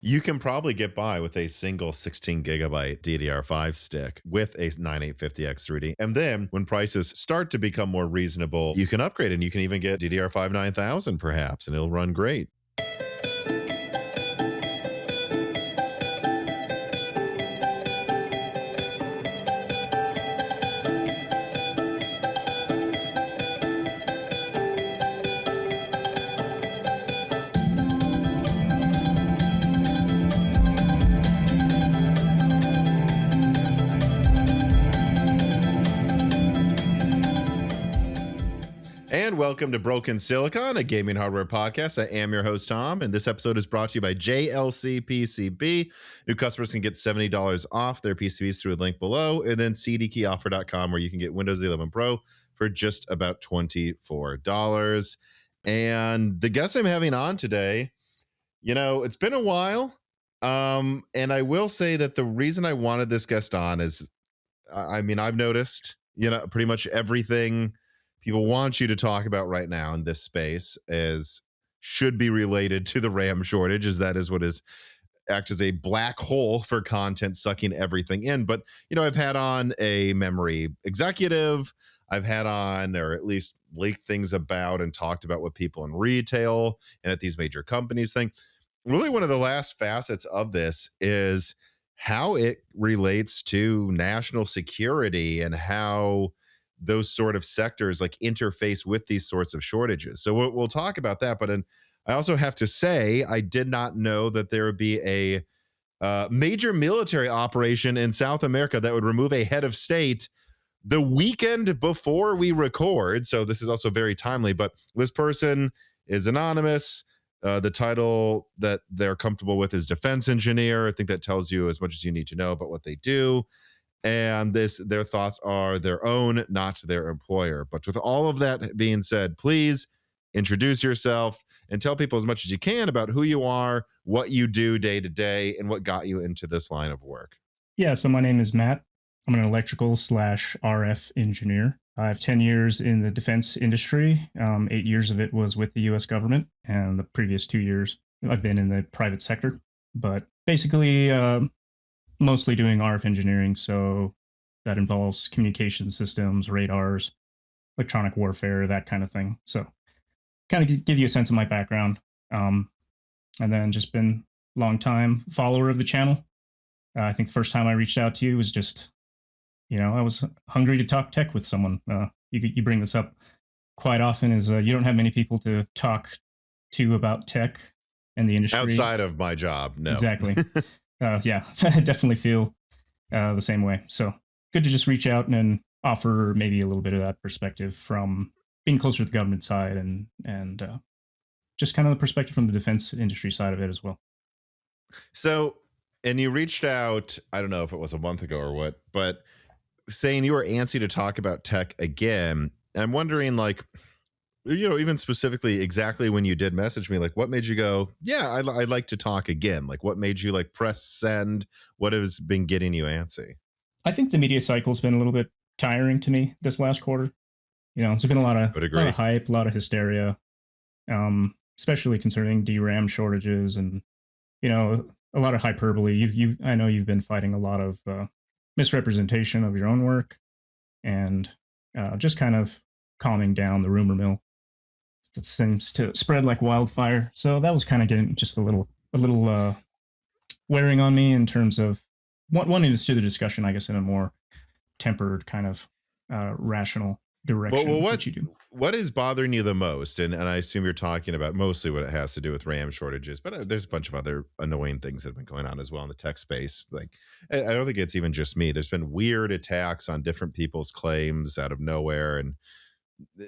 You can probably get by with a single 16 gigabyte DDR5 stick with a 9850X 3D. And then when prices start to become more reasonable, you can upgrade and you can even get DDR5 9000 perhaps, and it'll run great. And welcome to Broken Silicon, a gaming hardware podcast. I am your host, Tom, and this episode is brought to you by JLC PCB. New customers can get $70 off their PCBs through a link below, and then CDkeyoffer.com, where you can get Windows 11 Pro for just about $24. And the guest I'm having on today, it's been a while, and I will say that the reason I wanted this guest on is, I've noticed, pretty much everything people want you to talk about right now in this space should be related to the RAM shortage, as that is what acts as a black hole for content, sucking everything in. But, I've had on a memory executive, I've had on, or at least leaked things about and talked about what people in retail and at these major companies think. Really, one of the last facets of this is how it relates to national security and how those sort of sectors like interface with these sorts of shortages. So we'll talk about that. But I also have to say, I did not know that there would be a major military operation in South America that would remove a head of state the weekend before we record. So this is also very timely, but this person is anonymous. The title that they're comfortable with is defense engineer. I think that tells you as much as you need to know about what they do. And their thoughts are their own, not their employer. But with all of that being said, please introduce yourself and tell people as much as you can about who you are, what you do day to day, and what got you into this line of work. Yeah, so my name is Matt. I'm an electrical/RF engineer. I have 10 years in the defense industry. 8 years of it was with the U.S. government, and the previous 2 years I've been in the private sector. But basically, mostly doing RF engineering, so that involves communication systems, radars, electronic warfare, that kind of thing. So kind of give you a sense of my background. And then just been a long time follower of the channel. I think the first time I reached out to you was just, I was hungry to talk tech with someone. You bring this up quite often, is you don't have many people to talk to about tech and the industry. Outside of my job, no. Exactly. Yeah, I definitely feel the same way. So good to just reach out and offer maybe a little bit of that perspective from being closer to the government side and just kind of the perspective from the defense industry side of it as well. So, and you reached out, I don't know if it was a month ago or what, but saying you were antsy to talk about tech again. And I'm wondering, like, even specifically exactly when you did message me, like what made you go, yeah, I'd like to talk again? Like what made you like press send? What has been getting you antsy? I think the media cycle's been a little bit tiring to me this last quarter. There's been a lot of hype, a lot of hysteria, especially concerning DRAM shortages and, a lot of hyperbole. I know you've been fighting a lot of misrepresentation of your own work and just kind of calming down the rumor mill. It seems to spread like wildfire. So that was kind of getting just a little wearing on me in terms of wanting to steer the discussion, I guess, in a more tempered kind of rational direction. Well, what you do. What is bothering you the most? And I assume you're talking about mostly what it has to do with RAM shortages, but there's a bunch of other annoying things that have been going on as well in the tech space. Like, I don't think it's even just me. There's been weird attacks on different people's claims out of nowhere, and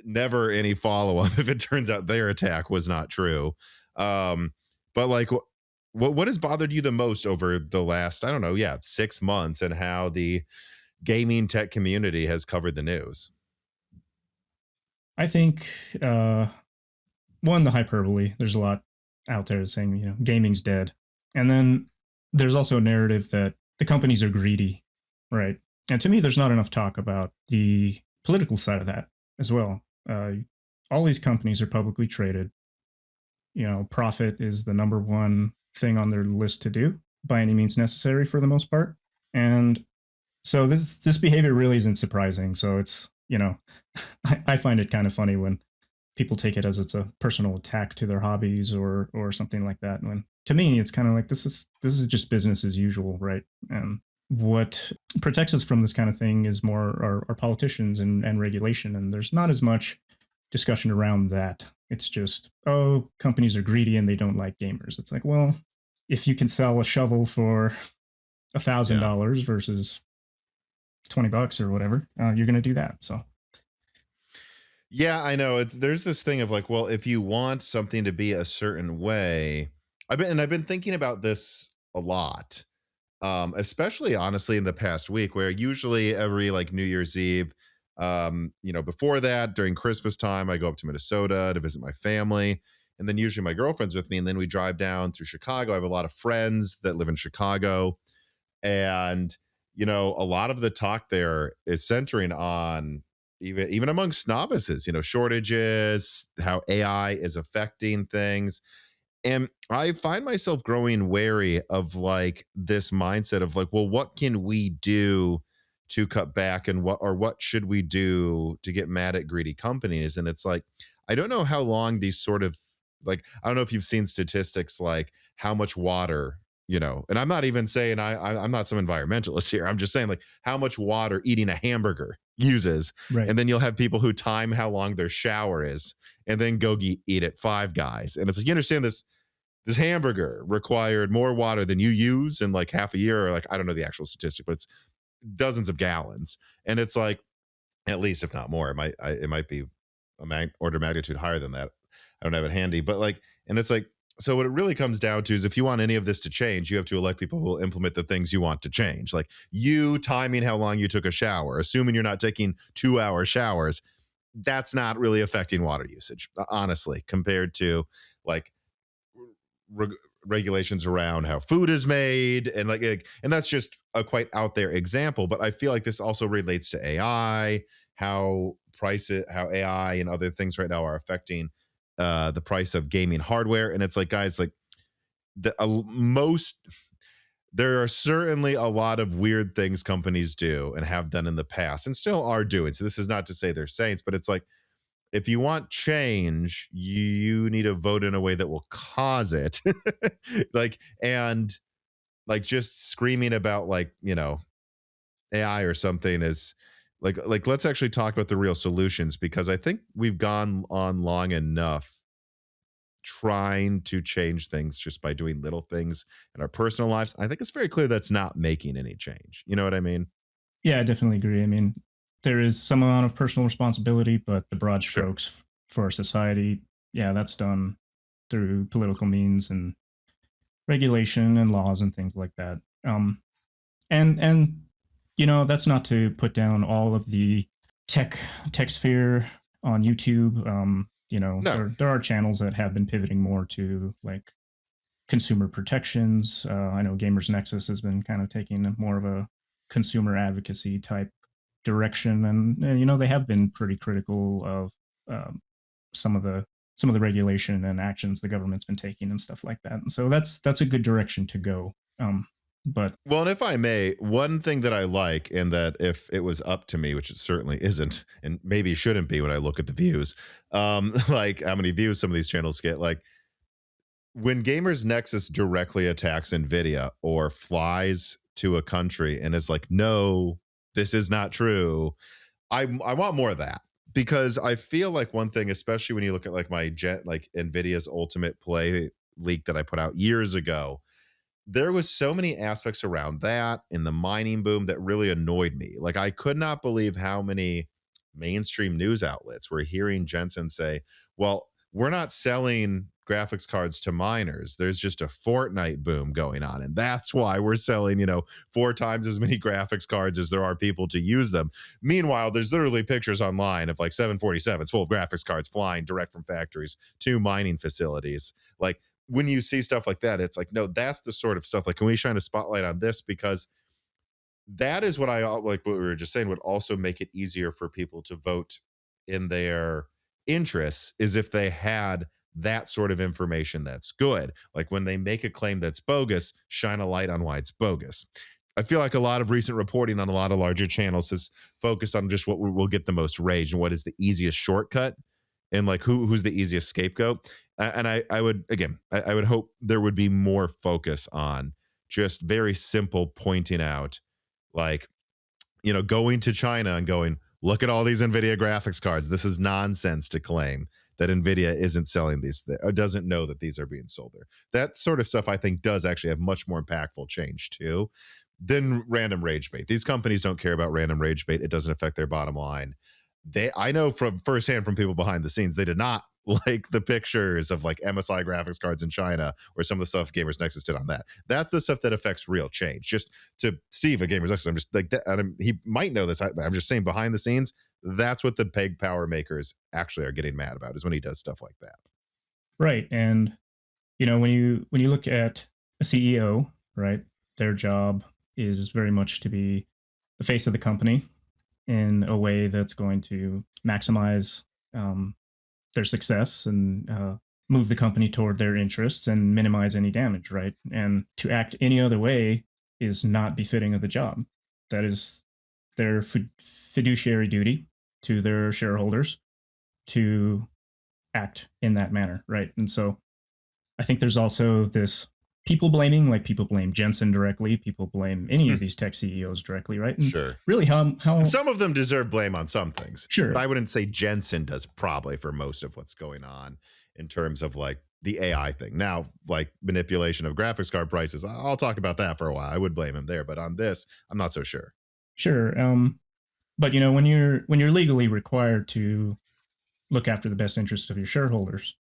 never any follow-up if it turns out their attack was not true. But like, what has bothered you the most over the last, 6 months, and how the gaming tech community has covered the news? I think one, the hyperbole. There's a lot out there saying, gaming's dead. And then there's also a narrative that the companies are greedy, right? And to me, there's not enough talk about the political side of that as well. All these companies are publicly traded. Profit is the number one thing on their list to do by any means necessary for the most part. And so this behavior really isn't surprising. So it's, I find it kind of funny when people take it as it's a personal attack to their hobbies or something like that. When to me, it's kind of like this is just business as usual, right? And what protects us from this kind of thing is more our politicians and regulation. And there's not as much discussion around that. It's just, oh, companies are greedy and they don't like gamers. It's like, well, if you can sell a shovel for $1,000 versus $20 or whatever, you're going to do that. So. Yeah, I know. There's this thing of like, well, if you want something to be a certain way, I've been thinking about this a lot, especially honestly in the past week, where usually every like New Year's Eve, before that during Christmas time, I go up to Minnesota to visit my family, and then usually my girlfriend's with me, and then we drive down through Chicago. I have a lot of friends that live in Chicago, and a lot of the talk there is centering on even amongst novices, shortages, how AI is affecting things. And I find myself growing wary of like this mindset of like, well, what can we do to cut back, and what should we do to get mad at greedy companies? And it's like, I don't know how long these sort of like, I don't know if you've seen statistics like how much water, and I'm not even saying I'm not some environmentalist here. I'm just saying like how much water eating a hamburger uses. Right. And then you'll have people who time how long their shower is and then go eat at Five Guys. And it's like, you understand this hamburger required more water than you use in like half a year, or like, I don't know the actual statistic, but it's dozens of gallons. And it's like, at least if not more, it might be order of magnitude higher than that. I don't have it handy, but like, and it's like, so what it really comes down to is if you want any of this to change, you have to elect people who will implement the things you want to change. Like you timing how long you took a shower, assuming you're not taking 2-hour showers, that's not really affecting water usage, honestly, compared to like regulations around how food is made. And and that's just a quite out there example. But I feel like this also relates to AI, how AI and other things right now are affecting the price of gaming hardware. And it's like, guys, like there are certainly a lot of weird things companies do and have done in the past and still are doing. So this is not to say they're saints, but it's like, if you want change, you need to vote in a way that will cause it. and just screaming about AI or something is like let's actually talk about the real solutions, because I think we've gone on long enough trying to change things just by doing little things in our personal lives. I think it's very clear that's not making any change. You know what I mean? Yeah, I definitely agree. I mean, there is some amount of personal responsibility, but the broad strokes for our society, yeah, that's done through political means and regulation and laws and things like that. And that's not to put down all of the tech sphere on YouTube. No. There are channels that have been pivoting more to like consumer protections. I know Gamers Nexus has been kind of taking more of a consumer advocacy type direction, and they have been pretty critical of some of the regulation and actions the government's been taking and stuff like that. And so that's a good direction to go. But well, and if I may, one thing that I like, and that if it was up to me, which it certainly isn't, and maybe shouldn't be when I look at the views, like how many views some of these channels get, like when Gamers Nexus directly attacks Nvidia or flies to a country and is like, no, this is not true, I want more of that. Because I feel like one thing, especially when you look at like my Nvidia's Ultimate Play leak that I put out years ago, there was so many aspects around that in the mining boom that really annoyed me. Like I could not believe how many mainstream news outlets were hearing Jensen say, well, we're not selling graphics cards to miners. There's just a Fortnite boom going on. And that's why we're selling, 4 times as many graphics cards as there are people to use them. Meanwhile, there's literally pictures online of like 747s full of graphics cards flying direct from factories to mining facilities. Like when you see stuff like that, it's like, no, that's the sort of stuff. Like, can we shine a spotlight on this? Because that is what I like what we were just saying would also make it easier for people to vote in their interests, is if they had that sort of information that's good. Like when they make a claim that's bogus, shine a light on why it's bogus. I feel like a lot of recent reporting on a lot of larger channels has focused on just what will get the most rage and what is the easiest shortcut and like who's the easiest scapegoat. And I would, again, I would hope there would be more focus on just very simple pointing out, like, going to China and going, look at all these NVIDIA graphics cards. This is nonsense to claim that NVIDIA isn't selling these or doesn't know that these are being sold there. That sort of stuff I think does actually have much more impactful change too than random rage bait. These companies don't care about random rage bait. It doesn't affect their bottom line. I know from firsthand from people behind the scenes, they did not like the pictures of like MSI graphics cards in China or some of the stuff Gamers Nexus did on that. That's the stuff that affects real change. Just to Steve at Gamers Nexus, I'm just like that. He might know this. I'm just saying behind the scenes, that's what the peg power makers actually are getting mad about, is when he does stuff like that. Right. And when you look at a CEO, right, their job is very much to be the face of the company in a way that's going to maximize their success and move the company toward their interests and minimize any damage, right? And to act any other way is not befitting of the job. That is their fiduciary duty to their shareholders to act in that manner, right? And so I think there's also this people blaming, like people blame Jensen directly, people blame any of these tech CEOs directly, right? And sure. Really, how and some of them deserve blame on some things. Sure. But I wouldn't say Jensen does probably for most of what's going on in terms of like the AI thing. Now, like manipulation of graphics card prices, I'll talk about that for a while. I would blame him there, but on this, I'm not so sure. Sure. But when you're legally required to look after the best interest of your shareholders,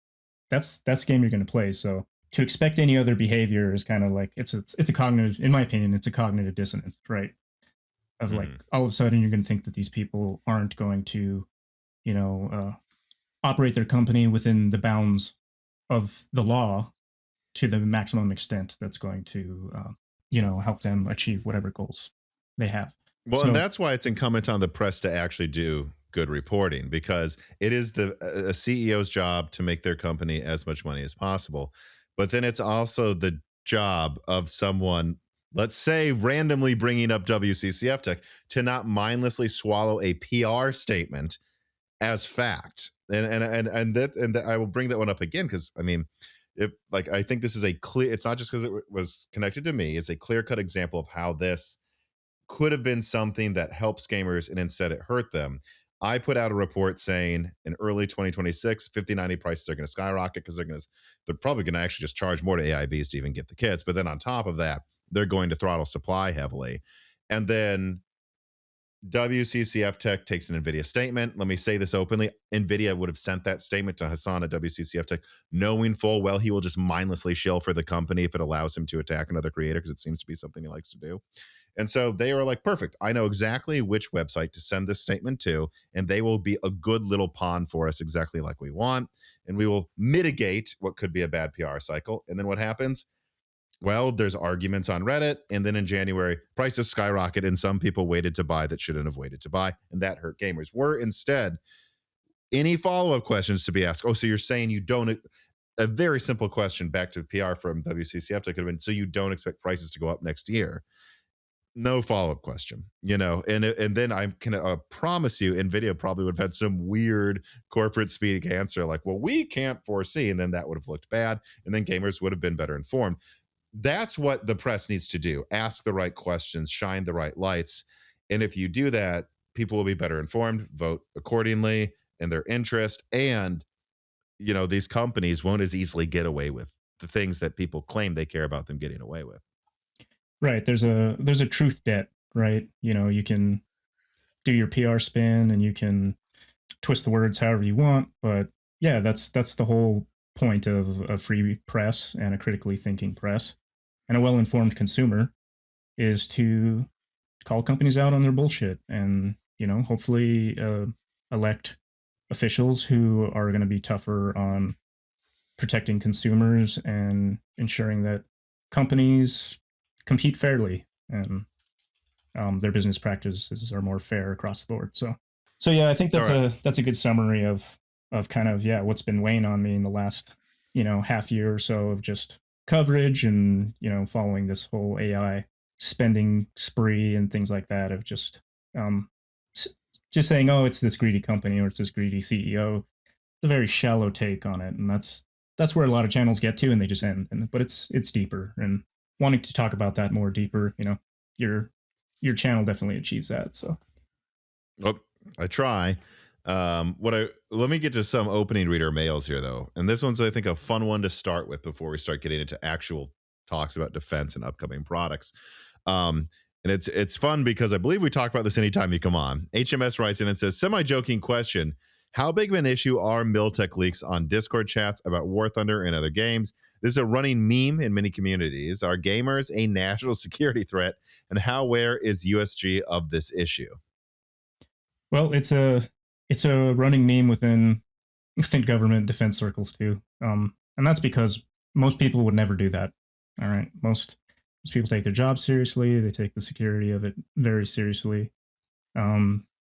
that's the game you're going to play. So to expect any other behavior is kind of like it's a cognitive, in my opinion, it's a cognitive dissonance, right? Of like all of a sudden you're going to think that these people aren't going to, operate their company within the bounds of the law to the maximum extent that's going to, help them achieve whatever goals they have. Well, and that's why it's incumbent on the press to actually do good reporting, because it is a CEO's job to make their company as much money as possible. But then it's also the job of someone, let's say randomly bringing up WCCF Tech, to not mindlessly swallow a PR statement as fact. And I will bring that one up again because I think this is a clear. It's not just because it was connected to me. It's a clear-cut example of how this could have been something that helps gamers and instead it hurt them. I put out a report saying in early 2026, 5090 prices are going to skyrocket because they're probably going to actually just charge more to AIBs to even get the kits. But then on top of that, they're going to throttle supply heavily. And then WCCF Tech takes an NVIDIA statement. Let me say this openly. NVIDIA would have sent that statement to Hassan at WCCF Tech, knowing full well he will just mindlessly shill for the company if it allows him to attack another creator, because it seems to be something he likes to do. And so they were like, perfect. I know exactly which website to send this statement to, and they will be a good little pawn for us exactly like we want. And we will mitigate what could be a bad PR cycle. And then what happens? Well, there's arguments on Reddit. And then in January, prices skyrocket and some people waited to buy that shouldn't have waited to buy. And that hurt gamers. Were instead any follow-up questions to be asked. Oh, so you're saying you don't... A very simple question back to PR from WCCF could have been, so you don't expect prices to go up next year? No follow-up question, and then I can promise you NVIDIA probably would have had some weird corporate speak answer like, well, we can't foresee, and then that would have looked bad, and then gamers would have been better informed. That's what the press needs to do. Ask the right questions, shine the right lights, and if you do that, people will be better informed, vote accordingly in their interest, and these companies won't as easily get away with the things that people claim they care about them getting away with. Right. There's a truth debt, right? You can do your PR spin and you can twist the words however you want, but yeah, that's the whole point of a free press and a critically thinking press and a well-informed consumer is to call companies out on their bullshit and, hopefully elect officials who are going to be tougher on protecting consumers and ensuring that companies compete fairly and their business practices are more fair across the board. So yeah, I think that's a good summary of kind of what's been weighing on me in the last half year or so of just coverage and, following this whole AI spending spree and things like that of um, just saying, oh, it's this greedy company or it's this greedy CEO. It's a very shallow take on it. And that's where a lot of channels get to and they just end. But it's deeper, and wanting to talk about that more deeper, your channel definitely achieves that. So, well, I try. Let me get to some opening reader mails here though. And this one's, I think, a fun one to start with before we start getting into actual talks about defense and upcoming products. And it's fun because I believe we talk about this anytime you come on. HMS writes in and says, semi-joking question: how big of an issue are Miltech leaks on Discord chats about War Thunder and other games? This is a running meme in many communities. Are gamers a national security threat? And how aware is USG of this issue? Well, it's a running meme within government defense circles too. And that's because most people would never do that. All right. Most people take their job seriously. They take the security of it very seriously.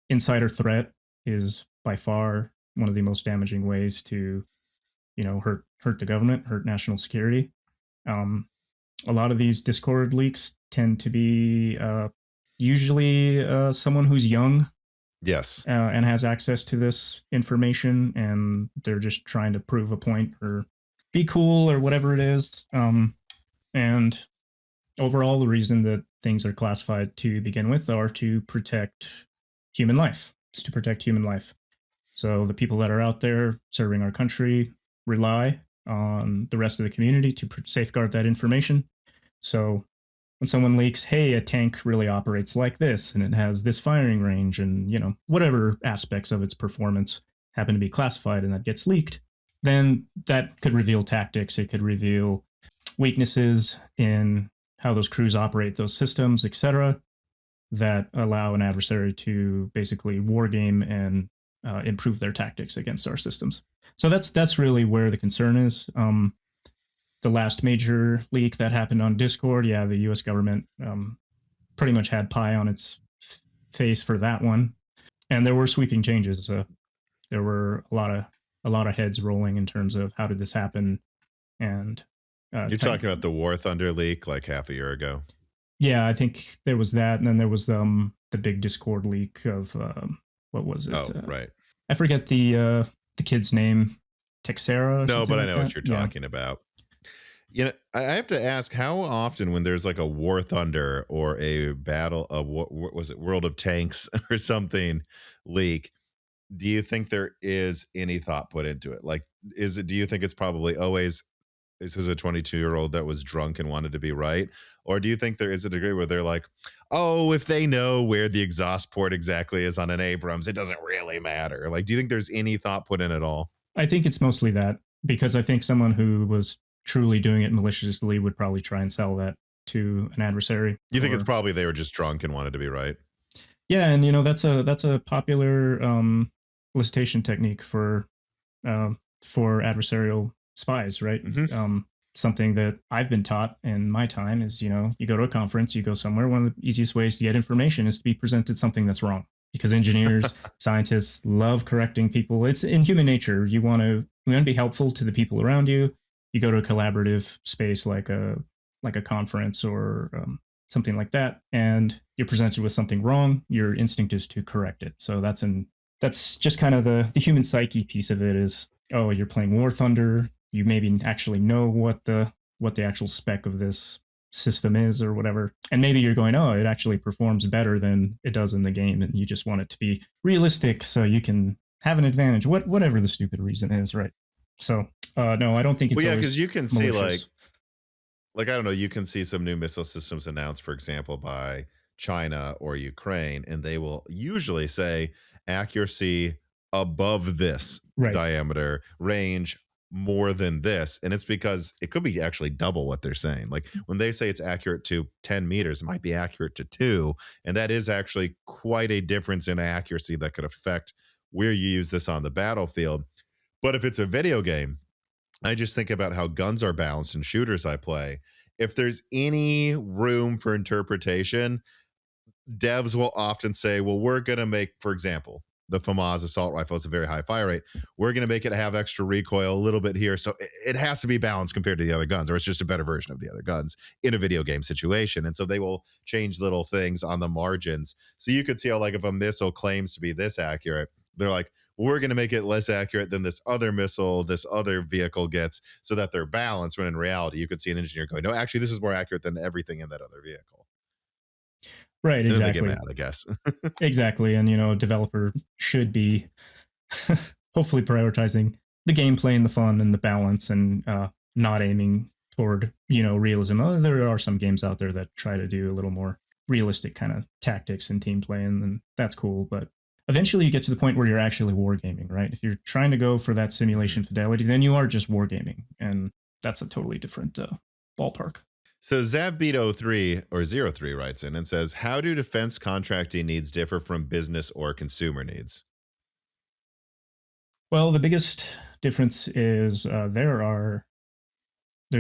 Insider threat is by far one of the most damaging ways to, hurt the government, hurt national security. A lot of these Discord leaks tend to be usually someone who's young. Yes. And has access to this information, and they're just trying to prove a point or be cool or whatever it is. And overall, the reason that things are classified to begin with are to protect human life. It's to protect human life. So the people that are out there serving our country rely on the rest of the community to safeguard that information. So when someone leaks, hey, a tank really operates like this, and it has this firing range, and, whatever aspects of its performance happen to be classified and that gets leaked, then that could reveal tactics. It could reveal weaknesses in how those crews operate those systems, etc., that allow an adversary to basically wargame and improve their tactics against our systems. So that's really where the concern is. The last major leak that happened on Discord, the U.S. government pretty much had pie on its face for that one, and there were sweeping changes. There were a lot of heads rolling in terms of how did this happen. And you're talking about the War Thunder leak like half a year ago. Yeah, I think there was that, and then there was the big Discord leak of what was it? Oh, right. I forget the kid's name. Texera. No, but I know like what you're talking about. I have to ask, how often when there's like a War Thunder or a battle of what was it, World of Tanks or something leak, do you think there is any thought put into it? Like, do you think it's probably always, this is a 22-year-old that was drunk and wanted to be right? Or do you think there is a degree where they're like, oh, if they know where the exhaust port exactly is on an Abrams, it doesn't really matter? Like, do you think there's any thought put in at all? I think it's mostly that, because I think someone who was truly doing it maliciously would probably try and sell that to an adversary. You think it's probably they were just drunk and wanted to be right? Yeah, and that's a popular elicitation technique for adversarial spies, right? Mm-hmm. Something that I've been taught in my time is, you go to a conference, you go somewhere, one of the easiest ways to get information is to be presented something that's wrong, because engineers, scientists love correcting people. It's in human nature. You want to be helpful to the people around you. You go to a collaborative space like a conference or something like that, and you're presented with something wrong. Your instinct is to correct it. So that's just kind of the human psyche piece of it is, oh, you're playing War Thunder. You maybe actually know what the actual spec of this system is or whatever. And maybe you're going, oh, it actually performs better than it does in the game. And you just want it to be realistic so you can have an advantage, whatever the stupid reason is, right? So no, I don't think it's because you can malicious. See like, I don't know, you can see some new missile systems announced, for example, by China or Ukraine, and they will usually say accuracy above this diameter, range more than this. And it's because it could be actually double what they're saying. Like when they say it's accurate to 10 meters, it might be accurate to 2. And that is actually quite a difference in accuracy that could affect where you use this on the battlefield. But if it's a video game, I just think about how guns are balanced in shooters I play. If there's any room for interpretation, devs will often say, well, we're going to make, for example, the FAMAS assault rifle has a very high fire rate. We're going to make it have extra recoil a little bit here. So it has to be balanced compared to the other guns, or it's just a better version of the other guns in a video game situation. And so they will change little things on the margins. So you could see how, like, if a missile claims to be this accurate, they're like, well, we're going to make it less accurate than this other missile, this other vehicle gets, so that they're balanced. When in reality, you could see an engineer going, no, actually, this is more accurate than everything in that other vehicle. Right, And then they get exactly. mad, I guess. Exactly. And, a developer should be hopefully prioritizing the gameplay and the fun and the balance, and not aiming toward, realism. There are some games out there that try to do a little more realistic kind of tactics and team play, and that's cool. But eventually you get to the point where you're actually wargaming, right? If you're trying to go for that simulation fidelity, then you are just wargaming. And that's a totally different ballpark. So Zabbeat03 or 03 writes in and says, how do defense contracting needs differ from business or consumer needs? Well, the biggest difference is there's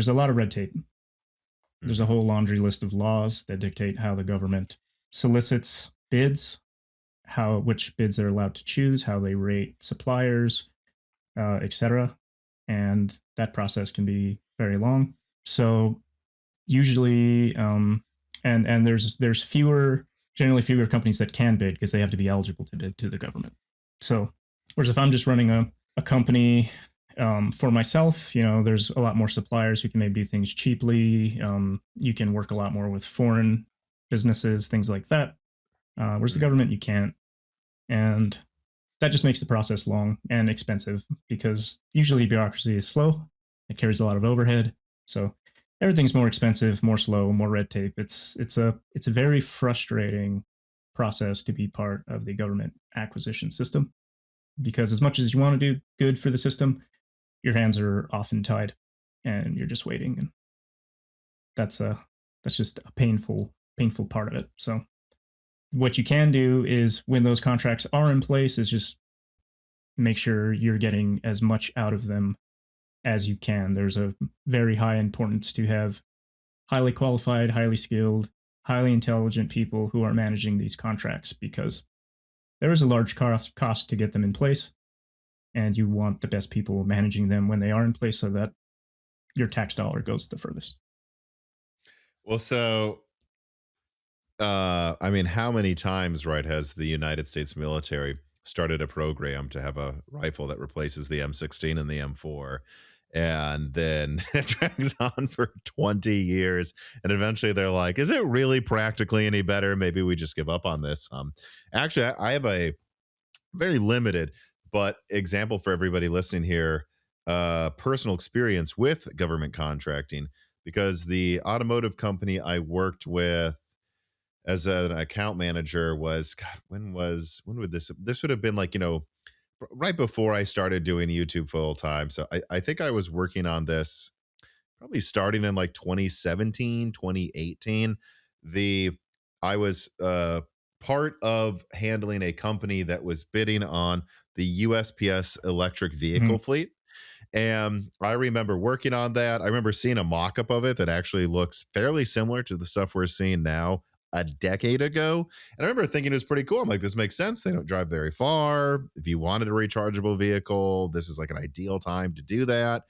a lot of red tape. There's a whole laundry list of laws that dictate how the government solicits bids, which bids they're allowed to choose, how they rate suppliers, etc. And that process can be very long. So usually, and there's generally fewer companies that can bid because they have to be eligible to bid to the government. So, whereas if I'm just running a company for myself, there's a lot more suppliers who can maybe do things cheaply. You can work a lot more with foreign businesses, things like that. Whereas the government, you can't. And that just makes the process long and expensive because usually bureaucracy is slow. It carries a lot of overhead. So everything's more expensive, more slow, more red tape. It's a very frustrating process to be part of the government acquisition system, because as much as you want to do good for the system, your hands are often tied and you're just waiting. And that's just a painful part of it. So what you can do is, when those contracts are in place, is just make sure you're getting as much out of them as you can. There's a very high importance to have highly qualified, highly skilled, highly intelligent people who are managing these contracts, because there is a large cost to get them in place, and you want the best people managing them when they are in place so that your tax dollar goes the furthest. Well, so how many times, right, has the United States military started a program to have a rifle that replaces the M16 and the M4, and then it drags on for 20 years, and eventually they're like, is it really practically any better? Maybe we just give up on this. Actually, I have a very limited but example for everybody listening here, personal experience with government contracting, because the automotive company I worked with as an account manager was, God, when would this would have been, like, right before I started doing YouTube full time. So I think I was working on this probably starting in like 2017, 2018. I was part of handling a company that was bidding on the USPS electric vehicle fleet. And I remember working on that. I remember seeing a mock-up of it that actually looks fairly similar to the stuff we're seeing now a decade ago. And I remember thinking it was pretty cool. I'm like, this makes sense. They don't drive very far. If you wanted a rechargeable vehicle, this is like an ideal time to do that.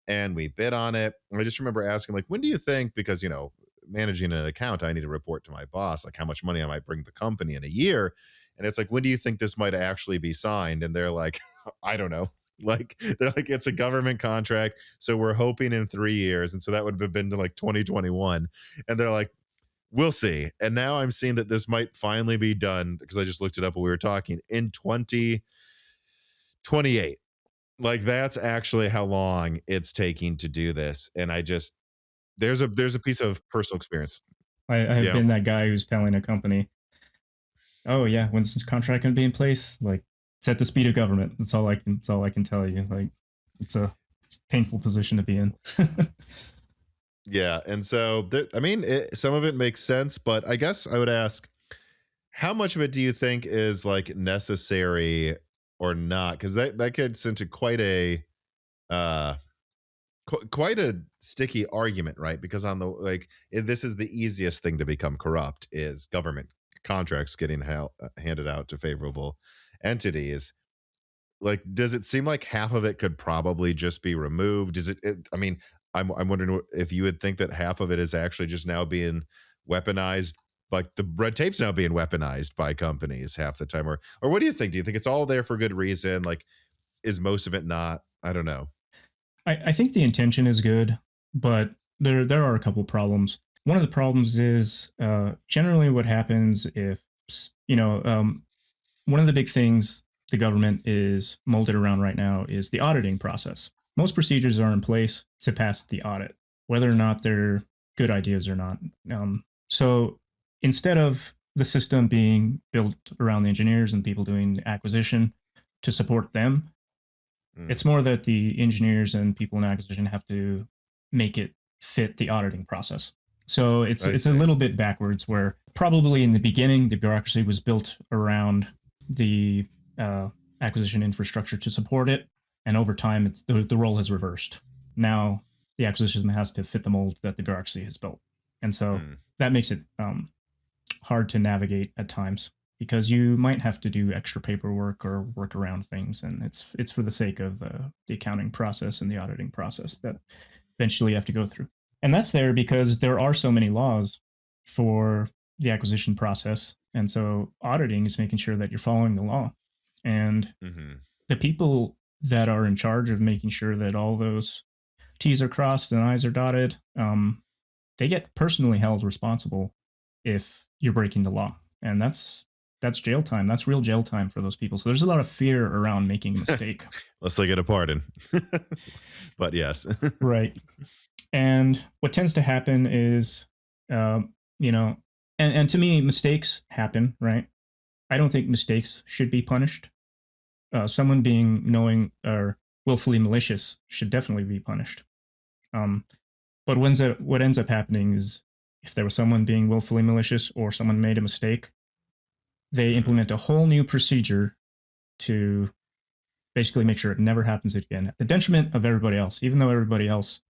And we bid on it. And I just remember asking, like, when do you think, because, managing an account, I need to report to my boss, like, how much money I might bring the company in a year. And it's like, when do you think this might actually be signed? And they're like, I don't know. Like, they're like, it's a government contract, so we're hoping in 3 years. And so that would have been to like 2021. And they're like, we'll see. And now I'm seeing that this might finally be done, because I just looked it up while we were talking, in 2028. Like, that's actually how long it's taking to do this. And there's a piece of personal experience. I have been that guy who's telling a company, oh yeah, when's this contract going to be in place? Like, it's at the speed of government. That's all I can tell you. Like, it's a painful position to be in. Yeah. And so, some of it makes sense, but I guess I would ask, how much of it do you think is like necessary or not? Because that gets into quite a sticky argument, right? Because this is the easiest thing to become corrupt, is government contracts getting handed out to favorable entities, like, does it seem like half of it could probably just be removed? I mean, I'm wondering if you would think that half of it is actually just now being weaponized, like the red tape's now being weaponized by companies half the time, or what do you think? Do you think it's all there for good reason? Like, is most of it not? I don't know. I think the intention is good, but there are a couple problems. One of the problems is generally what happens if, one of the big things the government is molded around right now is the auditing process. Most procedures are in place to pass the audit, whether or not they're good ideas or not. So instead of the system being built around the engineers and people doing acquisition to support them, it's more that the engineers and people in acquisition have to make it fit the auditing process. So it's a little bit backwards, where probably in the beginning the bureaucracy was built around the acquisition infrastructure to support it, and over time the role has reversed. Now the acquisition has to fit the mold that the bureaucracy has built, and so that makes it hard to navigate at times, because you might have to do extra paperwork or work around things, and it's for the sake of the accounting process and the auditing process that eventually you have to go through. And that's there because there are so many laws for the acquisition process, and so auditing is making sure that you're following the law. And the people that are in charge of making sure that all those T's are crossed and I's are dotted, they get personally held responsible if you're breaking the law. And that's jail time. That's real jail time for those people. So there's a lot of fear around making a mistake. Unless they get a pardon. But yes. Right. And what tends to happen is, and to me, mistakes happen, right? I don't think mistakes should be punished. Someone being knowing or willfully malicious should definitely be punished. But what ends up happening is, if there was someone being willfully malicious or someone made a mistake, they implement a whole new procedure to basically make sure it never happens again, at the detriment of everybody else, even though everybody else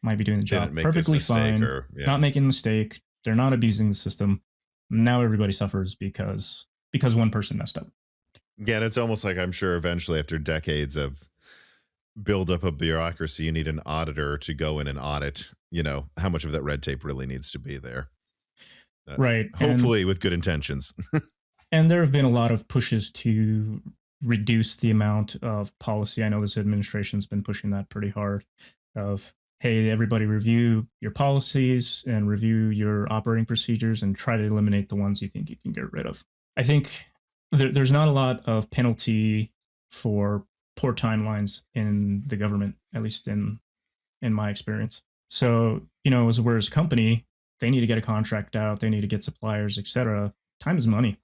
might be doing the job perfectly fine, not making a mistake. They're not abusing the system. Now everybody suffers because one person messed up. Yeah, and it's almost like, I'm sure eventually, after decades of build up of bureaucracy, you need an auditor to go in and audit, how much of that red tape really needs to be there. Right. Hopefully with good intentions. And there have been a lot of pushes to reduce the amount of policy. I know this administration's been pushing that pretty hard, of, hey, everybody review your policies and review your operating procedures and try to eliminate the ones you think you can get rid of. I think there's not a lot of penalty for poor timelines in the government, at least in my experience. So, as a company, they need to get a contract out, they need to get suppliers, etc. Time is money,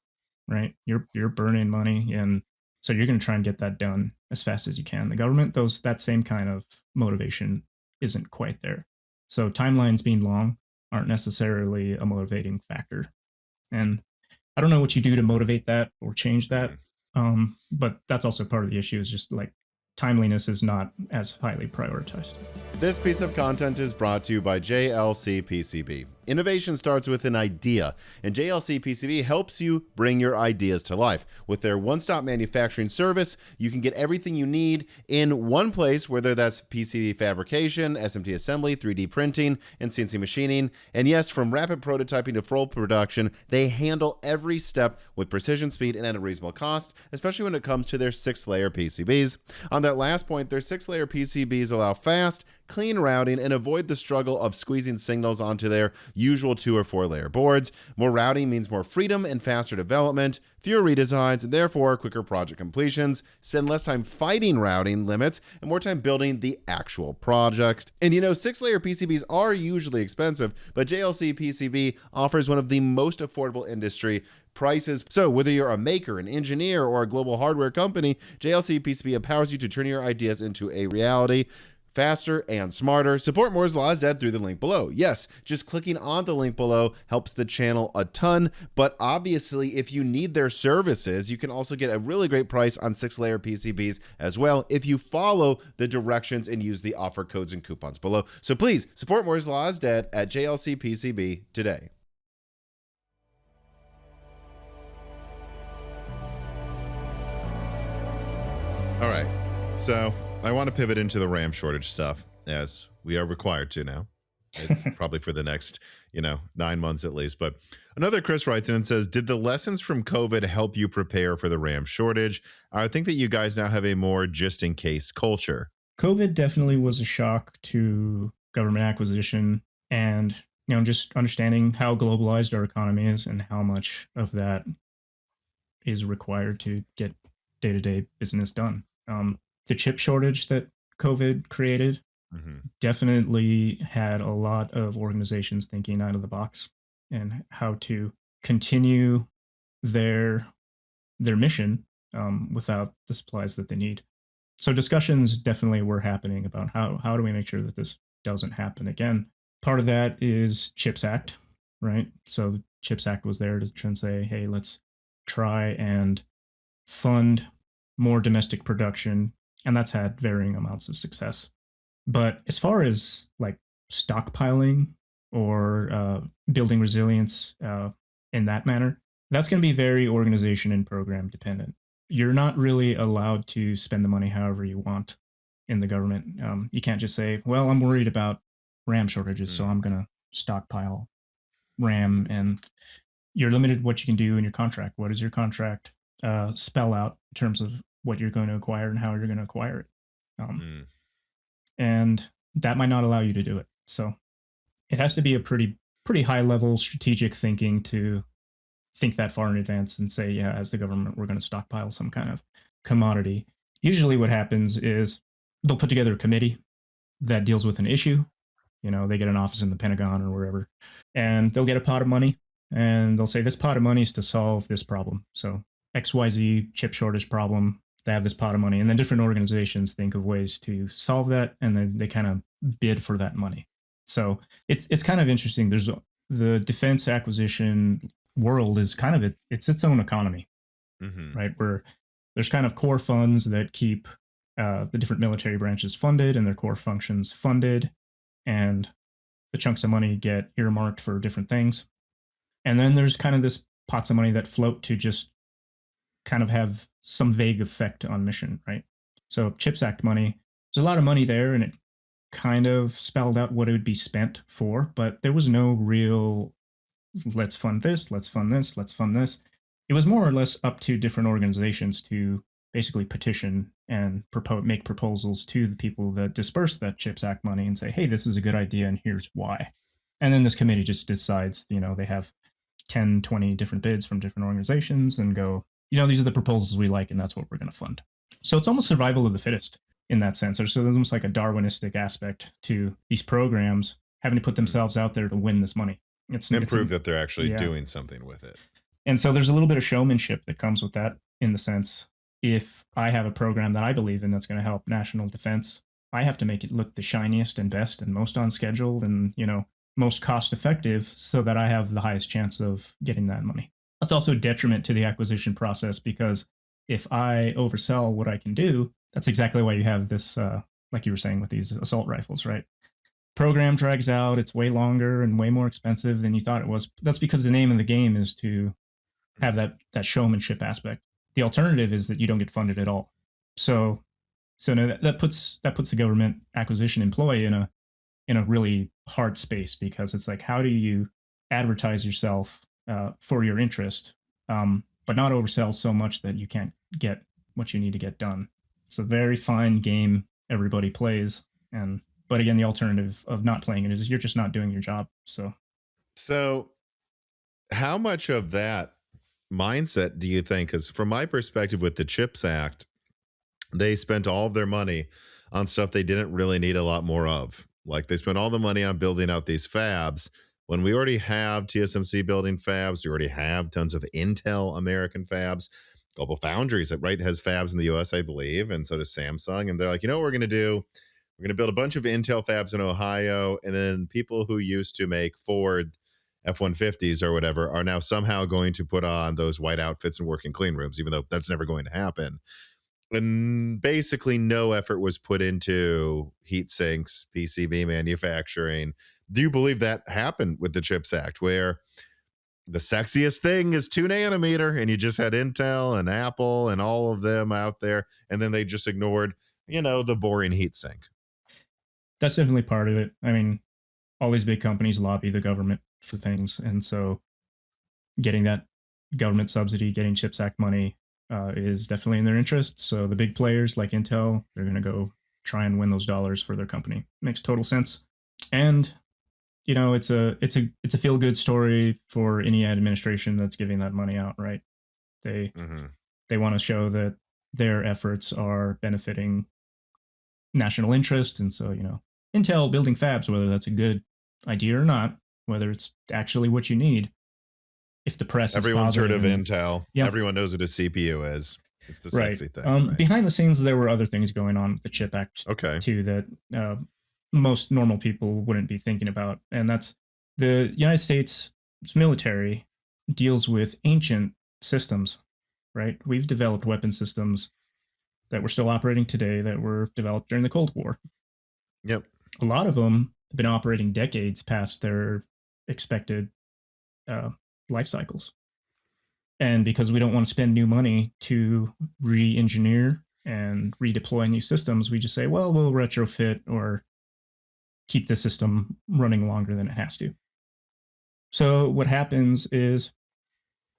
right? You're burning money, and so you're going to try and get that done as fast as you can. The government, that same kind of motivation isn't quite there. So timelines being long aren't necessarily a motivating factor. And I don't know what you do to motivate that or change that. But that's also part of the issue, is just like timeliness is not as highly prioritized. This piece of content is brought to you by JLC PCB. Innovation starts with an idea, and JLC PCB helps you bring your ideas to life. With their one-stop manufacturing service, you can get everything you need in one place, whether that's PCB fabrication, SMT assembly, 3D printing, and CNC machining. And yes, from rapid prototyping to full production, they handle every step with precision, speed, and at a reasonable cost, especially when it comes to their 6-layer PCBs. On that last point, their 6-layer PCBs allow fast, clean routing and avoid the struggle of squeezing signals onto their usual 2 or 4 layer boards. More routing means more freedom and faster development, fewer redesigns, and therefore quicker project completions. Spend less time fighting routing limits and more time building the actual project. And 6-layer PCBs are usually expensive, but JLC PCB offers one of the most affordable industry prices. So whether you're a maker, an engineer, or a global hardware company, JLC PCB empowers you to turn your ideas into a reality. Faster and smarter. Support Moore's Law is dead through the link below. Yes, just clicking on the link below helps the channel a ton, but obviously if you need their services, you can also get a really great price on 6-layer PCBs as well if you follow the directions and use the offer codes and coupons below. So please support Moore's Law is dead at JLC PCB today. All right. So I want to pivot into the RAM shortage stuff, as we are required to now. It's probably for the next, 9 months at least. But another Chris writes in and says, did the lessons from COVID help you prepare for the RAM shortage? I think that you guys now have a more just in case culture. COVID definitely was a shock to government acquisition and, just understanding how globalized our economy is and how much of that is required to get day-to-day business done. The chip shortage that COVID created definitely had a lot of organizations thinking out of the box and how to continue their mission without the supplies that they need. So discussions definitely were happening about how do we make sure that this doesn't happen again. Part of that is CHIPS Act, right? So the CHIPS Act was there to try and say, hey, let's try and fund more domestic production, and that's had varying amounts of success. But as far as like stockpiling or building resilience in that manner, that's going to be very organization and program dependent. You're not really allowed to spend the money however you want in the government. You can't just say, well, I'm worried about RAM shortages, so I'm going to stockpile RAM. And you're limited what you can do in your contract. What does your contract spell out in terms of what you're going to acquire and how you're going to acquire it? And that might not allow you to do it. So it has to be a pretty high level strategic thinking to think that far in advance and say, yeah, as the government, we're going to stockpile some kind of commodity. Usually what happens is they'll put together a committee that deals with an issue. They get an office in the Pentagon or wherever, and they'll get a pot of money and they'll say this pot of money is to solve this problem. So XYZ chip shortage problem, they have this pot of money, and then different organizations think of ways to solve that, and then they kind of bid for that money. So it's kind of interesting. There's the defense acquisition world is kind of it's its own economy, right? Where there's kind of core funds that keep the different military branches funded and their core functions funded, and the chunks of money get earmarked for different things. And then there's kind of this pots of money that float to just kind of have some vague effect on mission, right? So CHIPS Act money, there's a lot of money there, and it kind of spelled out what it would be spent for, but there was no real, let's fund this, let's fund this, let's fund this. It was more or less up to different organizations to basically petition and make proposals to the people that disperse that CHIPS Act money and say, hey, this is a good idea and here's why. And then this committee just decides, they have 10, 20 different bids from different organizations and go, these are the proposals we like and that's what we're going to fund. So it's almost survival of the fittest in that sense. So there's almost like a Darwinistic aspect to these programs having to put themselves out there to win this money. It's prove that they're actually doing something with it. And so there's a little bit of showmanship that comes with that, in the sense, if I have a program that I believe in that's going to help national defense, I have to make it look the shiniest and best and most on schedule and, most cost effective so that I have the highest chance of getting that money. That's also a detriment to the acquisition process, because if I oversell what I can do, that's exactly why you have this, like you were saying with these assault rifles, right? Program drags out, it's way longer and way more expensive than you thought it was. That's because the name of the game is to have that showmanship aspect. The alternative is that you don't get funded at all. So no, that puts the government acquisition employee in a really hard space, because it's like, how do you advertise yourself for your interest, but not oversell so much that you can't get what you need to get done? It's a very fine game everybody plays, but again, the alternative of not playing it is you're just not doing your job. So how much of that mindset do you think? Because from my perspective with the CHIPS Act, they spent all of their money on stuff they didn't really need a lot more of. Like, they spent all the money on building out these fabs when we already have TSMC building fabs. We already have tons of Intel American fabs. Global Foundries, right, has fabs in the US, I believe, and so does Samsung. And they're like, what we're going to do? We're going to build a bunch of Intel fabs in Ohio, and then people who used to make Ford F-150s or whatever are now somehow going to put on those white outfits and work in clean rooms, even though that's never going to happen. And basically no effort was put into heat sinks, PCB manufacturing. Do you believe that happened with the CHIPS Act, where the sexiest thing is 2 nanometer, and you just had Intel and Apple and all of them out there, and then they just ignored, the boring heatsink. That's definitely part of it. I mean, all these big companies lobby the government for things, and so getting that government subsidy, getting CHIPS Act money is definitely in their interest. So the big players like Intel, they're going to go try and win those dollars for their company. Makes total sense. And it's a feel good story for any administration that's giving that money out, right? They want to show that their efforts are benefiting national interest, and so Intel building fabs, whether that's a good idea or not, whether it's actually what you need. If the press, everyone's heard of Intel. Yeah. Everyone knows what a CPU is. It's the sexy thing. Right. Behind the scenes, there were other things going on with the CHIP Act too that most normal people wouldn't be thinking about. And that's the United States military deals with ancient systems, right? We've developed weapon systems that were still operating today that were developed during the Cold War. Yep. A lot of them have been operating decades past their expected life cycles. And because we don't want to spend new money to re-engineer and redeploy new systems, we just say, well, we'll retrofit or keep the system running longer than it has to. So what happens is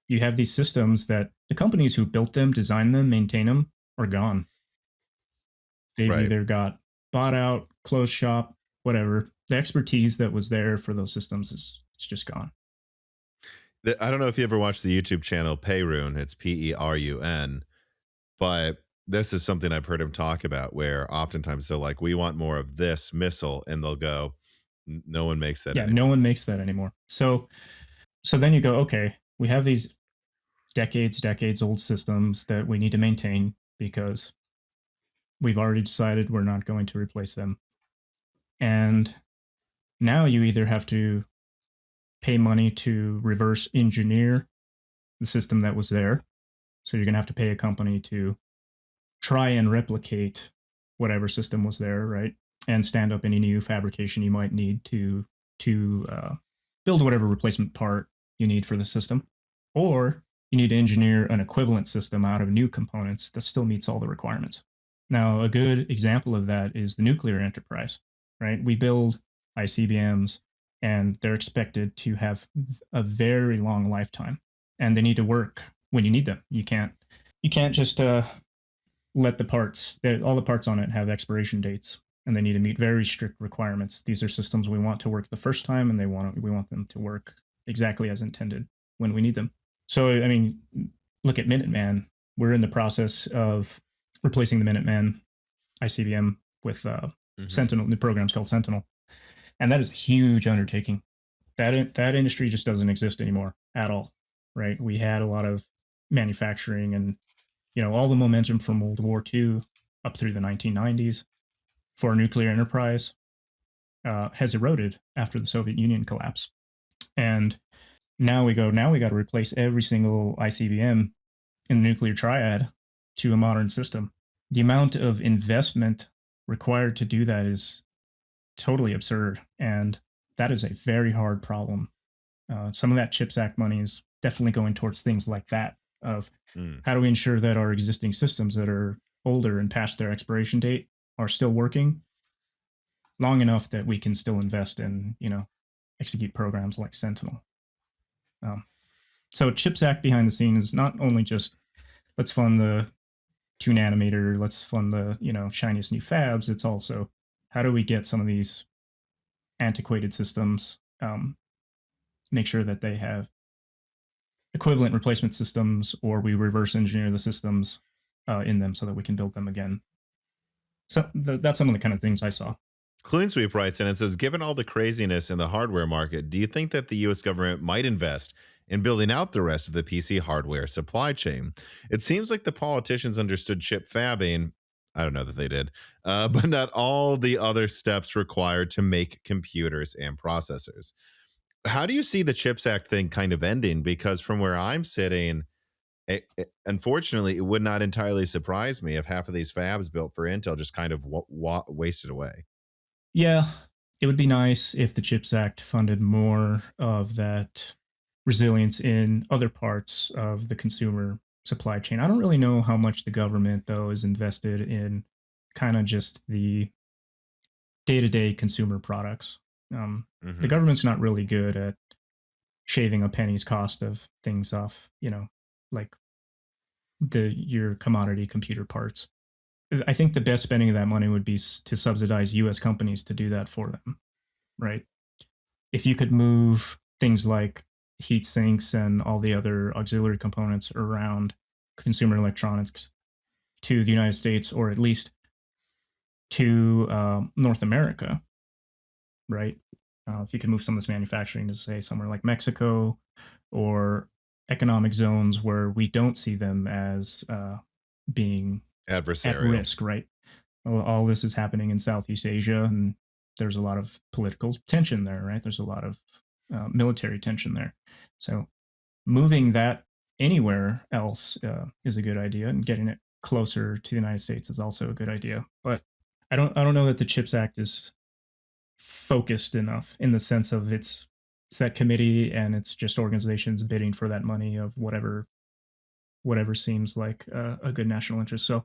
you have these systems that the companies who built them, designed them, maintain them are gone. They've either got bought out, closed shop, whatever. The expertise that was there for those systems it's just gone. I don't know if you ever watched the YouTube channel Perun. It's Perun. But this is something I've heard him talk about, where oftentimes they're like, we want more of this missile, and they'll go, no one makes that anymore. No one makes that anymore. So then you go, okay, we have these decades old systems that we need to maintain because we've already decided we're not going to replace them. And now you either have to pay money to reverse engineer the system that was there. So you're going to have to pay a company to try and replicate whatever system was there, right? And stand up any new fabrication you might need to build whatever replacement part you need for the system. Or you need to engineer an equivalent system out of new components that still meets all the requirements. Now, a good example of that is the nuclear enterprise, right? We build ICBMs, and they're expected to have a very long lifetime, and they need to work when you need them. You can't just let the parts, all the parts on it have expiration dates, and they need to meet very strict requirements. These are systems we want to work the first time, and we want them to work exactly as intended when we need them. So, I mean, look at Minuteman. We're in the process of replacing the Minuteman ICBM with Sentinel. The program's called Sentinel. And that is a huge undertaking. That industry just doesn't exist anymore at all, right? We had a lot of manufacturing and, all the momentum from World War II up through the 1990s for nuclear enterprise has eroded after the Soviet Union collapse. And now we got to replace every single ICBM in the nuclear triad to a modern system. The amount of investment required to do that is totally absurd, and that is a very hard problem. Some of that CHIPS Act money is definitely going towards things like that, of how do we ensure that our existing systems that are older and past their expiration date are still working long enough that we can still invest in, execute programs like Sentinel. So CHIPS Act behind the scenes is not only just let's fund the 2 nanometer, let's fund the, shiniest new fabs. It's also how do we get some of these antiquated systems, make sure that they have equivalent replacement systems, or we reverse engineer the systems in them so that we can build them again. So that's some of the kind of things I saw. CleanSweep writes in and says, given all the craziness in the hardware market, do you think that the U.S. government might invest in building out the rest of the PC hardware supply chain? It seems like the politicians understood chip fabbing. I don't know that they did, but not all the other steps required to make computers and processors. How do you see the CHIPS Act thing kind of ending? Because from where I'm sitting, unfortunately, it would not entirely surprise me if half of these fabs built for Intel just kind of wasted away. Yeah, it would be nice if the CHIPS Act funded more of that resilience in other parts of the consumer supply chain. I don't really know how much the government, though, is invested in kind of just the day-to-day consumer products. The government's not really good at shaving a penny's cost of things off, like your commodity computer parts. I think the best spending of that money would be to subsidize U.S. companies to do that for them, right? If you could move things like heat sinks and all the other auxiliary components around consumer electronics to the United States, or at least to North America, right? If you could move some of this manufacturing to, say, somewhere like Mexico or economic zones where we don't see them as being adversarial at risk, right? All this is happening in Southeast Asia, and there's a lot of political tension there, right? There's a lot of military tension there. So moving that anywhere else is a good idea, and getting it closer to the United States is also a good idea. But I don't know that the CHIPS Act is focused enough in the sense of it's that committee and it's just organizations bidding for that money of whatever seems like a good national interest. So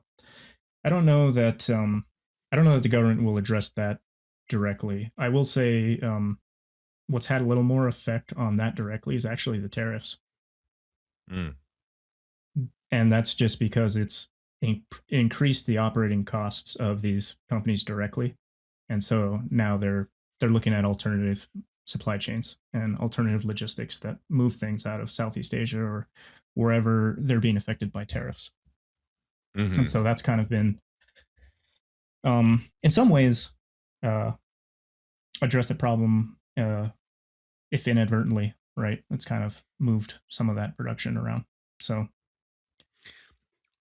I don't know that the government will address that directly. I will say what's had a little more effect on that directly is actually the tariffs. And that's just because it's increased the operating costs of these companies directly. And so now they're looking at alternative supply chains and alternative logistics that move things out of Southeast Asia or wherever they're being affected by tariffs. And so that's kind of been, in some ways, addressed the problem, if inadvertently, right? It's kind of moved some of that production around. So,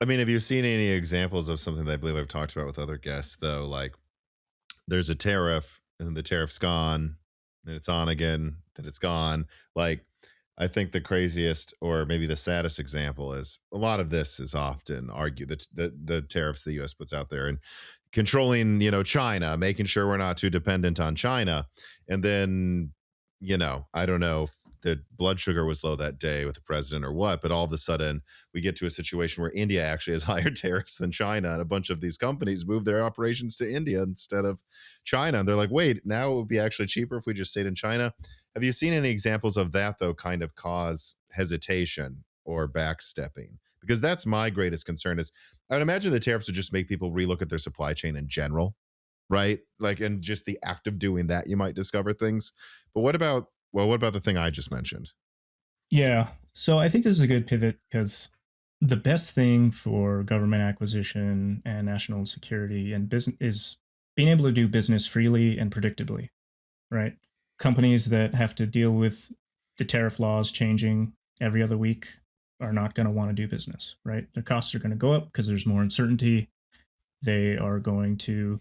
I mean, have you seen any examples of something that I believe I've talked about with other guests, though? Like, there's a tariff and the tariff's gone, then it's on again, then it's gone. Like, I think the craziest or maybe the saddest example is a lot of this is often argued that the tariffs the U.S. puts out there and controlling, China, making sure we're not too dependent on China. And then, I don't know if the blood sugar was low that day with the president or what, but all of a sudden we get to a situation where India actually has higher tariffs than China, and a bunch of these companies move their operations to India instead of China. And they're like, wait, now it would be actually cheaper if we just stayed in China. Have you seen any examples of that, though, kind of cause hesitation or backstepping? Because that's my greatest concern is I would imagine the tariffs would just make people relook at their supply chain in general, right? Like, and just the act of doing that, you might discover things. But what about the thing I just mentioned? Yeah. So I think this is a good pivot because the best thing for government acquisition and national security and business is being able to do business freely and predictably, right? Companies that have to deal with the tariff laws changing every other week are not going to want to do business, right? Their costs are going to go up because there's more uncertainty. They are going to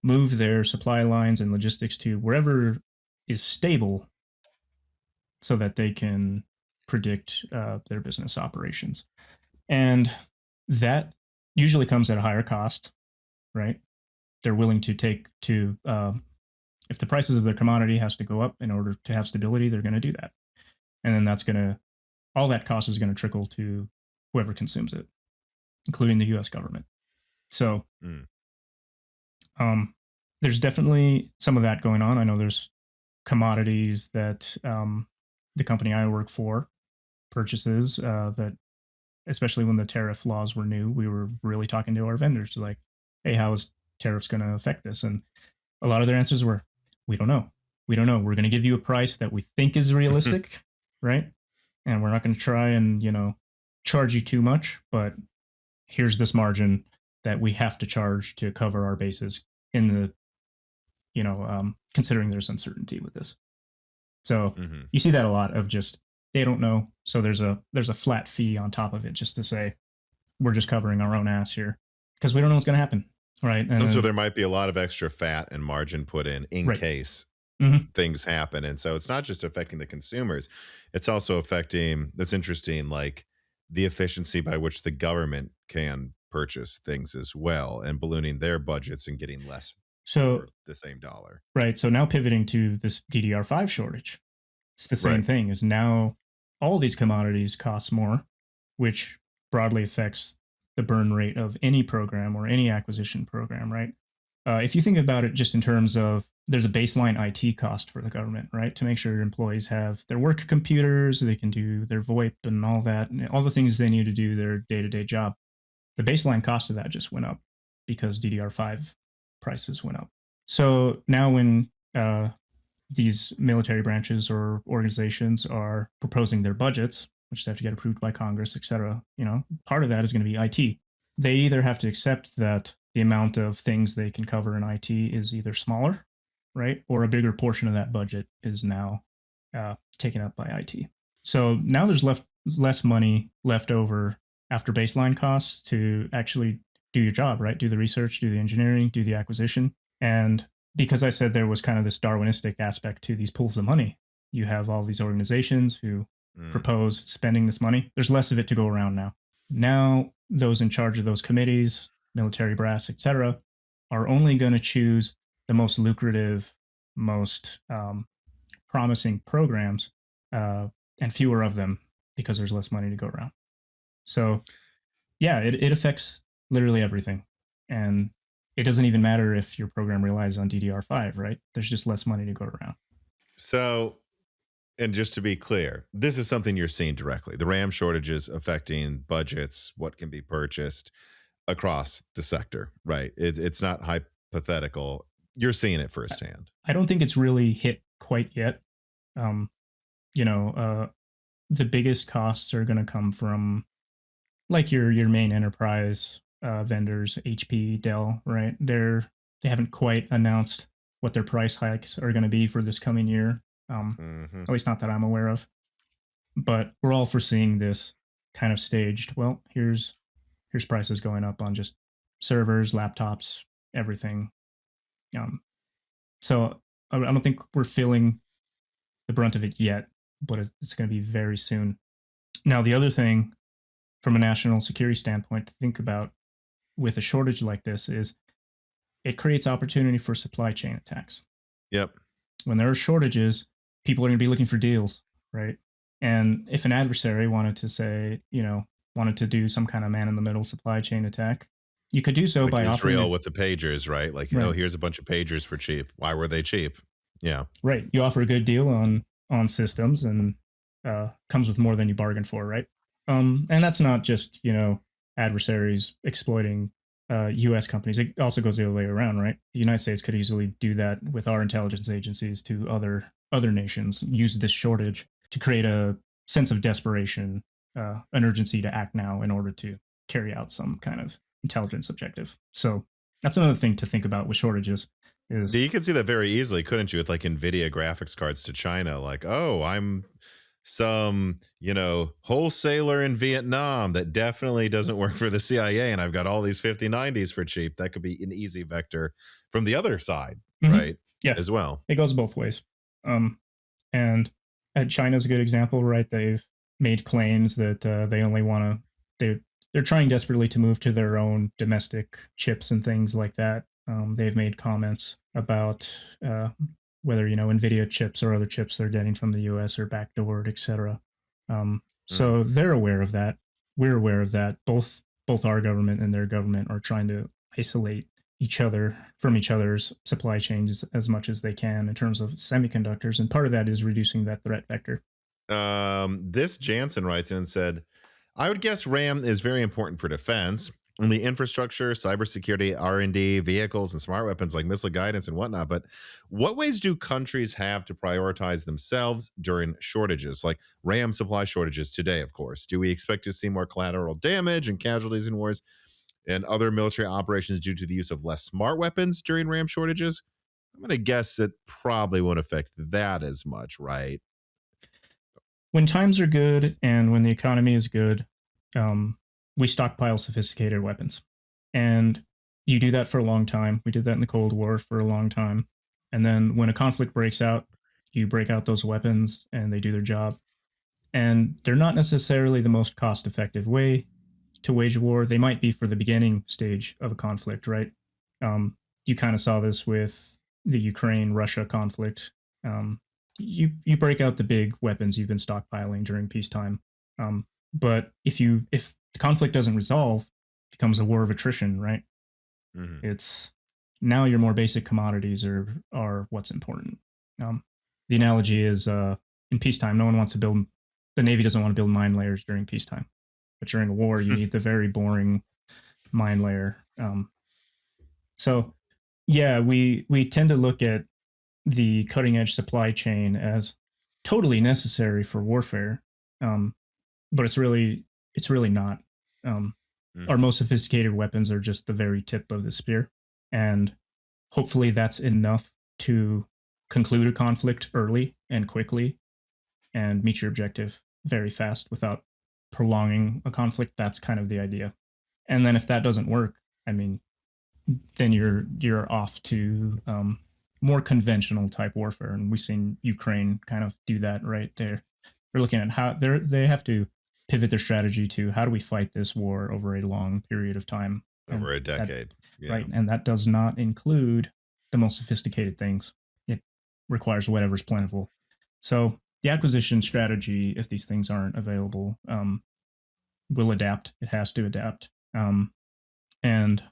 move their supply lines and logistics to wherever is stable so that they can predict their business operations. And that usually comes at a higher cost, right? They're willing to if the prices of their commodity has to go up in order to have stability, they're going to do that. And then all that cost is going to trickle to whoever consumes it, including the US government. So there's definitely some of that going on. I know there's commodities that the company I work for purchases that, especially when the tariff laws were new, we were really talking to our vendors like, hey, how is tariffs going to affect this? And a lot of their answers were, we don't know. We're going to give you a price that we think is realistic, right? And we're not going to try and, charge you too much, but here's this margin that we have to charge to cover our bases in the, considering there's uncertainty with this. So you see that a lot of just, they don't know. So there's a flat fee on top of it just to say, we're just covering our own ass here because we don't know what's going to happen. Right. And so there might be a lot of extra fat and margin put in right. case things happen. And so it's not just affecting the consumers. It's also affecting, that's interesting, like the efficiency by which the government can purchase things as well and ballooning their budgets and getting less for the same dollar. Right. So now pivoting to this DDR5 shortage, it's the same thing is now all these commodities cost more, which broadly affects the burn rate of any program or any acquisition program, right? If you think about it just in terms of there's a baseline IT cost for the government, right? To make sure your employees have their work computers, they can do their VoIP and all that, and all the things they need to do their day-to-day job. The baseline cost of that just went up because DDR5 prices went up. So now when these military branches or organizations are proposing their budgets, which they have to get approved by Congress, et cetera, part of that is going to be IT. They either have to accept that the amount of things they can cover in IT is either smaller, right? Or a bigger portion of that budget is now taken up by IT. So now there's less money left over after baseline costs to actually do your job, right? Do the research, do the engineering, do the acquisition. And because I said there was kind of this Darwinistic aspect to these pools of money, you have all these organizations who propose spending this money. There's less of it to go around now. Now, those in charge of those committees, military brass, et cetera, are only going to choose the most lucrative, most promising programs, and fewer of them because there's less money to go around. So, yeah, it affects literally everything. And it doesn't even matter if your program relies on DDR5, right? There's just less money to go around. So, and just to be clear, this is something you're seeing directly. The RAM shortages affecting budgets, what can be purchased across the sector, right? It's not hypothetical. You're seeing it firsthand. I don't think it's really hit quite yet. The biggest costs are going to come from like your main enterprise vendors, HP, Dell, right? They haven't quite announced what their price hikes are going to be for this coming year. At least not that I'm aware of. But we're all foreseeing this kind of staged. Well, here's prices going up on just servers, laptops, everything. So I don't think we're feeling the brunt of it yet, but it's going to be very soon. Now, the other thing from a national security standpoint to think about with a shortage like this is it creates opportunity for supply chain attacks. Yep. When there are shortages, people are going to be looking for deals, right? And if an adversary wanted to do some kind of man-in-the-middle supply chain attack, you could do so like by Israel offering with the pagers, right? Like, right. Here's a bunch of pagers for cheap. Why were they cheap? Yeah. Right. You offer a good deal on systems and comes with more than you bargained for, right? And that's not just, adversaries exploiting U.S. companies. It also goes the other way around, right? The United States could easily do that with our intelligence agencies to other nations, use this shortage to create a sense of desperation, an urgency to act now in order to carry out some kind of intelligence objective. So that's another thing to think about with shortages. You could see that very easily, couldn't you? With like Nvidia graphics cards to China, like, oh, I'm some, wholesaler in Vietnam that definitely doesn't work for the CIA, and I've got all these 5090s for cheap. That could be an easy vector from the other side, right? Yeah, as well. It goes both ways. And China's a good example, right? They've made claims that they only want to. They're trying desperately to move to their own domestic chips and things like that. They've made comments about whether Nvidia chips or other chips they're getting from the U.S. are backdoored, etc. So they're aware of that. We're aware of that. Both our government and their government are trying to isolate each other from each other's supply chains as much as they can in terms of semiconductors, and part of that is reducing that threat vector. This Jansen writes in and said, I would guess RAM is very important for defense. And the infrastructure, cybersecurity, R&D, vehicles, and smart weapons like missile guidance and whatnot. But what ways do countries have to prioritize themselves during shortages, like RAM supply shortages today, of course? Do we expect to see more collateral damage and casualties in wars and other military operations due to the use of less smart weapons during RAM shortages? I'm going to guess it probably won't affect that as much, right? When times are good and when the economy is good, we stockpile sophisticated weapons. And you do that for a long time. We did that in the Cold War for a long time. And then when a conflict breaks out, you break out those weapons and they do their job. And they're not necessarily the most cost-effective way to wage a war. They might be for the beginning stage of a conflict, right? You kind of saw this with the Ukraine-Russia conflict. you break out the big weapons you've been stockpiling during peacetime. But if the conflict doesn't resolve, it becomes a war of attrition, right? Mm-hmm. It's now your more basic commodities are what's important. The analogy is in peacetime, no one wants to build. The Navy doesn't want to build mine layers during peacetime, but during a war, you need the very boring mine layer. So, yeah, we tend to look at the cutting edge supply chain as totally necessary for warfare, but it's really not. Our most sophisticated weapons are just the very tip of the spear, and hopefully that's enough to conclude a conflict early and quickly and meet your objective very fast without prolonging a conflict. That's kind of the idea. And then if that doesn't work, I mean, then you're off to more conventional type warfare, and we've seen Ukraine kind of do that. Right, they're looking at how they have to pivot their strategy to how do we fight this war over a long period of time, over a decade, right? And that does not include the most sophisticated things. It requires whatever's plentiful. So the acquisition strategy, if these things aren't available, will adapt. It has to adapt. And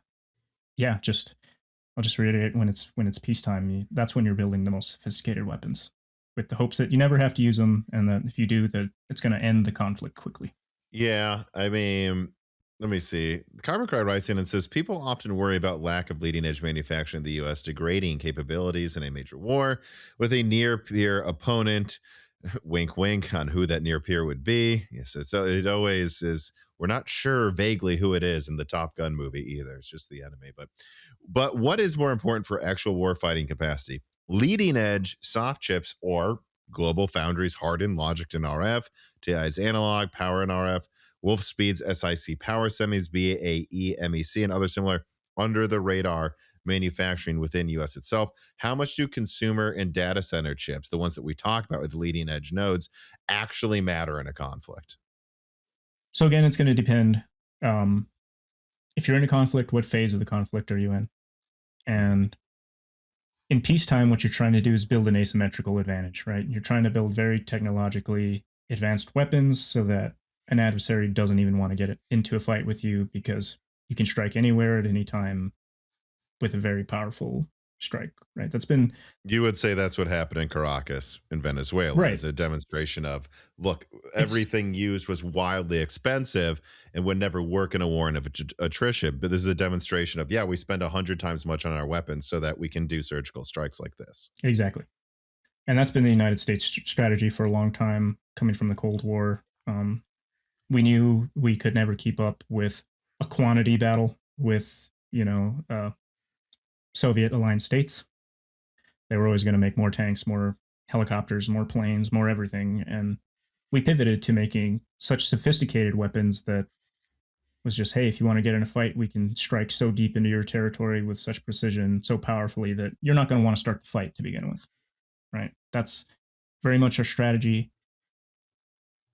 yeah, I'll just reiterate, when it's peacetime, that's when you're building the most sophisticated weapons, with the hopes that you never have to use them, and that if you do, that it's going to end the conflict quickly. Yeah, I mean, let me see. Carbon Cry writes in and says, people often worry about lack of leading edge manufacturing in the U.S. degrading capabilities in a major war with a near peer opponent. Wink, wink on who that near peer would be. Yes, it always is. We're not sure vaguely who it is in the Top Gun movie either. It's just the enemy. But what is more important for actual warfighting capacity? Leading edge soft chips or Global Foundries hardened logic in RF, TI's analog, power in RF, Wolfspeed's SiC power semis, BAE, MEC, and other similar under the radar manufacturing within US itself. How much do consumer and data center chips, the ones that we talk about with leading edge nodes, actually matter in a conflict? So again, it's going to depend. If you're in a conflict, what phase of the conflict are you in? And in peacetime, what you're trying to do is build an asymmetrical advantage, right? You're trying to build very technologically advanced weapons so that an adversary doesn't even want to get into a fight with you, because you can strike anywhere at any time with a very powerful strike, right? You would say that's what happened in Caracas in Venezuela, right? As a demonstration of, look, everything used was wildly expensive and would never work in a war of attrition. But this is a demonstration of, we spend 100 times much on our weapons so that we can do surgical strikes like this. Exactly. And that's been the United States strategy for a long time, coming from the Cold War. We knew we could never keep up with a quantity battle with, Soviet aligned states. They were always going to make more tanks, more helicopters, more planes, more everything. And we pivoted to making such sophisticated weapons that was just, hey, if you want to get in a fight, we can strike so deep into your territory with such precision, so powerfully, that you're not going to want to start the fight to begin with, right? That's very much our strategy.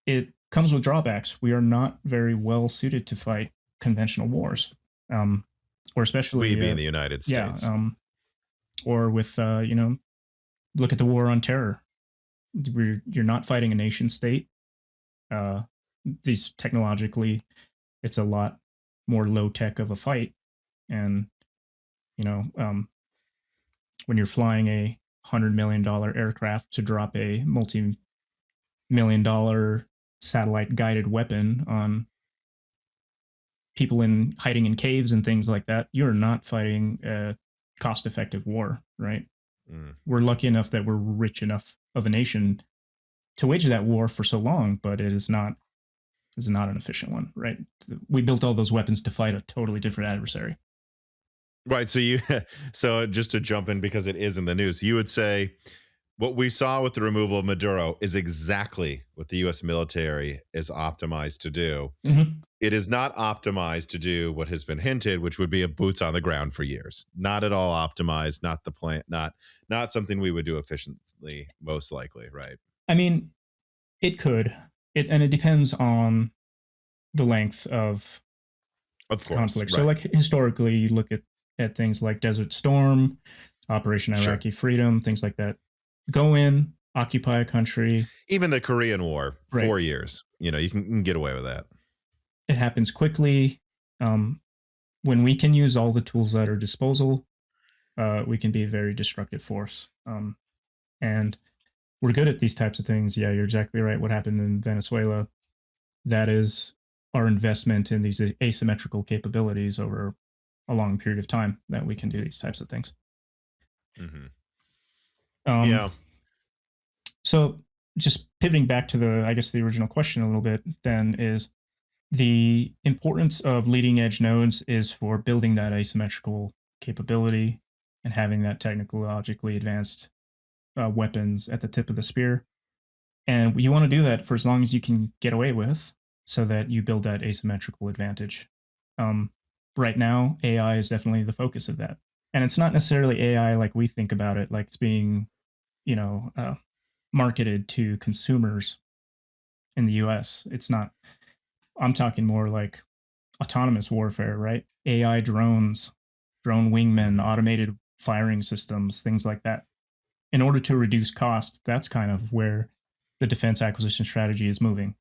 It comes with drawbacks. We are not very well suited to fight conventional wars. Or especially we being the United States, or with look at the war on terror. You're not fighting a nation state. These technologically, it's a lot more low tech of a fight, and when you're flying a $100 million aircraft to drop a multi-million-dollar satellite guided weapon on people hiding in caves and things like that, you're not fighting a cost-effective war, right? We're lucky enough that we're rich enough of a nation to wage that war for so long, but it is not an efficient one, right? We built all those weapons to fight a totally different adversary. Right. So just to jump in, because it is in the news, you would say what we saw with the removal of Maduro is exactly what the U.S. military is optimized to do. Mm-hmm. It is not optimized to do what has been hinted, which would be a boots on the ground for years. Not at all optimized, not the plan, not something we would do efficiently, most likely, right? I mean, it could. And it depends on the length of conflict. Right. So like historically, you look at things like Desert Storm, Operation Iraqi Freedom, things like that. Go in, occupy a country. Even the Korean War, Right. 4 years. You can get away with that. It happens quickly. When we can use all the tools at our disposal, we can be a very destructive force. And we're good at these types of things. Yeah, you're exactly right. What happened in Venezuela, that is our investment in these asymmetrical capabilities over a long period of time that we can do these types of things. Mm-hmm. Yeah. So just pivoting back to the original question a little bit then is the importance of leading edge nodes is for building that asymmetrical capability and having that technologically advanced weapons at the tip of the spear. And you want to do that for as long as you can get away with so that you build that asymmetrical advantage. Right now, AI is definitely the focus of that. And it's not necessarily AI like we think about it, like it's being, marketed to consumers in the US. It's not, I'm talking more like autonomous warfare, right? AI drones, drone wingmen, automated firing systems, things like that. In order to reduce cost, that's kind of where the defense acquisition strategy is moving.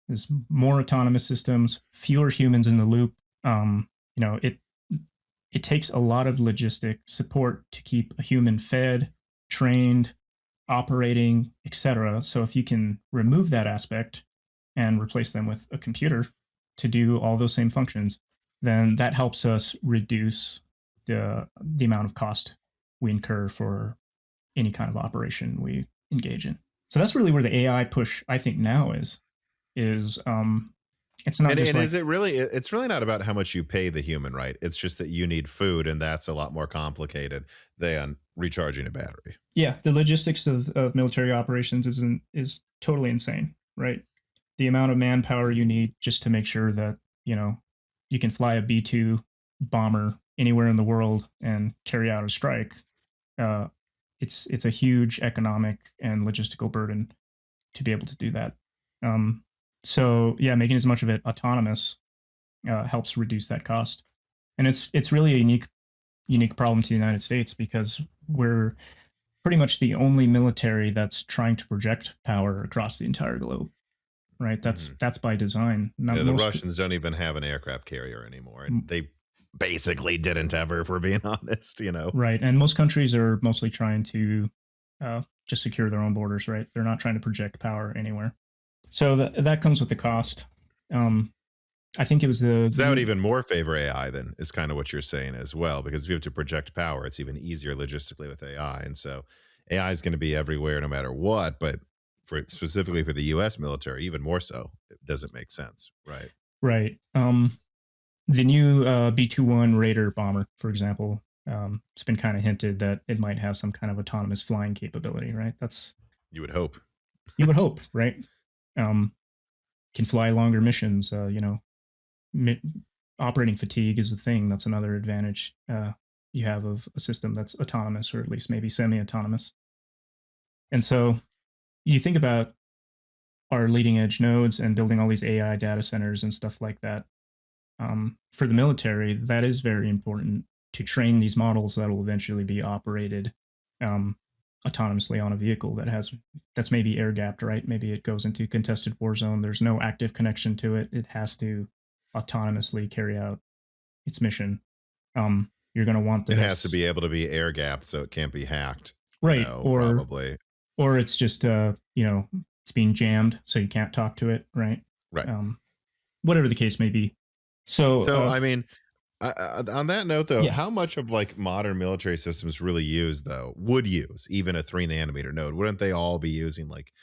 There's more autonomous systems, fewer humans in the loop. It takes a lot of logistic support to keep a human fed, trained, operating, etc. So if you can remove that aspect and replace them with a computer to do all those same functions, then that helps us reduce the amount of cost we incur for any kind of operation we engage in. So that's really where the AI push, I think, now is it's not just is it really, it's really not about how much you pay the human, right? It's just that you need food, and that's a lot more complicated than recharging a battery. Yeah, the logistics of military operations is totally insane, right? The amount of manpower you need just to make sure that, you can fly a B-2 bomber anywhere in the world and carry out a strike. It's a huge economic and logistical burden to be able to do that. So yeah, making as much of it autonomous helps reduce that cost, and it's really a unique problem to the United States because we're pretty much the only military that's trying to project power across the entire globe. Right, that's by design. The Russians don't even have an aircraft carrier anymore, and they basically didn't ever, if we're being honest. Right, and most countries are mostly trying to just secure their own borders. Right, they're not trying to project power anywhere. So that comes with the cost. I think it was so that would even more favor AI then, is kind of what you're saying as well, because if you have to project power, it's even easier logistically with AI, and so AI is going to be everywhere no matter what. But specifically for the U.S. military, even more so, it doesn't make sense, right? Right. The new B-21 Raider bomber, for example, it's been kind of hinted that it might have some kind of autonomous flying capability, right? You would hope. You would hope, right? Can fly longer missions. Operating fatigue is a thing. That's another advantage you have of a system that's autonomous, or at least maybe semi-autonomous. And so you think about our leading edge nodes and building all these AI data centers and stuff like that. For the military, that is very important to train these models that will eventually be operated autonomously on a vehicle that's maybe air gapped, right? Maybe it goes into contested war zone. There's no active connection to it. It has to autonomously carry out its mission. You're going to want it has to be able to be air gapped, so it can't be hacked, right? Probably, or it's just it's being jammed, so you can't talk to it, right? Right. Whatever the case may be. So I mean, on that note, though, how much of like modern military systems would use even a 3 nanometer node? Wouldn't they all be using like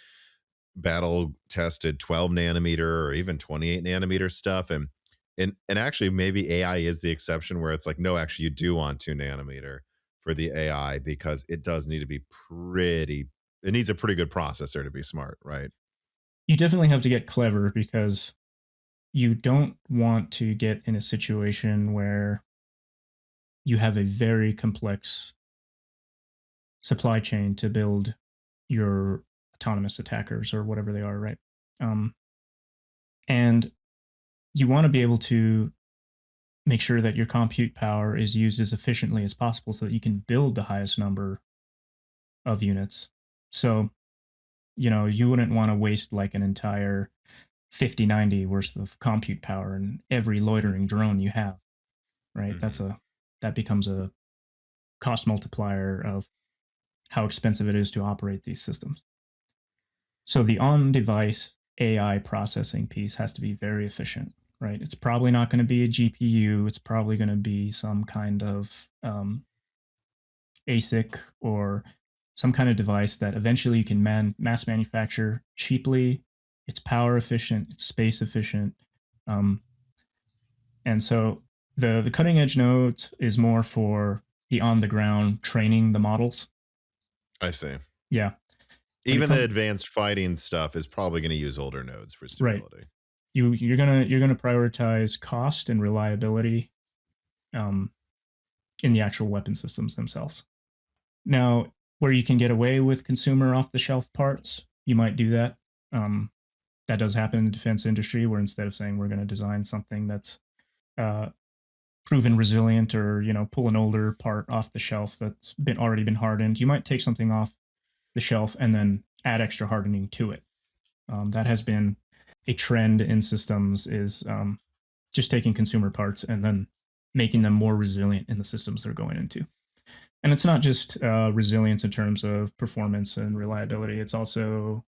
battle tested 12 nanometer or even 28 nanometer stuff? And actually, maybe AI is the exception, where it's like, no, actually, you do want 2 nanometer for the AI, because it does need to be it needs a pretty good processor to be smart, right? You definitely have to get clever, because you don't want to get in a situation where you have a very complex supply chain to build your autonomous attackers or whatever they are, right? And you want to be able to make sure that your compute power is used as efficiently as possible so that you can build the highest number of units. So You wouldn't want to waste like an entire 5090 worth of compute power in every loitering drone you have, right? Mm-hmm. That becomes a cost multiplier of how expensive it is to operate these systems. So the on-device AI processing piece has to be very efficient, right? It's probably not going to be a GPU. It's probably going to be some kind of ASIC or some kind of device that eventually you can mass manufacture cheaply. It's power efficient. It's space efficient. And so the cutting edge nodes is more for the on the ground training the models. I see. Yeah. Even the advanced fighting stuff is probably going to use older nodes for stability. Right. You're gonna prioritize cost and reliability in the actual weapon systems themselves. Now, where you can get away with consumer off the shelf parts, you might do that. That does happen in the defense industry, where instead of saying we're going to design something that's proven resilient, or pull an older part off the shelf that's already been hardened, you might take something off the shelf and then add extra hardening to it. That has been a trend in systems, is just taking consumer parts and then making them more resilient in the systems they're going into. And it's not just resilience in terms of performance and reliability. It's also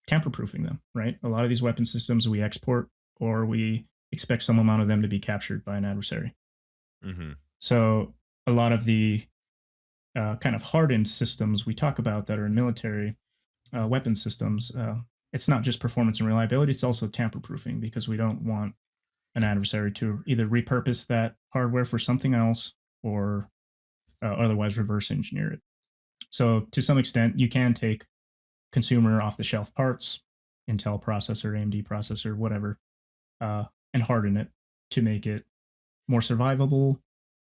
tamper-proofing them, right? A lot of these weapon systems we export, or we expect some amount of them to be captured by an adversary. Mm-hmm. So a lot of the kind of hardened systems we talk about that are in military weapon systems, it's not just performance and reliability, it's also tamper-proofing, because we don't want an adversary to either repurpose that hardware for something else or otherwise reverse engineer it. So to some extent, you can take consumer off-the-shelf parts, Intel processor, AMD processor, whatever, and harden it to make it more survivable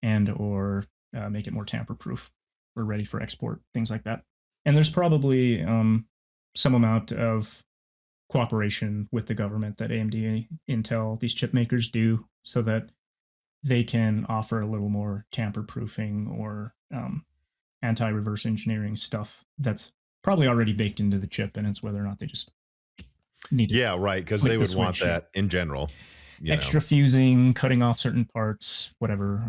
and or make it more tamper-proof or ready for export, things like that. And there's probably some amount of cooperation with the government that AMD, Intel, these chip makers do, so that they can offer a little more tamper-proofing or anti-reverse engineering stuff that's probably already baked into the chip, and it's whether or not they just need to. Yeah, right, because they would want that in general. Extra fusing, cutting off certain parts, whatever,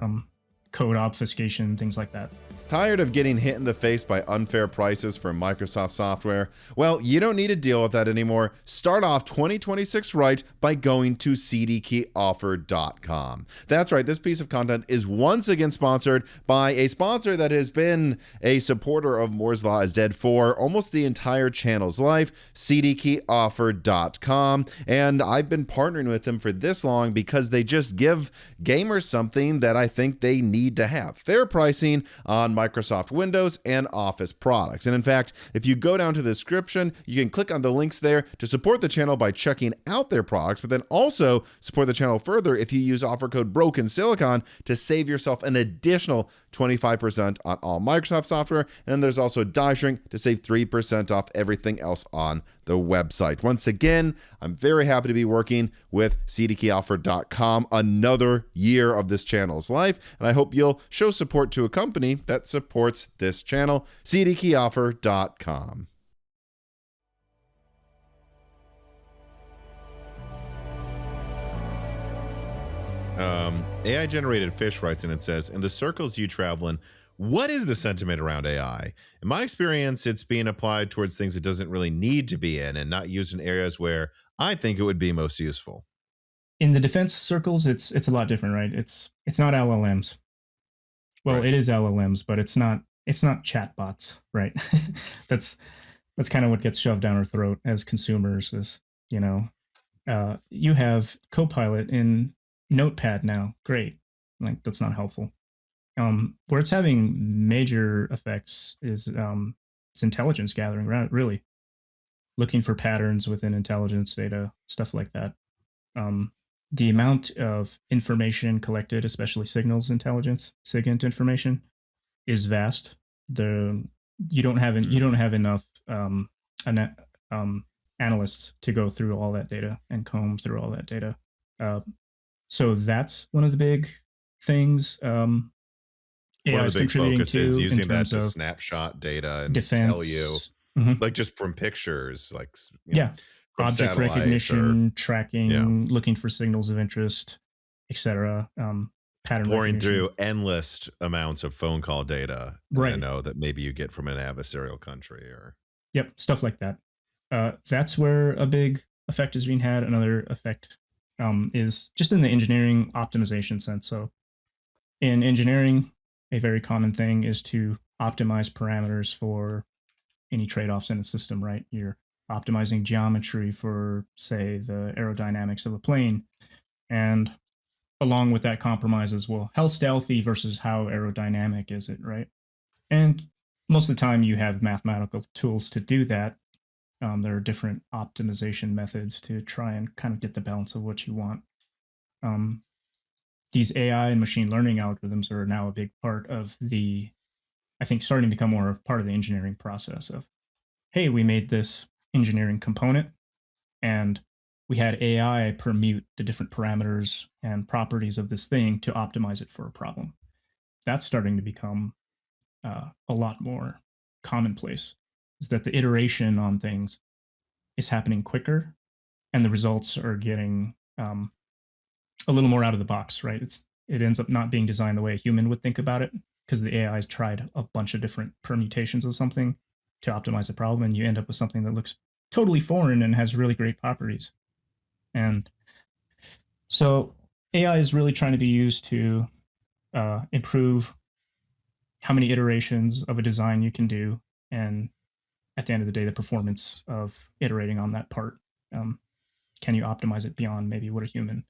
code obfuscation, things like that. Tired of getting hit in the face by unfair prices for Microsoft software? Well, you don't need to deal with that anymore. Start off 2026 right by going to CDkeyoffer.com. That's right, this piece of content is once again sponsored by a sponsor that has been a supporter of Moore's Law is Dead for almost the entire channel's life, CDkeyoffer.com. And I've been partnering with them for this long because they just give gamers something that I think they need to have. Fair pricing on Microsoft Windows and Office products. And in fact, if you go down to the description, you can click on the links there to support the channel by checking out their products, but then also support the channel further if you use offer code BrokenSilicon to save yourself an additional 25% on all Microsoft software. And there's also Die Shrink to save 3% off everything else on the website. Once again, I'm very happy to be working with CDkeyoffer.com another year of this channel's life, and I hope you'll show support to a company that supports this channel, CDkeyoffer.com. AI generated fish writes in and says, in the circles you travel in, what is the sentiment around AI? In my experience, it's being applied towards things it doesn't really need to be in and not used in areas where I think it would be most useful. In the defense circles, it's a lot different, right? It's not LLMs. Well, right. It is LLMs, but it's not chatbots, right? that's kind of what gets shoved down our throat as consumers. Is you have Copilot in Notepad now, great. Like, that's not helpful. Where it's having major effects is it's intelligence gathering, right? Really looking for patterns within intelligence data, stuff like that. The amount of information collected, especially signals intelligence, SIGINT information, is vast. You don't have enough analysts to go through all that data and comb through all that data. So that's one of the big things. One of the big focuses is using that to snapshot data and defense, tell you Mhm. like just from pictures, like Yeah. from Object satellites or recognition, yeah, tracking, looking for signals of interest, etc. Pattern pouring recognition. through endless amounts of phone call data, Right. that maybe you get from an adversarial country or Yep. Stuff like that. That's where a big effect is being had. Another effect is just in the engineering optimization sense. So in engineering, a very common thing is to optimize parameters for any trade-offs in a system, right? You're optimizing geometry for, say, the aerodynamics of a plane. And along with that compromise as well, how stealthy versus how aerodynamic is it, right? And most of the time you have mathematical tools to do that. There are different optimization methods to try and kind of get the balance of what you want. Um, these AI and machine learning algorithms are now a big part of I think, starting to become more part of the engineering process of, hey, we made this engineering component and we had AI permute the different parameters and properties of this thing to optimize it for a problem. That's starting to become a lot more commonplace, is that the iteration on things is happening quicker and the results are getting a little more out of the box, right? It ends up not being designed the way a human would think about it because the AI has tried a bunch of different permutations of something to optimize the problem, and you end up with something that looks totally foreign and has really great properties. And so AI is really trying to be used to improve how many iterations of a design you can do, and at the end of the day, the performance of iterating on that part. Can you optimize it beyond maybe what a human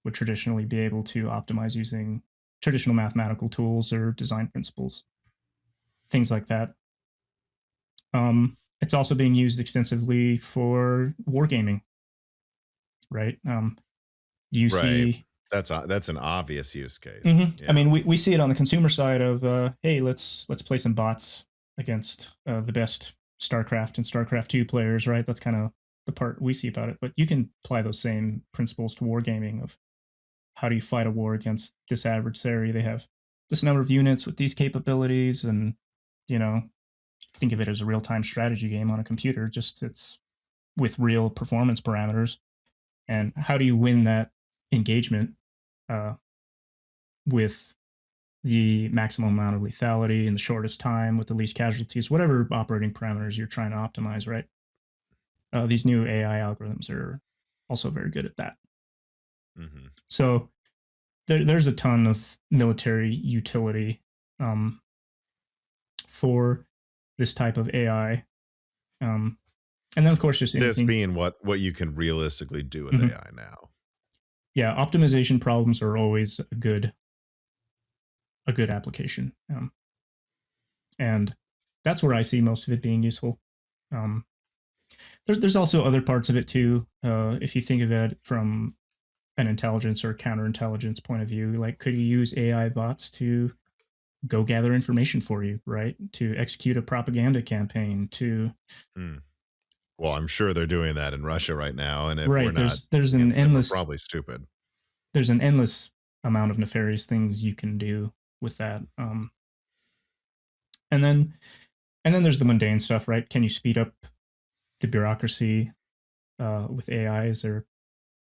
would traditionally be able to optimize using traditional mathematical tools or design principles, things like that. It's also being used extensively for wargaming, right? You right. see, That's an obvious use case. I Yeah. mean, we see it on the consumer side of, hey, let's play some bots against the best StarCraft and StarCraft 2 players, right? That's kind of the part we see about it. But you can apply those same principles to wargaming of, how do you fight a war against this adversary? They have this number of units with these capabilities, and think of it as a real-time strategy game on a computer. Just it's with real performance parameters, and how do you win that engagement with the maximum amount of lethality in the shortest time with the least casualties, whatever operating parameters you're trying to optimize, right? These new AI algorithms are also very good at that. Mm-hmm. So there's a ton of military utility for this type of AI. And then, of course, just This anything. being what you can realistically do with Mhm. AI now. Yeah, optimization problems are always a good application. And that's where I see most of it being useful. There's also other parts of it too. If you think of it from an intelligence or counterintelligence point of view, like, could you use AI bots to go gather information for you, right? To execute a propaganda campaign, to Hmm. Well, I'm sure they're doing that in Russia right now, and if we're right. not There's an against them, we're endless probably stupid. amount of nefarious things you can do with that. And then there's the mundane stuff, right? Can you speed up the bureaucracy with AI? Is there a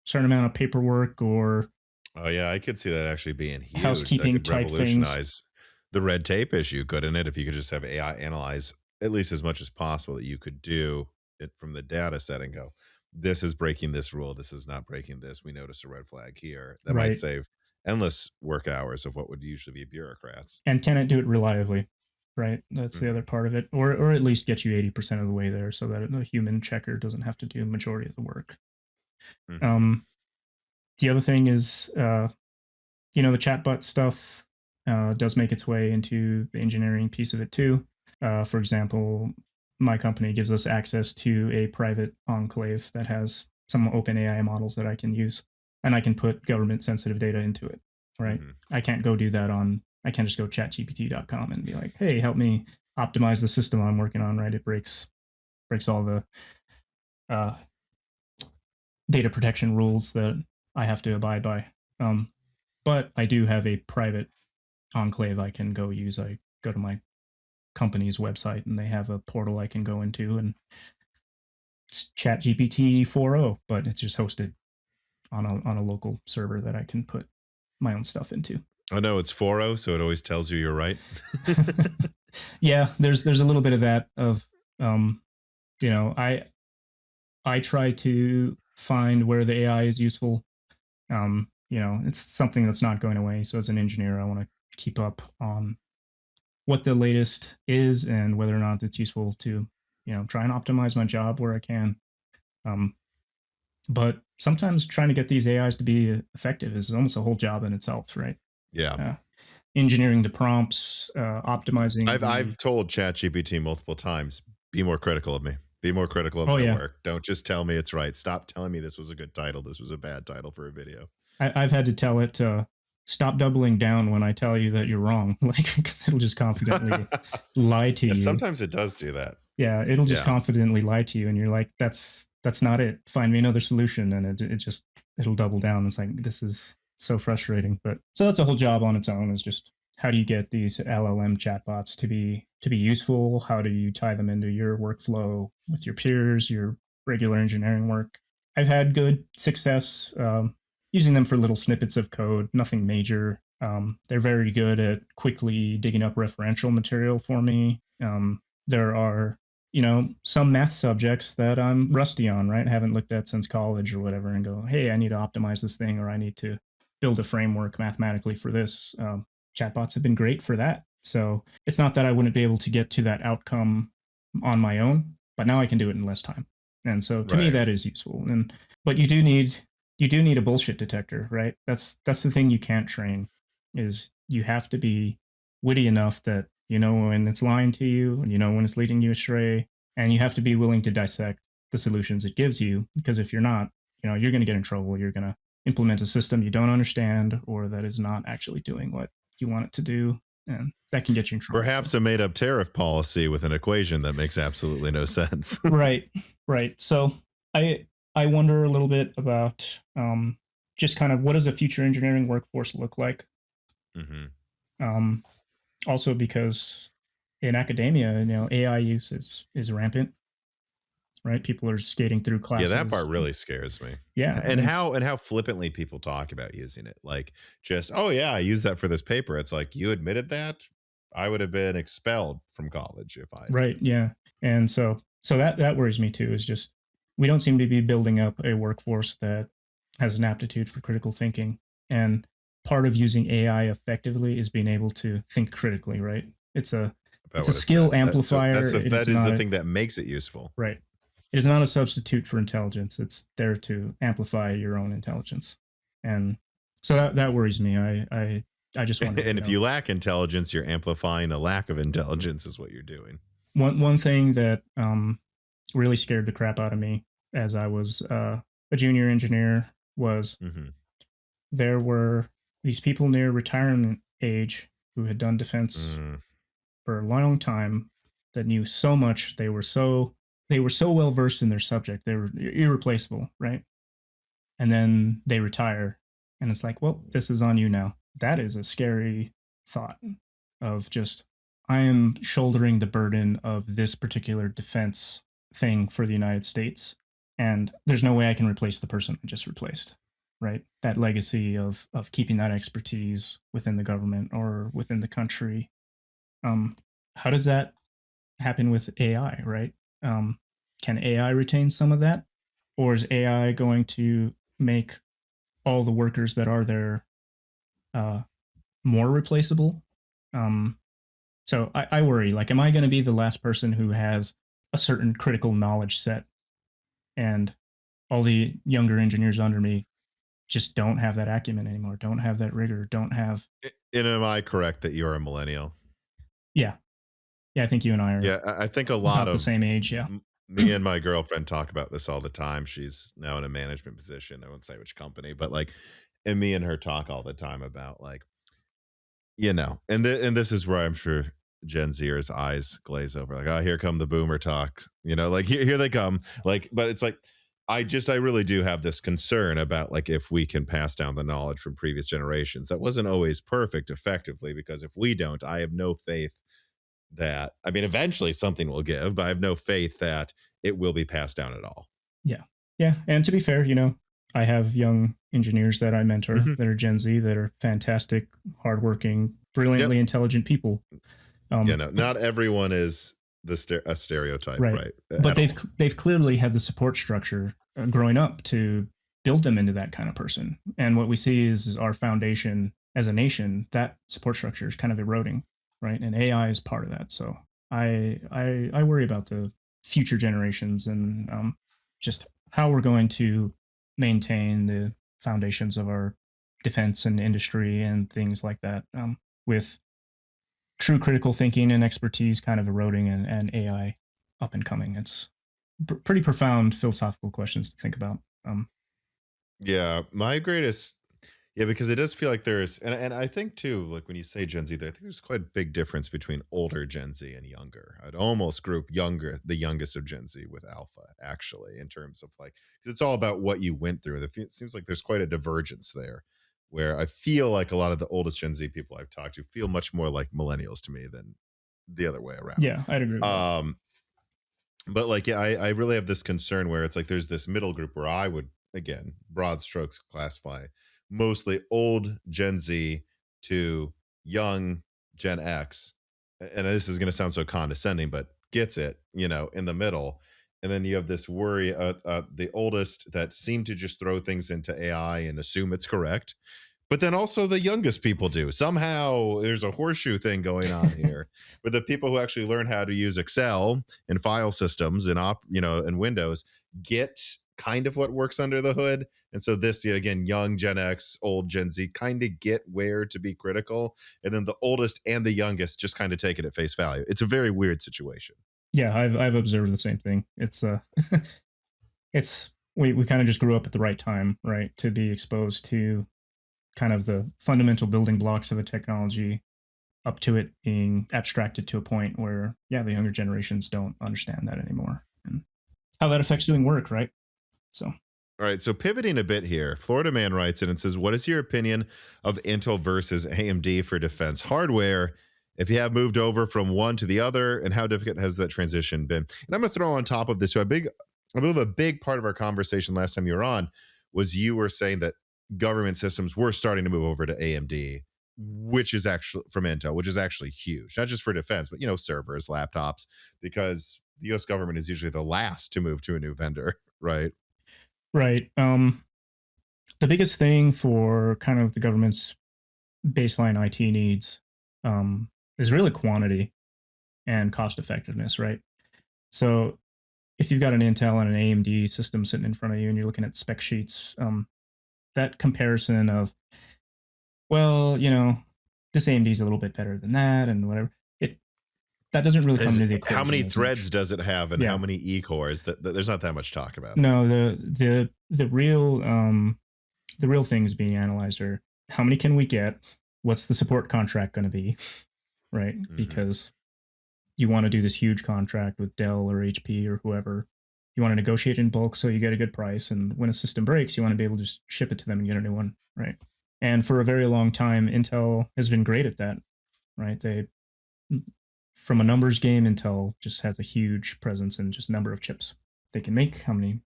certain amount of paperwork or Oh yeah, I could see that actually being huge. That housekeeping could type things? revolutionize the red tape issue, couldn't it? If you could just have AI analyze at least as much as possible that you could do it from the data set and go, this is breaking this rule, this is not breaking this. We noticed a red flag here. That might Right. save endless work hours of what would usually be bureaucrats. And can it do it reliably? Right. That's the Mm-hmm. other part of it. Or at least get you 80% of the way there so that a human checker doesn't have to do the majority of the work. Mm-hmm. The other thing is, the chatbot stuff does make its way into the engineering piece of it too. For example, my company gives us access to a private enclave that has some open AI models that I can use, and I can put government sensitive data into it. Right. Mm-hmm. I can't go do that I can't just go chatgpt.com and be like, hey, help me optimize the system I'm working on. Right. It breaks all the uh, data protection rules that I have to abide by. But I do have a private enclave I can go use. I go to my company's website, and they have a portal I can go into, and it's ChatGPT 4.0, but it's just hosted on a local server that I can put my own stuff into. Oh no, it's 4.0, so it always tells you you're right. Yeah, there's a little bit of that of I try to find where the AI is useful. It's something that's not going away. So as an engineer, I want to keep up on what the latest is and whether or not it's useful to, try and optimize my job where I can. But sometimes trying to get these AIs to be effective is almost a whole job in itself, right? Yeah. Engineering the prompts, optimizing. I've told ChatGPT multiple times, be more critical of me. Be more critical of my work. Don't just tell me it's right. Stop telling me this was a good title. This was a bad title for a video. I've had to tell it stop doubling down when I tell you that you're wrong, like, because it'll just confidently lie to you. Sometimes it does do that. Yeah, it'll just confidently lie to you, and you're like, that's not it. Find me another solution, and it'll double down. It's like, this is so frustrating. But so that's a whole job on its own, is just how do you get these LLM chatbots to be useful? How do you tie them into your workflow with your peers, your regular engineering work? I've had good success using them for little snippets of code, nothing major. They're very good at quickly digging up referential material for me. There are, some math subjects that I'm rusty on, right? Haven't looked at since college or whatever, and go, hey, I need to optimize this thing, or I need to build a framework mathematically for this. Chatbots have been great for that. So it's not that I wouldn't be able to get to that outcome on my own, but now I can do it in less time. And so to me, that is useful. But you do need a bullshit detector, right? That's the thing you can't train, is you have to be witty enough that you know when it's lying to you, and you know when it's leading you astray, and you have to be willing to dissect the solutions it gives you, because if you're not, you're going to get in trouble. You're going to implement a system you don't understand, or that is not actually doing what you want it to do, and that can get you in trouble. Perhaps a made-up tariff policy with an equation that makes absolutely no sense. Right. So I wonder a little bit about just kind of what does a future engineering workforce look like? Mm-hmm. Also, because in academia, AI use is rampant, right? People are skating through classes. Yeah, that part really scares me. Yeah. And how flippantly people talk about using it. Like, just, oh yeah, I used that for this paper. It's like, you admitted that? I would have been expelled from college if I Right, yeah. And so that worries me too, is just we don't seem to be building up a workforce that has an aptitude for critical thinking. And part of using AI effectively is being able to think critically, right? It's a skill amplifier. That is the thing that makes it useful. Right. It is not a substitute for intelligence. It's there to amplify your own intelligence. And so that worries me. I just wonder. And if you lack intelligence, you're amplifying a lack of intelligence is what you're doing. One thing that really scared the crap out of me as I was a junior engineer was there were these people near retirement age who had done defense for a long time that knew so much. They were so well versed in their subject. They were irreplaceable, right? And then they retire, and it's like, well, this is on you now. That is a scary thought of just, I am shouldering the burden of this particular defense thing for the United States, and there's no way I can replace the person I just replaced, right? That legacy of keeping that expertise within the government or within the country. How does that happen with AI, right? Can AI retain some of that? Or is AI going to make all the workers that are there more replaceable? So I worry, like, am I going to be the last person who has a certain critical knowledge set, and all the younger engineers under me just don't have that acumen anymore, don't have that rigor, don't have... And am I correct that you're a millennial? Yeah, I think you and I are. Yeah, I think a lot of the same age. Yeah, me and my girlfriend talk about this all the time. She's now in a management position. I won't say which company, but and me and her talk all the time about and this is where I'm sure Gen Zers' eyes glaze over. Like, oh, here come the boomer talks. Here they come. But it's like, I really do have this concern about if we can pass down the knowledge from previous generations. That wasn't always perfect effectively, because if we don't, I have no faith that, I mean, eventually something will give, but I have no faith that it will be passed down at all. Yeah. Yeah. And to be fair, I have young engineers that I mentor Mhm. that are Gen Z that are fantastic, hardworking, Yep. brilliantly intelligent people. Yeah, Um, no, not everyone is a stereotype, right. right? But At all. they've clearly had the support structure growing up to build them into that kind of person. And what we see is our foundation as a nation, that support structure is kind of eroding, right? And AI is part of that. So I worry about the future generations and just how we're going to maintain the foundations of our defense and industry and things like that, with true critical thinking and expertise kind of eroding, and AI up and coming. It's pretty profound philosophical questions to think about. Yeah, my greatest, yeah, because it does feel like there's, and I think too, like when you say Gen Z, I think there's quite a big difference between older Gen Z and younger. I'd almost group the youngest of Gen Z with Alpha, actually, in terms of like, because it's all about what you went through. It seems like there's quite a divergence there, where I feel like a lot of the oldest Gen Z people I've talked to feel much more like millennials to me than the other way around. Yeah, I'd agree with that. But like, yeah, I really have this concern where it's like there's this middle group where I would, again, broad strokes, classify mostly old Gen Z to young Gen X. And this is going to sound so condescending, but gets it, in the middle. And then you have this worry, the oldest that seem to just throw things into AI and assume it's correct. But then also the youngest people do. Somehow there's a horseshoe thing going on here with the people who actually learn how to use Excel and file systems and and Windows get kind of what works under the hood. And so this, again, young Gen X, old Gen Z kind of get where to be critical. And then the oldest and the youngest just kind of take it at face value. It's a very weird situation. Yeah, I've observed the same thing. It's it's we kind of just grew up at the right time, right, to be exposed to kind of the fundamental building blocks of a technology, up to it being abstracted to a point where, yeah, the younger generations don't understand that anymore, and how that affects doing work, right? So, All right, so pivoting a bit here, Florida Man writes in and says, what is your opinion of Intel versus AMD for defense hardware? If you have moved over from one to the other, and how difficult has that transition been? And I'm going to throw on top of this, I believe a big part of our conversation last time you were on was you were saying that government systems were starting to move over to AMD, which is actually from Intel, which is actually huge, not just for defense, but servers, laptops, because the US government is usually the last to move to a new vendor, right? right. The biggest thing for kind of the government's baseline IT needs is really quantity and cost effectiveness, right? So if you've got an Intel and an AMD system sitting in front of you and you're looking at spec sheets, that comparison of, well, this AMD is a little bit better than that and whatever, that doesn't really come into the equation. How many as threads much. does it have, and how many E-cores? That there's not that much talk about. No, the real things being analyzed are how many can we get? What's the support contract going to be? Right? Mhm. Because you want to do this huge contract with Dell or HP or whoever. You want to negotiate in bulk so you get a good price. And when a system breaks, you want to be able to just ship it to them and get a new one. Right? And for a very long time, Intel has been great at that. Right? From a numbers game, Intel just has a huge presence in just number of chips they can make, how many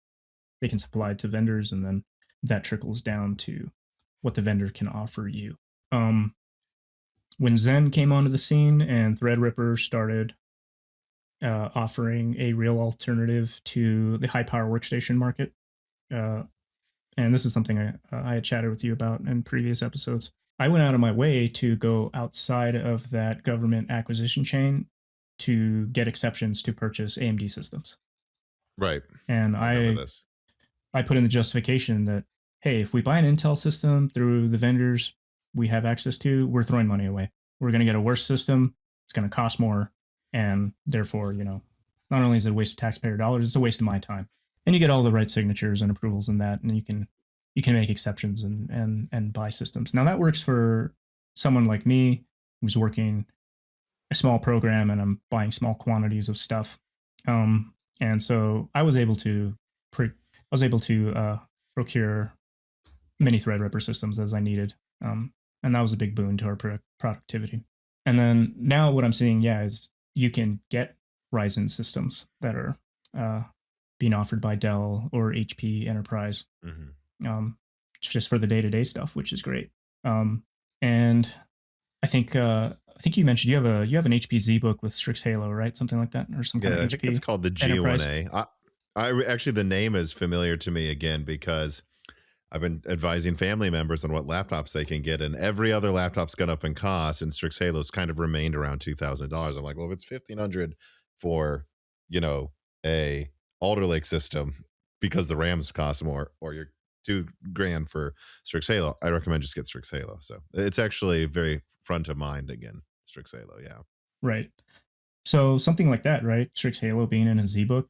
they can supply to vendors, and then that trickles down to what the vendor can offer you. When Zen came onto the scene and Threadripper started offering a real alternative to the high power workstation market, and this is something I had chatted with you about in previous episodes, I went out of my way to go outside of that government acquisition chain to get exceptions to purchase AMD systems. Right. And I put in the justification that, hey, if we buy an Intel system through the vendors we have access to, we're throwing money away. We're going to get a worse system. It's going to cost more. And therefore, not only is it a waste of taxpayer dollars, it's a waste of my time. And you get all the right signatures and approvals in that, and you can make exceptions and buy systems. Now that works for someone like me who's working a small program and I'm buying small quantities of stuff. And so I was able to procure many Threadripper systems as I needed. And that was a big boon to our productivity. And then now what I'm seeing, is you can get Ryzen systems that are being offered by Dell or HP Enterprise, um, just for the day-to-day stuff, which is great. And I think you mentioned you have an HP ZBook with Strix Halo, right? Something like that, or some kind of I think it's HP called the Enterprise. G1A. Actually, the name is familiar to me again because I've been advising family members on what laptops they can get, and every other laptop's gone up in cost, and Strix Halo's kind of remained around $2,000. I'm like, well, if it's 1,500 for, you know, a Alder Lake system because the RAMs cost more, or you're $2,000 for Strix Halo, I recommend just get Strix Halo. So it's actually very front of mind again, Strix Halo. Yeah. Right. So something like that, right? Strix Halo being in a ZBook,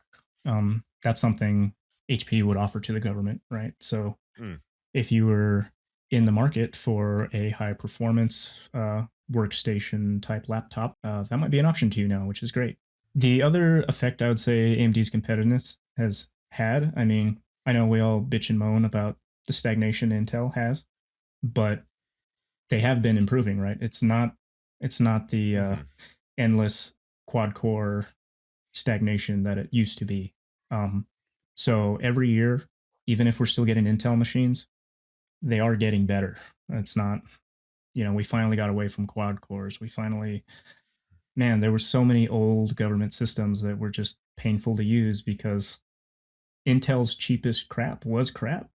that's something HP would offer to the government, right? So Mm. if you were in the market for a high performance workstation type laptop, that might be an option to you now, which is great. The other effect I would say AMD's competitiveness has had, I mean, I know we all bitch and moan about the stagnation Intel has, but they have been improving, right? It's not the endless quad core stagnation that it used to be. So every year, even if we're still getting Intel machines, they are getting better. It's not, we finally got away from quad cores. Man, there were so many old government systems that were just painful to use because Intel's cheapest crap was crap,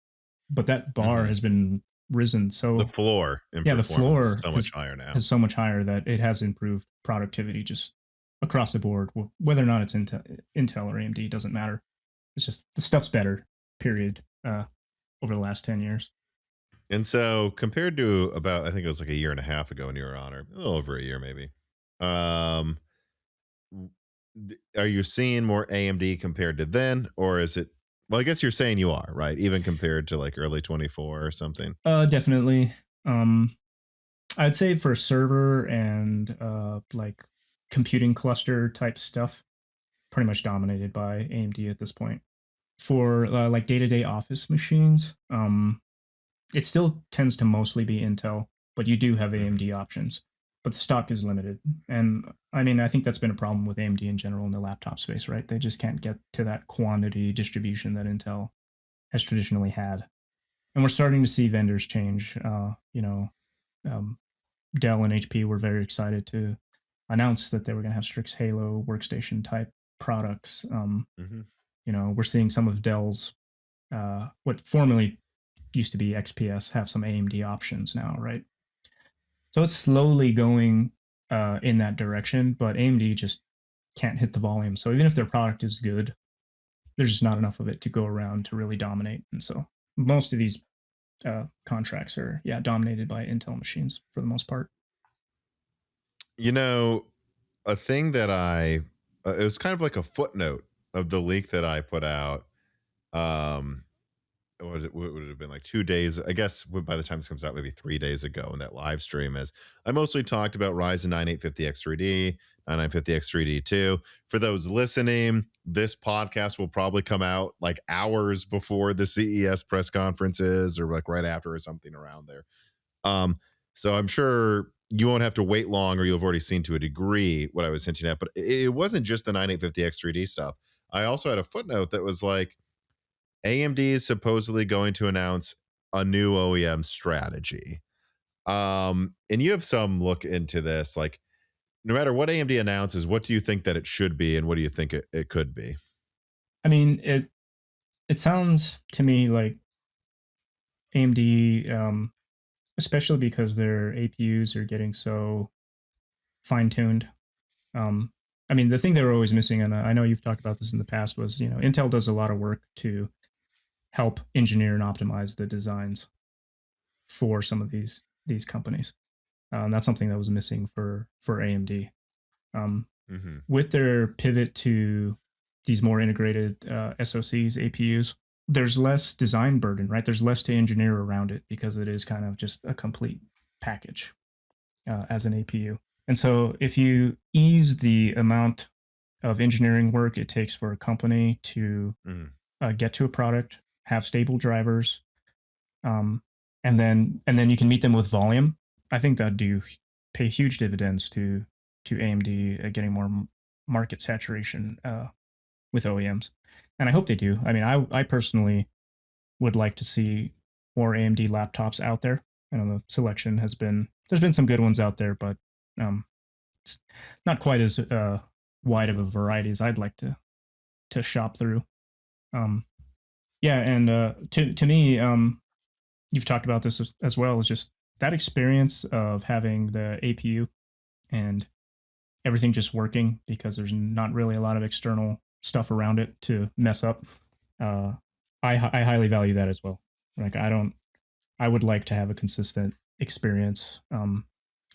but that bar has been risen. So the floor in the performance floor is so much higher now. is so much higher that it has improved productivity just across the board. Whether or not it's Intel or AMD doesn't matter. It's just the stuff's better, period, over the last 10 years. And so compared to about, I think it was like a year and a half ago when you were on, or a little over a year maybe, are you seeing more AMD compared to then, or is it, well, I guess you're saying you are, right? Even compared to like early 24 or something. Definitely. I'd say for server and like computing cluster type stuff, pretty much dominated by AMD at this point. For like day-to-day office machines, it still tends to mostly be Intel, but you do have AMD options. But the stock is limited. And I mean, I think that's been a problem with AMD in general in the laptop space, right? They just can't get to that quantity distribution that Intel has traditionally had. And we're starting to see vendors change. Dell and HP were very excited to announce that they were going to have Strix Halo workstation type products. We're seeing some of Dell's what formerly used to be XPS have some AMD options now, right? So it's slowly going in that direction, but AMD just can't hit the volume. So even if their product is good, there's just not enough of it to go around to really dominate. And so most of these contracts are, dominated by Intel machines for the most part. A thing that it was kind of like a footnote of the leak that I put out. What would it have been like 2 days? I guess by the time this comes out, maybe 3 days ago in that live stream, is I mostly talked about Ryzen 9850X3D, 9950X3D2. For those listening, this podcast will probably come out like hours before the CES press conferences, or like right after, or something around there. So I'm sure you won't have to wait long, or you've already seen to a degree what I was hinting at. But it wasn't just the 9850X3D stuff. I also had a footnote that was like, AMD is supposedly going to announce a new OEM strategy. And you have some look into this. Like, no matter what AMD announces, what do you think that it should be, and what do you think it could be? I mean, it sounds to me like AMD, especially because their APUs are getting so fine-tuned. I mean, the thing they were always missing, and I know you've talked about this in the past, was, Intel does a lot of work to help engineer and optimize the designs for some of these companies. And that's something that was missing for AMD. With their pivot to these more integrated SoCs, APUs, there's less design burden, right? There's less to engineer around it because it is kind of just a complete package as an APU. And so if you ease the amount of engineering work it takes for a company to get to a product, have stable drivers, and then you can meet them with volume, I think that do pay huge dividends to AMD getting more market saturation with OEMs, and I hope they do. I mean, I personally would like to see more AMD laptops out there. I know the selection there's been some good ones out there, but it's not quite as wide of a variety as I'd like to shop through. Um, yeah, and to me, you've talked about this as well. Is just that experience of having the APU and everything just working because there's not really a lot of external stuff around it to mess up. Uh, I highly value that as well. Like I would like to have a consistent experience. And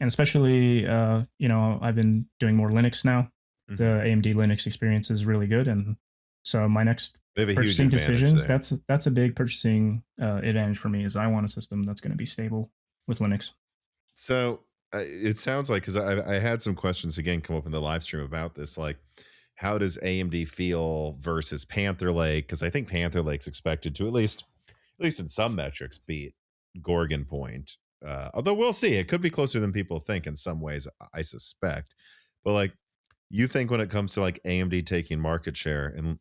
especially, I've been doing more Linux now. Mhm. The AMD Linux experience is really good. And so my next They have a huge purchasing advantage decisions, there. that's a big purchasing advantage for me is I want a system that's going to be stable with Linux. So it sounds like, because I had some questions again come up in the live stream about this, like how does AMD feel versus Panther Lake? Because I think Panther Lake's expected to at least in some metrics beat Gorgon Point. Although we'll see, it could be closer than people think in some ways, I suspect. But like, you think when it comes to like AMD taking market share and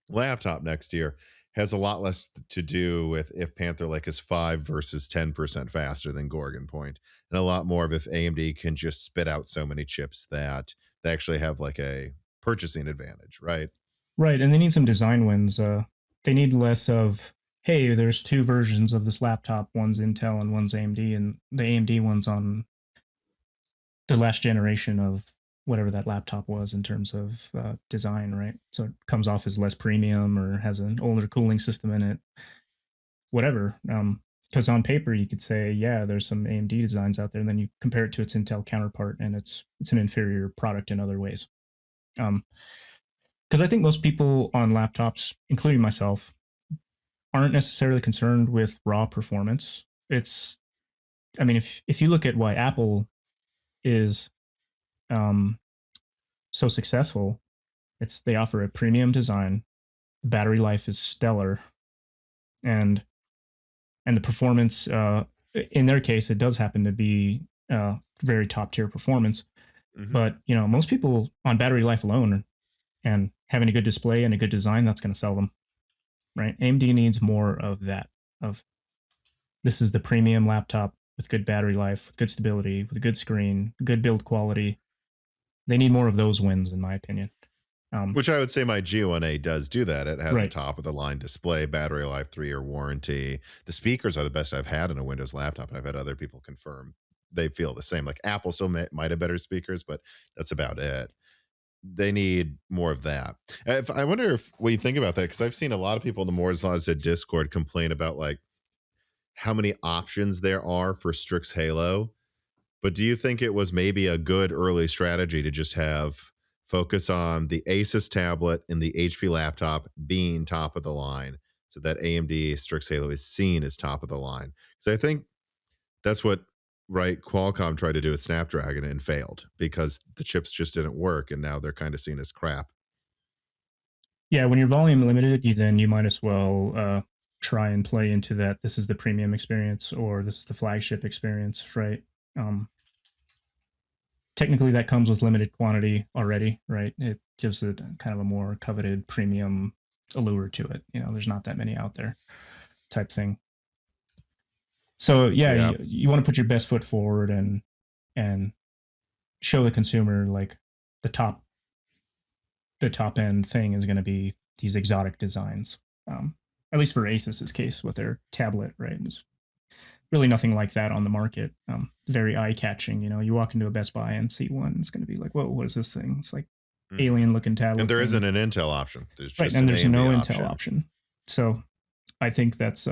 laptop next year has a lot less to do with if Panther Lake is 5 versus 10% faster than Gorgon Point, and a lot more of if AMD can just spit out so many chips that they actually have like a purchasing advantage, right? Right, and they need some design wins. They need less of, hey, there's two versions of this laptop. One's Intel and one's AMD, and the AMD one's on the last generation of whatever that laptop was in terms of design, right? So it comes off as less premium or has an older cooling system in it, whatever. Because on paper you could say, yeah, there's some AMD designs out there, and then you compare it to its Intel counterpart, and it's an inferior product in other ways. Because I think most people on laptops, including myself, aren't necessarily concerned with raw performance. I mean, if you look at why Apple is so successful, they offer a premium design, the battery life is stellar, and the performance. In their case, it does happen to be very top tier performance. Mhm. But most people on battery life alone and having a good display and a good design, that's going to sell them, right? AMD needs more of that. Of this is the premium laptop with good battery life, with good stability, with a good screen, good build quality. They need more of those wins, in my opinion. Which I would say my G1A does do that. It has a Right. top of the line display, battery life, 3-year warranty. The speakers are the best I've had in a Windows laptop, and I've had other people confirm they feel the same. Like Apple still might have better speakers, but that's about it. They need more of that. I wonder if what you think about that, because I've seen a lot of people in the Moore's Laws Discord complain about like how many options there are for Strix Halo. But do you think it was maybe a good early strategy to just have focus on the Asus tablet and the HP laptop being top of the line, so that AMD Strix Halo is seen as top of the line? Because I think that's what Qualcomm tried to do with Snapdragon and failed because the chips just didn't work, and now they're kind of seen as crap. Yeah, when you're volume limited, then you might as well try and play into that. This is the premium experience, or this is the flagship experience, right? Technically, that comes with limited quantity already, right? It gives it kind of a more coveted premium allure to it. There's not that many out there, type thing. So yeah. You want to put your best foot forward and show the consumer like the top end thing is going to be these exotic designs. At least for Asus's case with their tablet, right? There's really nothing like that on the market. Very eye catching. You walk into a Best Buy and see one, it's going to be like, whoa, what is this thing? It's like alien looking tablet. And there thing. isn't an Intel option. There's just right, and there's AMD no option. Intel option. So I think that's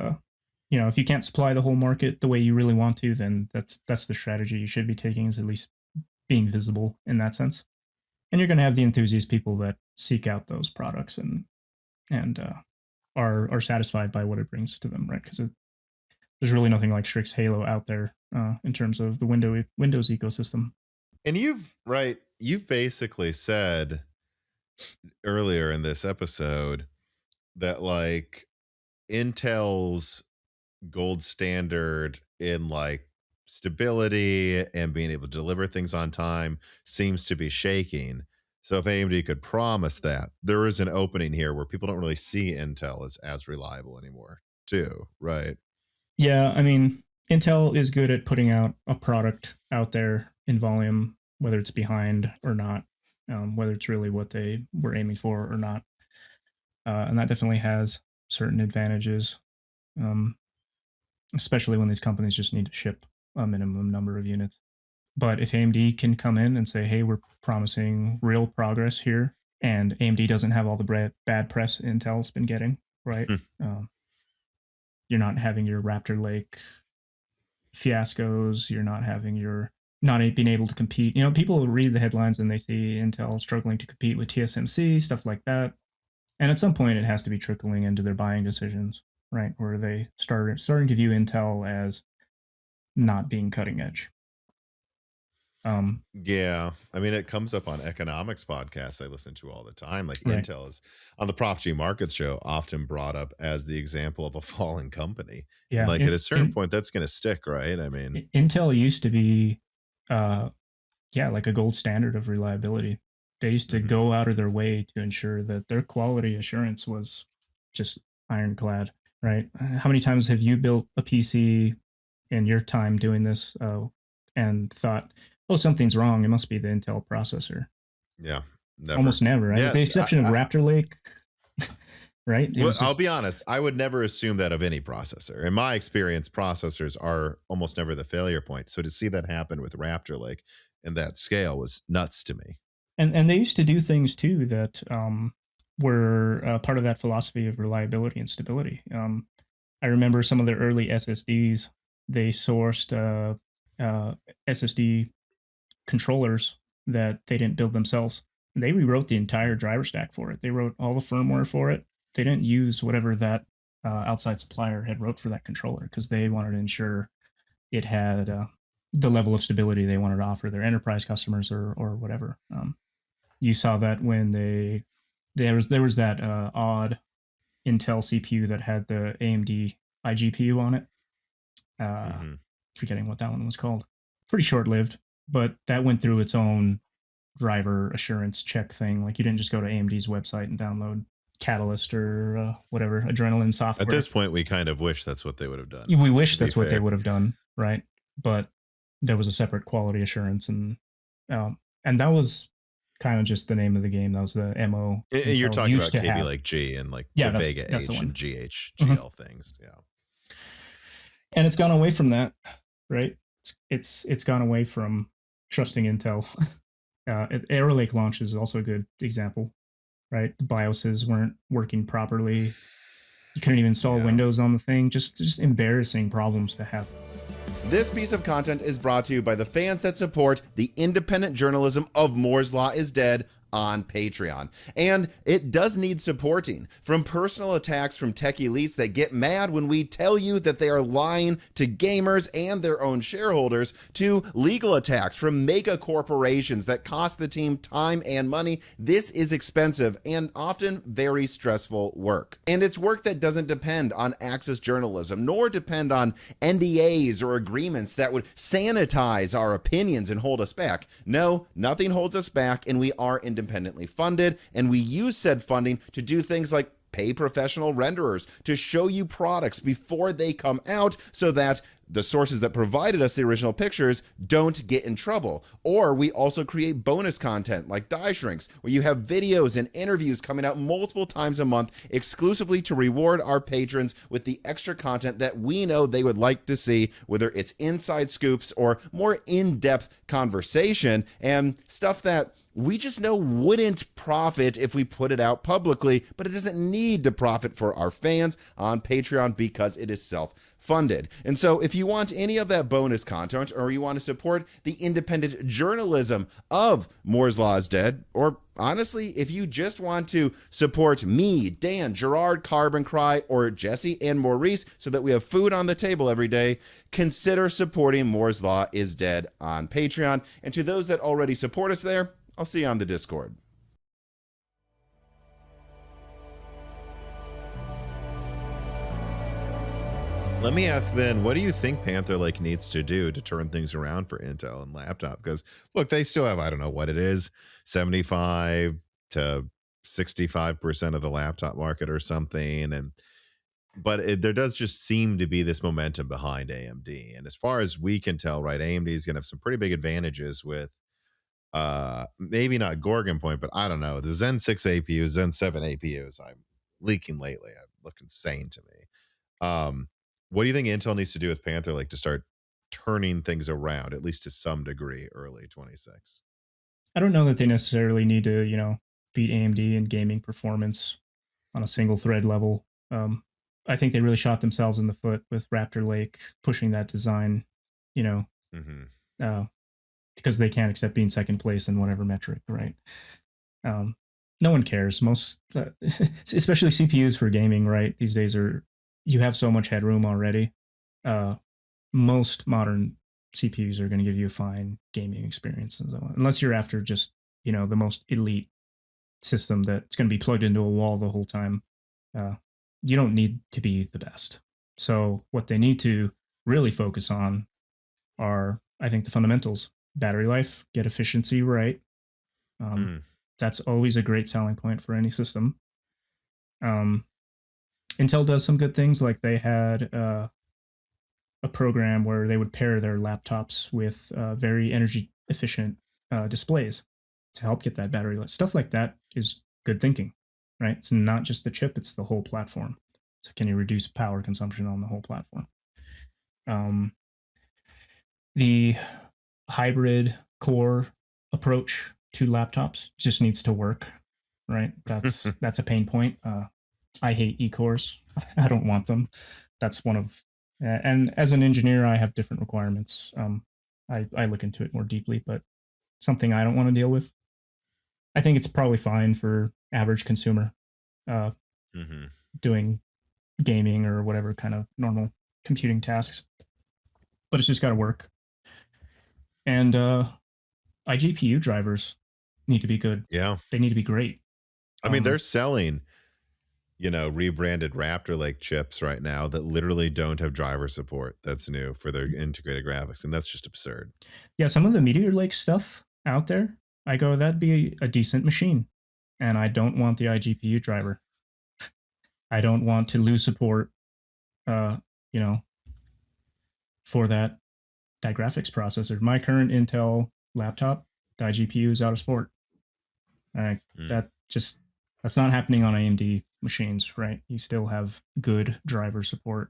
if you can't supply the whole market the way you really want to, then that's the strategy you should be taking, is at least being visible in that sense. And you're going to have the enthusiast people that seek out those products and are satisfied by what it brings to them, right? Because there's really nothing like Strix Halo out there in terms of the Windows ecosystem. And you've basically said earlier in this episode that like Intel's gold standard in like stability and being able to deliver things on time seems to be shaking. So if AMD could promise that, there is an opening here where people don't really see Intel as reliable anymore, too, right? Yeah, I mean, Intel is good at putting out a product out there in volume, whether it's behind or not, whether it's really what they were aiming for or not. And that definitely has certain advantages, um, especially when these companies just need to ship a minimum number of units. But if AMD can come in and say, hey, we're promising real progress here, and AMD doesn't have all the bad press Intel's been getting, right? You're not having your Raptor Lake fiascos. You're not having your not being able to compete. You know, people read the headlines and they see Intel struggling to compete with TSMC, stuff like that. And at some point, it has to be trickling into their buying decisions, right? Where they starting to view Intel as not being cutting edge. Yeah, I mean, it comes up on economics podcasts I listen to all the time. Like Right. Intel is on the Prop G Markets show, often brought up as the example of a fallen company. Yeah. And like at a certain point, that's going to stick, right? I mean, Intel used to be, like a gold standard of reliability. They used to go out of their way to ensure that their quality assurance was just ironclad, right? How many times have you built a PC in your time doing this and thought, oh, something's wrong. It must be the Intel processor. Yeah, never. Almost never, right? Yeah, With the exception of Raptor Lake, right? Well, I'll be honest. I would never assume that of any processor. In my experience, processors are almost never the failure point. So to see that happen with Raptor Lake and that scale was nuts to me. And they used to do things too that were part of that philosophy of reliability and stability. I remember some of their early SSDs. They sourced SSD controllers that they didn't build themselves. They rewrote the entire driver stack for it. They wrote all the firmware for it. They didn't use whatever that outside supplier had wrote for that controller because they wanted to ensure it had the level of stability they wanted to offer their enterprise customers or whatever. You saw that when there was that odd Intel CPU that had the AMD iGPU on it. Forgetting what that one was called. Pretty short-lived, but that went through its own driver assurance check thing. Like you didn't just go to AMD's website and download Catalyst or whatever Adrenaline software. At this point, we kind of wish that's what they would have done. We wish that's what they would have done, right? But there was a separate quality assurance, and that was kind of just the name of the game. That was the MO. You're talking about KB Lake G and like the Vega H and GL things, yeah. And it's gone away from that, right? It's gone away from trusting Intel. Arrow Lake launch is also a good example, right? The BIOSes weren't working properly. You couldn't even install Windows on the thing. Just embarrassing problems to have. This piece of content is brought to you by the fans that support the independent journalism of Moore's Law is Dead on Patreon. And it does need supporting. From personal attacks from tech elites that get mad when we tell you that they are lying to gamers and their own shareholders, to legal attacks from mega corporations that cost the team time and money. This is expensive and often very stressful work. And it's work that doesn't depend on access journalism, nor depend on NDAs or agreements that would sanitize our opinions and hold us back. No, nothing holds us back, and we are independently funded, and we use said funding to do things like pay professional renderers to show you products before they come out so that the sources that provided us the original pictures don't get in trouble. Or we also create bonus content like Die Shrinks, where you have videos and interviews coming out multiple times a month exclusively to reward our patrons with the extra content that we know they would like to see, whether it's inside scoops or more in-depth conversation and stuff that we just know wouldn't profit if we put it out publicly, but it doesn't need to profit for our fans on Patreon because it is self-funded. And so if you want any of that bonus content, or you want to support the independent journalism of Moore's Law is Dead, or honestly, if you just want to support me, Dan, Gerard, Carbon Cry, or Jesse and Maurice so that we have food on the table every day, consider supporting Moore's Law is Dead on Patreon. And to those that already support us there, I'll see you on the Discord. Let me ask then, what do you think Panther Lake needs to do to turn things around for Intel and laptop? Because look, they still have, I don't know what it is, 75 to 65% of the laptop market or something. But there does just seem to be this momentum behind AMD. And as far as we can tell, right, AMD is going to have some pretty big advantages with maybe not Gorgon Point, but I don't know, the Zen 6 APUs, Zen 7 APUs. I'm leaking lately. I look insane to me. What do you think Intel needs to do with Panther Lake to start turning things around, at least to some degree, early 26? I don't know that they necessarily need to, beat AMD in gaming performance on a single thread level. I think they really shot themselves in the foot with Raptor Lake pushing that design, because they can't accept being second place in whatever metric, right? No one cares. Most, especially CPUs for gaming, right? These days you have so much headroom already. Most modern CPUs are going to give you a fine gaming experience, and so on. Unless you're after just the most elite system that's going to be plugged into a wall the whole time. You don't need to be the best. So what they need to really focus on are, I think, the fundamentals: battery life, get efficiency right. That's always a great selling point for any system. Intel does some good things, like they had a program where they would pair their laptops with very energy efficient displays to help get that battery life. Stuff like that is good thinking, right? It's not just the chip, it's the whole platform. So can you reduce power consumption on the whole platform? The hybrid core approach to laptops just needs to work, right? That's a pain point. I hate e-cores. I don't want them. That's one of, and as an engineer, I have different requirements. I look into it more deeply, but something I don't want to deal with. I think it's probably fine for average consumer doing gaming or whatever kind of normal computing tasks, but it's just got to work. And iGPU drivers need to be good. Yeah. They need to be great. I mean, they're selling, rebranded Raptor Lake chips right now that literally don't have driver support. That's new for their integrated graphics, and that's just absurd. Yeah, some of the Meteor Lake stuff out there, I go, that'd be a decent machine, and I don't want the iGPU driver. I don't want to lose support, for that graphics processor. My current Intel laptop, the iGPU is out of support. That's not happening on AMD machines, right? You still have good driver support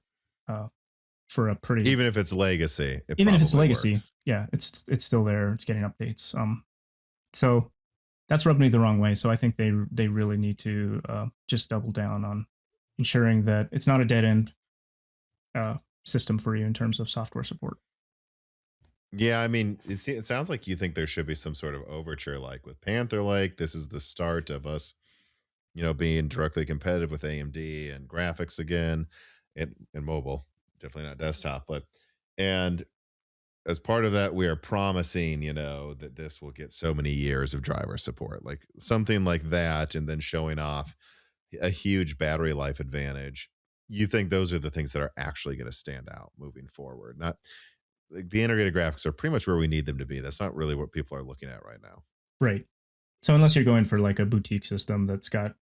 for a pretty, even if it's legacy. Even if it's legacy, works. Yeah, it's still there. It's getting updates. So that's rubbed me the wrong way. So I think they really need to just double down on ensuring that it's not a dead end system for you in terms of software support. Yeah, I mean, it sounds like you think there should be some sort of overture, like with Panther Lake. This is the start of us, being directly competitive with AMD and graphics again, and mobile, definitely not desktop. And as part of that, we are promising, that this will get so many years of driver support, like something like that, and then showing off a huge battery life advantage. You think those are the things that are actually going to stand out moving forward? Not like the integrated graphics are pretty much where we need them to be. That's not really what people are looking at right now. Right. So unless you're going for like a boutique system that's got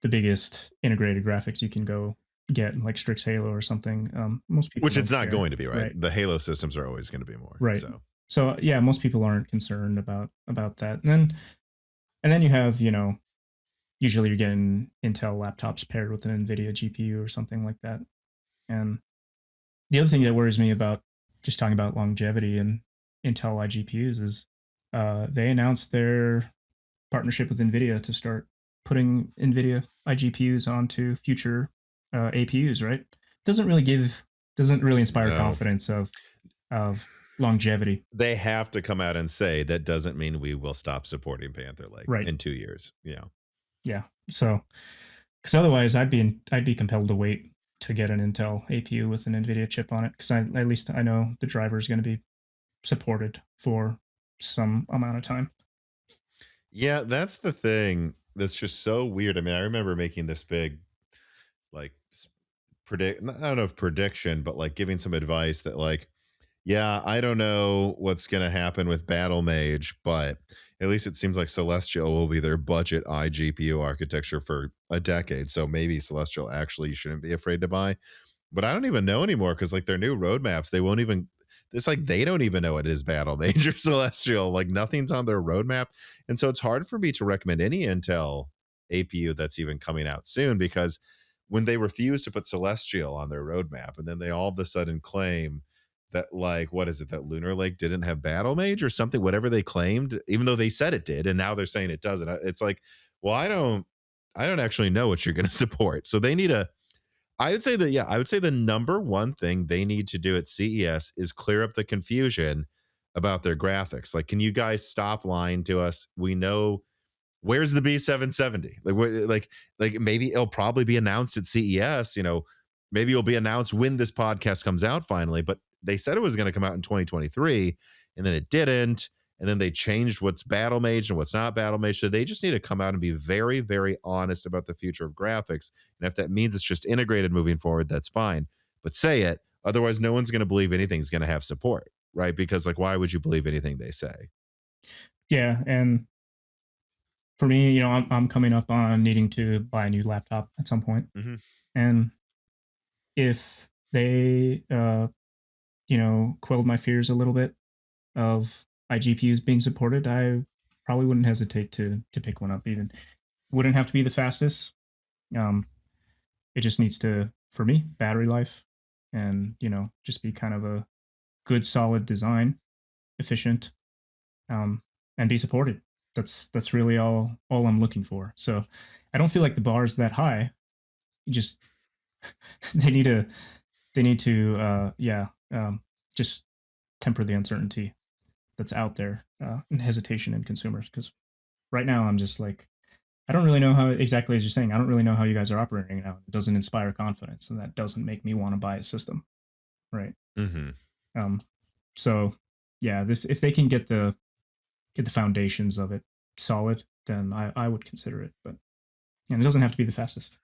the biggest integrated graphics you can go get, like Strix Halo or something, most people, which it's not care. going to be, right? The Halo systems are always going to be more. Right. So yeah, most people aren't concerned about that. And then you have, usually you're getting Intel laptops paired with an Nvidia GPU or something like that. And the other thing that worries me about just talking about longevity and Intel iGPUs is they announced their partnership with Nvidia to start putting Nvidia iGPUs onto future APUs, right? Doesn't really inspire confidence of longevity. They have to come out and say that doesn't mean we will stop supporting Panther Lake in 2 years. Yeah. So, because otherwise, I'd be compelled to wait to get an Intel APU with an Nvidia chip on it, because at least I know the driver is going to be supported for some amount of time. Yeah, that's the thing that's just so weird. I mean, I remember making this big, like, I don't know if prediction, but like giving some advice that like, yeah, I don't know what's going to happen with Battle Mage, but at least it seems like Celestial will be their budget iGPU architecture for a decade. So maybe Celestial actually you shouldn't be afraid to buy. But I don't even know anymore because like their new roadmaps, they won't even. It's like they don't even know it is Battle Mage or Celestial. Like nothing's on their roadmap, and so it's hard for me to recommend any Intel APU that's even coming out soon because when they refuse to put Celestial on their roadmap, and then they all of a sudden claim that like what is it that Lunar Lake didn't have Battle Mage or something, whatever they claimed, even though they said it did, and now they're saying it doesn't. It's like, well, I don't actually know what you're going to support, so they need a. I would say that, yeah, I would say the number one thing they need to do at CES is clear up the confusion about their graphics. Like, can you guys stop lying to us? We know where's the B770? Like maybe it'll probably be announced at CES, maybe it'll be announced when this podcast comes out finally, but they said it was going to come out in 2023 and then it didn't. And then they changed what's Battle Mage and what's not Battle Mage. So they just need to come out and be very, very honest about the future of graphics. And if that means it's just integrated moving forward, that's fine. But say it. Otherwise, no one's going to believe anything's going to have support, right? Because like, why would you believe anything they say? Yeah. And for me, I'm coming up on needing to buy a new laptop at some point. Mm-hmm. And if they, quelled my fears a little bit of iGPUs being supported, I probably wouldn't hesitate to pick one up. Even wouldn't have to be the fastest. It just needs to, for me, battery life, and just be kind of a good, solid design, efficient, and be supported. That's really all I'm looking for. So I don't feel like the bar is that high. You just they need to just temper the uncertainty that's out there and hesitation in consumers, because right now I'm just like, I don't really know how, exactly as you're saying, I don't really know how you guys are operating now. It doesn't inspire confidence, and that doesn't make me want to buy a system, right? Mm-hmm. So yeah, if they can get the foundations of it solid, then I would consider it. But and it doesn't have to be the fastest.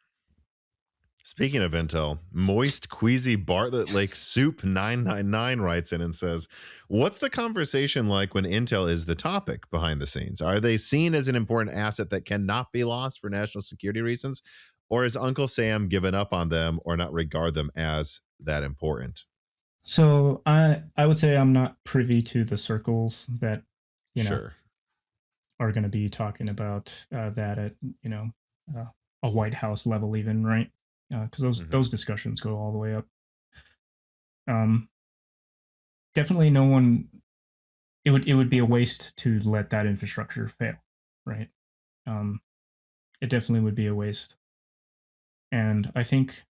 Speaking of Intel, Moist Queasy Bartlett Lake Soup 999 writes in and says, what's the conversation like when Intel is the topic behind the scenes? Are they seen as an important asset that cannot be lost for national security reasons? Or has Uncle Sam given up on them or not regard them as that important? So I would say I'm not privy to the circles that, sure, are going to be talking about that at, a White House level even, right? Because those discussions go all the way up. Definitely no one. It would be a waste to let that infrastructure fail, right? It definitely would be a waste. And I think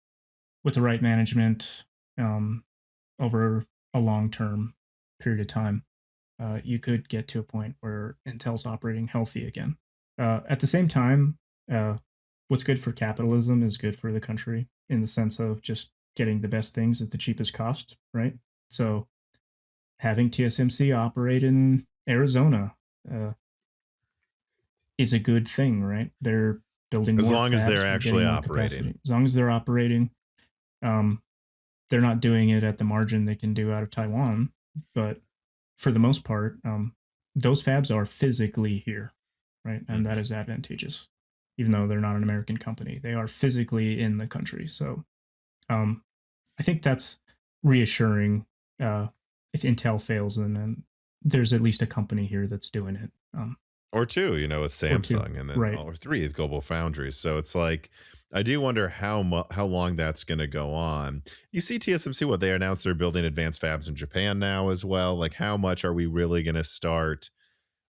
with the right management, over a long-term period of time, you could get to a point where Intel's operating healthy again. At the same time, what's good for capitalism is good for the country in the sense of just getting the best things at the cheapest cost, right? So having TSMC operate in Arizona is a good thing, right? They're building as more long as fabs, they're actually operating. Capacity. As long as they're operating, they're not doing it at the margin they can do out of Taiwan. But for the most part, those fabs are physically here, right? And that is advantageous. Even though they're not an American company, they are physically in the country. So I think that's reassuring. If Intel fails, and then there's at least a company here that's doing it. Or two, with Samsung, and then right. or three with Global Foundries. So it's like, I do wonder how long that's going to go on. You see TSMC, what they announced, they're building advanced fabs in Japan now as well. Like, how much are we really going to start?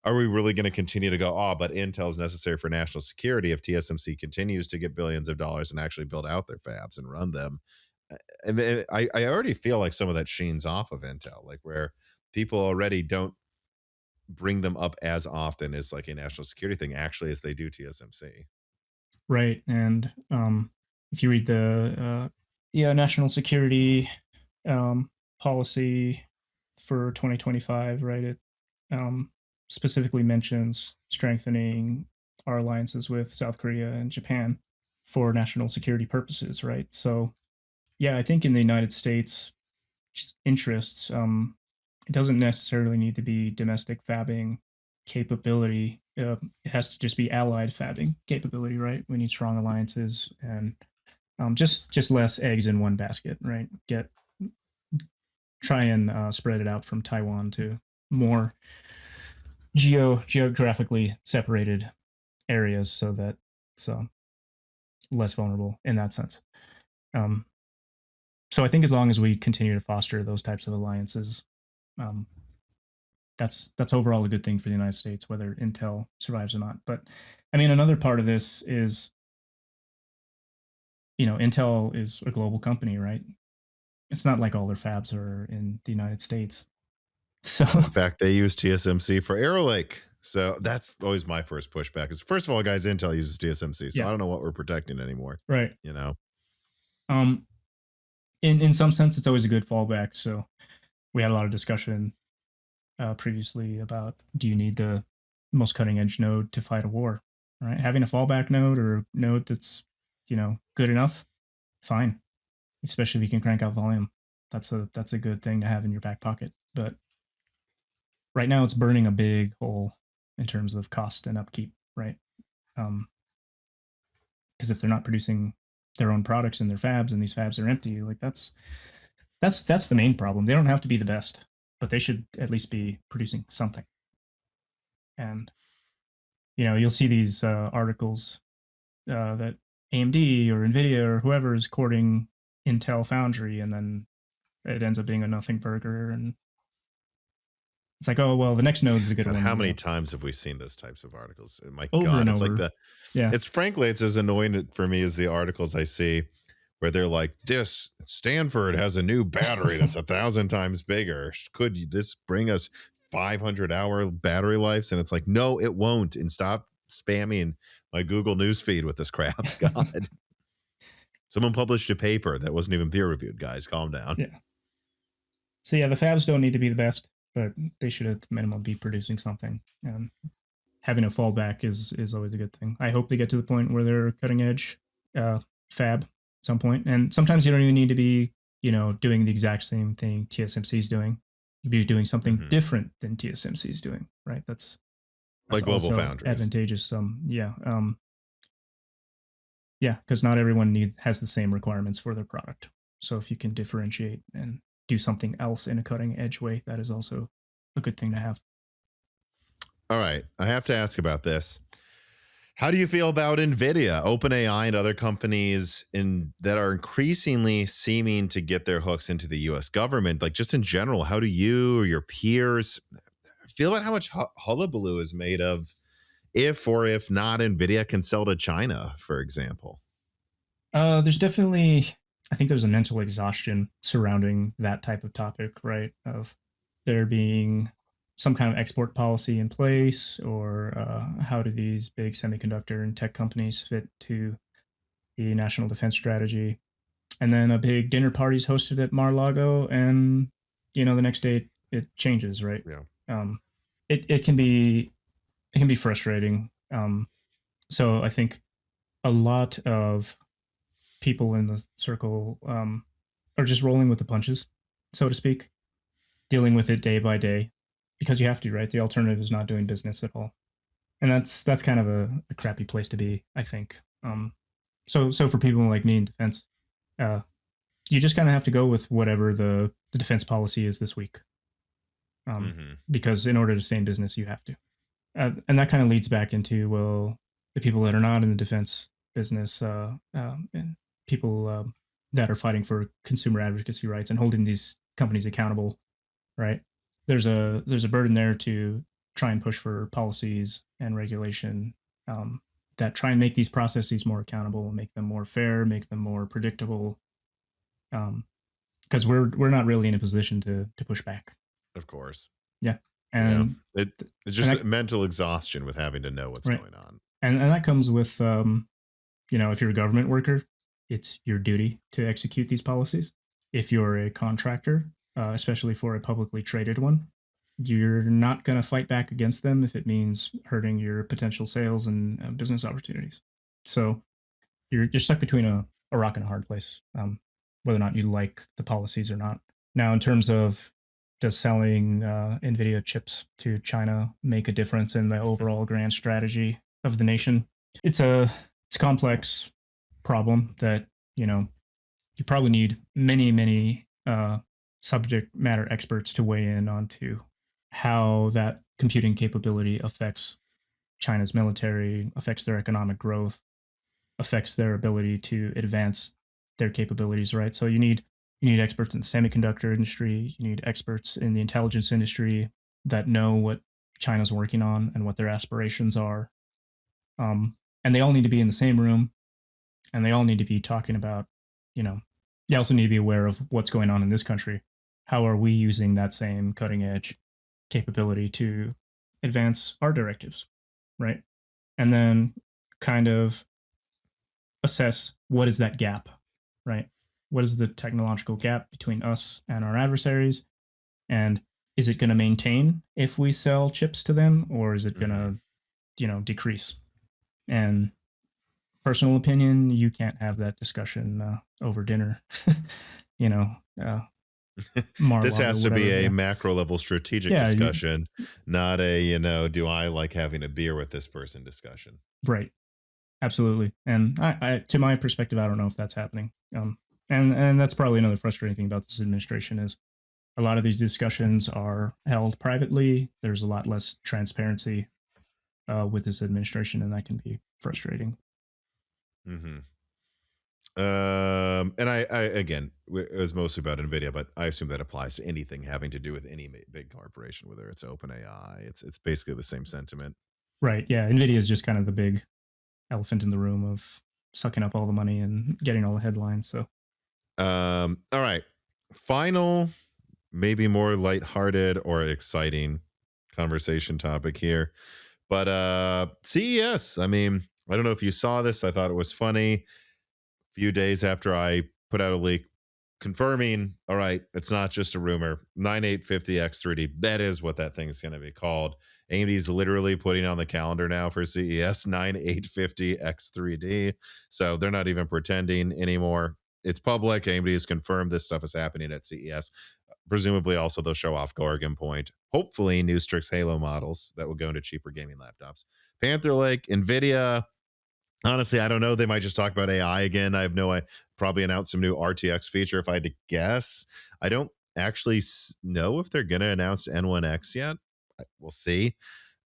Are we really going to continue to go, but Intel's necessary for national security if TSMC continues to get billions of dollars and actually build out their fabs and run them? And I already feel like some of that sheens off of Intel, like where people already don't bring them up as often as like a national security thing, actually, as they do TSMC. Right. And if you read the national security policy for 2025, right, it specifically mentions strengthening our alliances with South Korea and Japan for national security purposes, right? So Yeah, I think in the United States interests, it doesn't necessarily need to be domestic fabbing capability. It has to just be allied fabbing capability, right? We need strong alliances and just less eggs in one basket, right? Try and spread it out from Taiwan to more geographically separated areas so that it's less vulnerable in that sense. So I think as long as we continue to foster those types of alliances, that's overall a good thing for the United States, whether Intel survives or not. But I mean, another part of this is, Intel is a global company, right? It's not like all their fabs are in the United States. So in fact, they use TSMC for Arrow Lake. So that's always my first pushback is, first of all, guys, Intel uses TSMC. So I don't know what we're protecting anymore. Right. In some sense, it's always a good fallback. So we had a lot of discussion previously about, do you need the most cutting edge node to fight a war, right? Having a fallback node or a node that's, good enough, fine. Especially if you can crank out volume. That's a good thing to have in your back pocket. But right now it's burning a big hole in terms of cost and upkeep, right? Because if they're not producing their own products in their fabs and these fabs are empty, like that's the main problem. They don't have to be the best, but they should at least be producing something. And you'll see these articles that AMD or Nvidia or whoever is courting Intel Foundry, and then it ends up being a nothing burger. And it's like, oh well, the next node's the good one. How many times have we seen those types of articles? My over God, and it's over. like it's frankly, it's as annoying for me as the articles I see where they're like, this Stanford has a new battery that's 1,000 times bigger. Could this bring us 500-hour battery lives? And it's like, no, it won't. And stop spamming my Google newsfeed with this crap. God. Someone published a paper that wasn't even peer reviewed, guys. Calm down. Yeah. So the fabs don't need to be the best, but they should at the minimum be producing something. And having a fallback is always a good thing. I hope they get to the point where they're cutting edge fab at some point. And sometimes you don't even need to be, doing the exact same thing TSMC is doing. You'd be doing something different than TSMC is doing, right? That's like global foundries. Advantageous. Because not everyone has the same requirements for their product. So if you can differentiate and do something else in a cutting edge way, that is also a good thing to have. All right. I have to ask about this. How do you feel about Nvidia, OpenAI, and other companies that are increasingly seeming to get their hooks into the U.S. government? Like, just in general, how do you or your peers feel about how much hullabaloo is made of if not Nvidia can sell to China, for example? There's definitely, I think there's a mental exhaustion surrounding that type of topic, right? Of there being some kind of export policy in place, or how do these big semiconductor and tech companies fit to the national defense strategy? And then a big dinner party's hosted at Mar-a-Lago, and the next day it changes, right? Yeah. It can be frustrating. So I think a lot of people in the circle are just rolling with the punches, so to speak, dealing with it day by day, because you have to, right? The alternative is not doing business at all. And that's kind of a crappy place to be, I think. So for people like me in defense, you just kind of have to go with whatever the defense policy is this week. Because in order to stay in business, you have to. And that kind of leads back into, well, the people that are not in the defense business and people that are fighting for consumer advocacy rights and holding these companies accountable, right? There's a burden there to try and push for policies and regulation that try and make these processes more accountable, make them more fair, make them more predictable. Because we're not really in a position to push back. Of course. Yeah. And it's just mental exhaustion with having to know what's going on. And that comes with, if you're a government worker, it's your duty to execute these policies. If you're a contractor, especially for a publicly traded one, you're not going to fight back against them if it means hurting your potential sales and business opportunities. So you're stuck between a rock and a hard place. whether or not you like the policies or not. Now, in terms of does selling NVIDIA chips to China make a difference in the overall grand strategy of the nation? It's a complex problem that, you probably need many subject matter experts to weigh in onto how that computing capability affects China's military, affects their economic growth, affects their ability to advance their capabilities, right? So you need experts in the semiconductor industry, you need experts in the intelligence industry that know what China's working on and what their aspirations are. And they all need to be in the same room, and they all need to be talking about, they also need to be aware of what's going on in this country. How are we using that same cutting edge capability to advance our directives, right? And then kind of assess what is that gap, right? What is the technological gap between us and our adversaries? And is it going to maintain if we sell chips to them, or is it going to, decrease? And personal opinion, you can't have that discussion over dinner. This has to be a macro level strategic discussion, not a, do I like having a beer with this person discussion. Right. Absolutely. And I to my perspective, I don't know if that's happening. And that's probably another frustrating thing about this administration is a lot of these discussions are held privately. There's a lot less transparency with this administration, and that can be frustrating. Mm-hmm. And I again, it was mostly about Nvidia, but I assume that applies to anything having to do with any big corporation, whether it's OpenAI. It's basically the same sentiment. Right. Yeah. Nvidia is just kind of the big elephant in the room of sucking up all the money and getting all the headlines. So, all right. Final, maybe more lighthearted or exciting conversation topic here, but CES. I mean, I don't know if you saw this. I thought it was funny. Few days after I put out a leak confirming, all right, it's not just a rumor. 9850X3D, that is what that thing is going to be called. AMD's literally putting on the calendar now for CES 9850X3D. So they're not even pretending anymore. It's public. AMD has confirmed this stuff is happening at CES. Presumably also they'll show off Gorgon Point. Hopefully new Strix Halo models that will go into cheaper gaming laptops. Panther Lake, Nvidia. Honestly, I don't know. They might just talk about AI again. I probably announce some new RTX feature if I had to guess. I don't actually know if they're going to announce N1X yet. We'll see.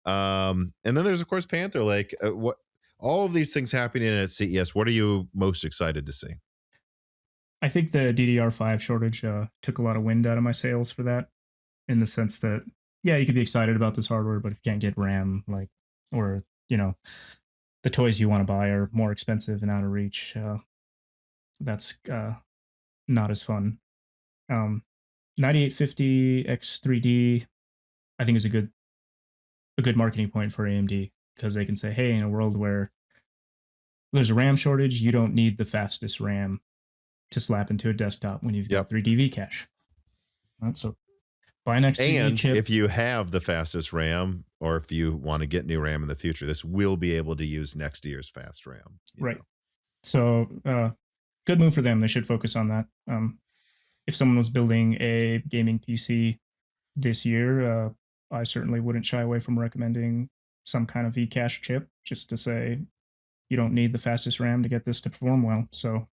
And then there's, of course, Panther Lake. What all of these things happening at CES, what are you most excited to see? I think the DDR5 shortage took a lot of wind out of my sails for that, in the sense that, yeah, you could be excited about this hardware, but if you can't get RAM, or the toys you want to buy are more expensive and out of reach, that's not as fun. 9850X3D, I think, is a good marketing point for AMD, because they can say, hey, in a world where there's a RAM shortage, you don't need the fastest RAM to slap into a desktop when you've got 3D cache. Right, so buy an X3D chip. If you have the fastest RAM, or if you want to get new RAM in the future, this will be able to use next year's fast RAM. Right. So good move for them. They should focus on that. If someone was building a gaming PC this year, I certainly wouldn't shy away from recommending some kind of Vcache chip, just to say you don't need the fastest RAM to get this to perform well. So,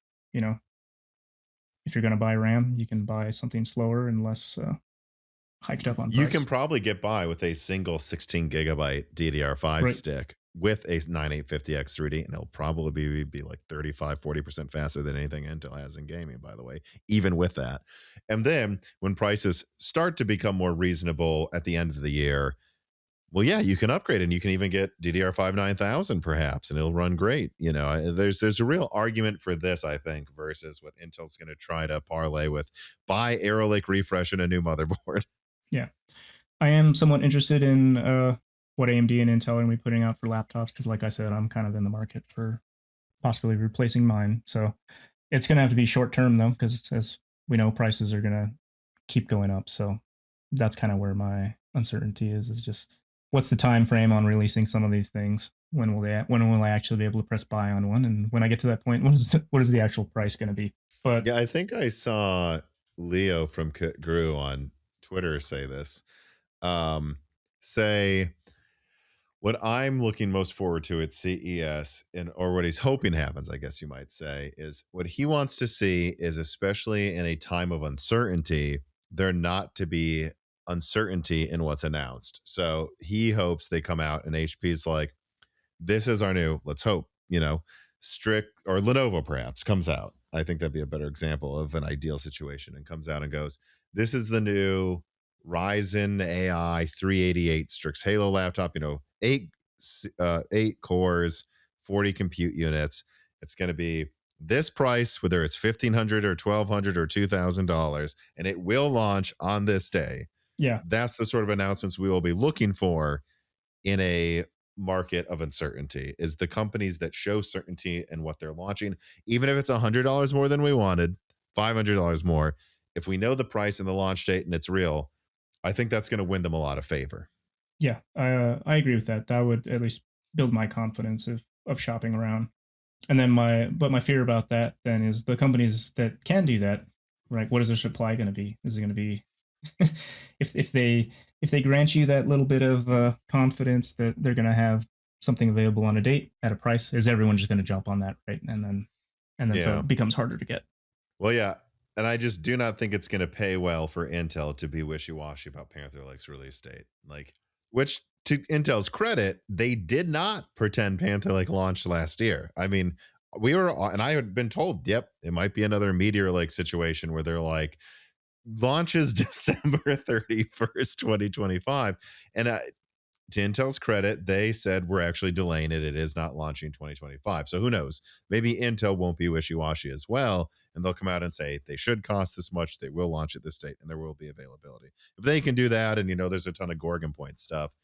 if you're going to buy RAM, you can buy something slower and less hiked up on price. You can probably get by with a single 16 gigabyte DDR5 stick with a 9850X3D, and it'll probably be like 35-40% faster than anything Intel has in gaming, by the way, even with that. And then when prices start to become more reasonable at the end of the year, well, yeah, you can upgrade, and you can even get DDR5 9000 perhaps, and it'll run great. There's a real argument for this, I think, versus what Intel's going to try to parlay with. Buy Arrow Lake refresh and a new motherboard. Yeah. I am somewhat interested in what AMD and Intel are going to be putting out for laptops, because like I said, I'm kind of in the market for possibly replacing mine. So it's going to have to be short term, though, because as we know, prices are going to keep going up. So that's kind of where my uncertainty is just what's the time frame on releasing some of these things? When will I actually be able to press buy on one? And when I get to that point, what is the actual price going to be? But Yeah, I think I saw Leo from Gru on Twitter say this. Say what I'm looking most forward to at CES, and or what he's hoping happens, I guess you might say, is what he wants to see is, especially in a time of uncertainty, there not to be uncertainty in what's announced. So he hopes they come out and HP's like, this is our new, let's hope, strict, or Lenovo perhaps comes out. I think that'd be a better example of an ideal situation, and comes out and goes, this is the new Ryzen AI 388 Strix Halo laptop, eight cores, 40 compute units. It's going to be this price, whether it's $1,500 or $1,200 or $2,000, and it will launch on this day. yeah, That's the sort of announcements we will be looking for in a market of uncertainty, is the companies that show certainty in what they're launching, even if it's $100 more than we wanted, $500 more. If we know the price and the launch date and it's real, I think that's going to win them a lot of favor. yeah, I agree with that. That would at least build my confidence of shopping around. And then my fear about that then is the companies that can do that, right? What is their supply going to be? Is it going to be if they grant you that little bit of confidence that they're going to have something available on a date at a price, is everyone just going to jump on that, right? And then so it becomes harder to get. Well, yeah. And I just do not think it's going to pay well for Intel to be wishy-washy about Panther Lake's release date. Which, to Intel's credit, they did not pretend Panther Lake launched last year. I mean, and I had been told, yep, it might be another Meteor Lake situation where they're like, launches December 31st, 2025. And to Intel's credit, they said we're actually delaying it. It is not launching 2025. So who knows? Maybe Intel won't be wishy-washy as well, and they'll come out and say they should cost this much, they will launch at this date, and there will be availability. If they can do that, and there's a ton of Gorgon Point stuff,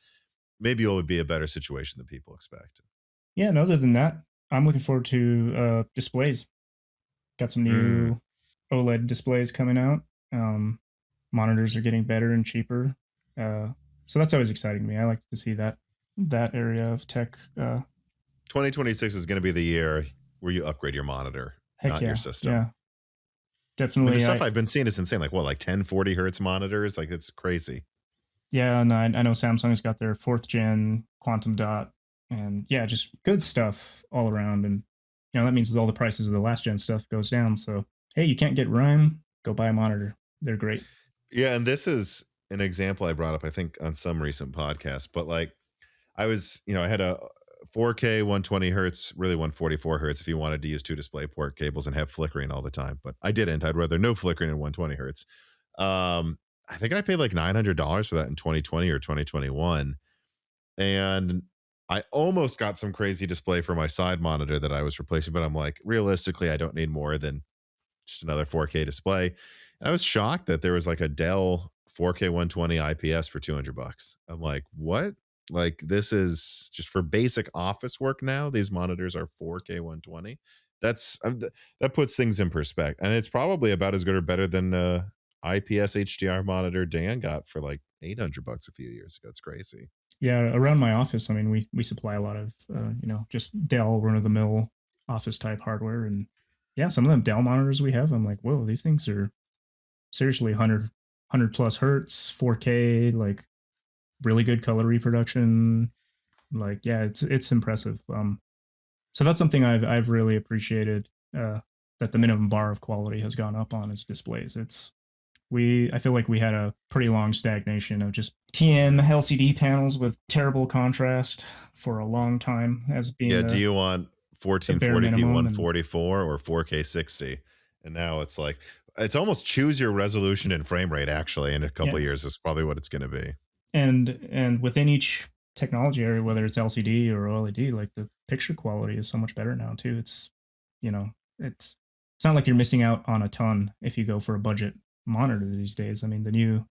maybe it would be a better situation than people expect. Yeah, and other than that, I'm looking forward to displays. Got some new OLED displays coming out. Monitors are getting better and cheaper. So that's always exciting to me. I like to see that area of tech. 2026 is going to be the year where you upgrade your monitor, not your system. Yeah, definitely. The stuff I've been seeing is insane. Like 1040 hertz monitors? Like, it's crazy. Yeah, and I know Samsung's got their 4th gen quantum dot, and yeah, just good stuff all around. And that means all the prices of the last gen stuff goes down. So hey, you can't get Rime? Go buy a monitor. They're great. Yeah, and this is an example I brought up, I think, on some recent podcast. But I was, I had a 4K 120 hertz, really 144 hertz if you wanted to use 2 display port cables and have flickering all the time. But I didn't. I'd rather no flickering in 120 hertz. I think I paid like $900 for that in 2020 or 2021. And I almost got some crazy display for my side monitor that I was replacing. But I'm like, realistically, I don't need more than just another 4K display. And I was shocked that there was like a Dell 4K 120 IPS for $200. I'm like, what? Like, this is just for basic office work now. These monitors are 4K 120. That puts things in perspective. And it's probably about as good or better than IPS HDR monitor Dan got for like $800 a few years ago. It's crazy. Yeah, around my office, I mean, we supply a lot of just Dell run-of-the-mill office type hardware, and yeah, some of them Dell monitors we have, I'm like, whoa, these things are seriously 100 plus hertz, 4K, like really good color reproduction. Like, yeah, it's impressive. So that's something I've really appreciated, that the minimum bar of quality has gone up on is displays. I feel like we had a pretty long stagnation of just TN LCD panels with terrible contrast for a long time as being. Yeah, do you want 1440p 144 or 4K 60? And now it's like, it's almost choose your resolution and frame rate, actually. In a couple of years is probably what it's going to be. And within each technology area, whether it's LCD or OLED, like the picture quality is so much better now too. It's not like you're missing out on a ton if you go for a budget monitor these days. I mean, the new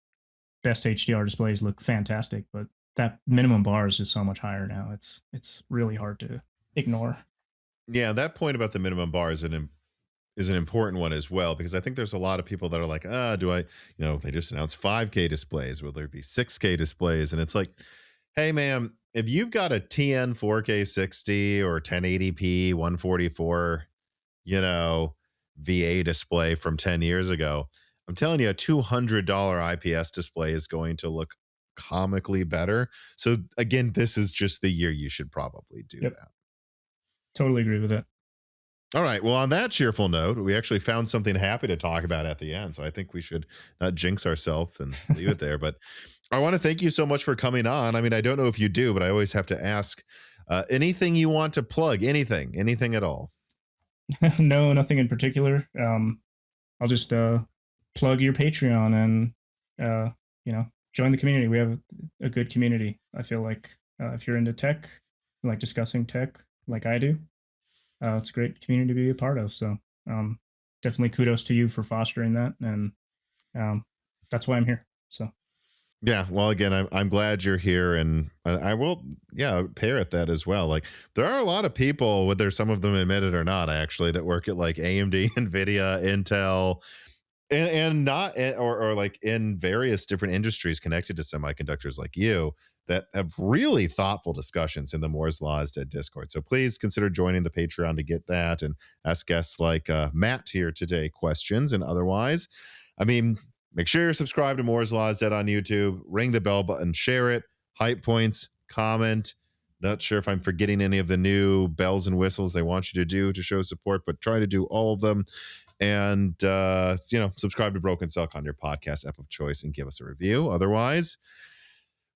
best HDR displays look fantastic, but that minimum bar is just so much higher now. It's really hard to ignore. Yeah, that point about the minimum bar is an important one as well, because I think there's a lot of people that are like, do I, they just announced 5K displays, will there be 6K displays? And it's like, hey, man, if you've got a TN 4K 60 or 1080p 144, VA display from 10 years ago. I'm telling you, a $200 IPS display is going to look comically better. So again, this is just the year you should probably do that. Totally agree with that. All right. Well, on that cheerful note, we actually found something happy to talk about at the end. So I think we should not jinx ourselves and leave it there. But I want to thank you so much for coming on. I mean, I don't know if you do, but I always have to ask anything you want to plug, anything at all. No, nothing in particular. I'll just plug your Patreon and join the community. We have a good community. I feel like if you're into tech, like discussing tech like I do, it's a great community to be a part of. So definitely kudos to you for fostering that. And that's why I'm here. So. Yeah. Well, again, I'm glad you're here, and I will, parrot that as well. Like, there are a lot of people, whether some of them admit it or not, actually, that work at like AMD, Nvidia, Intel, and not, or like in various different industries connected to semiconductors like you, that have really thoughtful discussions in the Moore's Law is Dead Discord. So please consider joining the Patreon to get that, and ask guests like Matt here today questions. And otherwise, I mean, make sure you're subscribed to Moore's Law is Dead on YouTube. Ring the bell button, share it, hype points, comment. Not sure if I'm forgetting any of the new bells and whistles they want you to do to show support, but try to do all of them. And, subscribe to Broken Silicon, your podcast app of choice, and give us a review. Otherwise,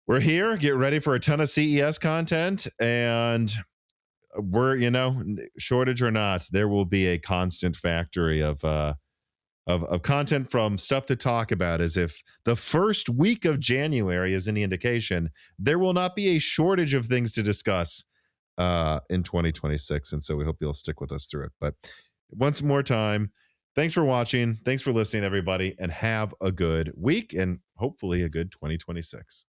we're here. Get ready for a ton of CES content, and we're, shortage or not, there will be a constant factory of content from stuff to talk about. As if the first week of January is any indication, there will not be a shortage of things to discuss in 2026. And so we hope you'll stick with us through it. But once more time, thanks for watching. Thanks for listening, everybody, and have a good week and hopefully a good 2026.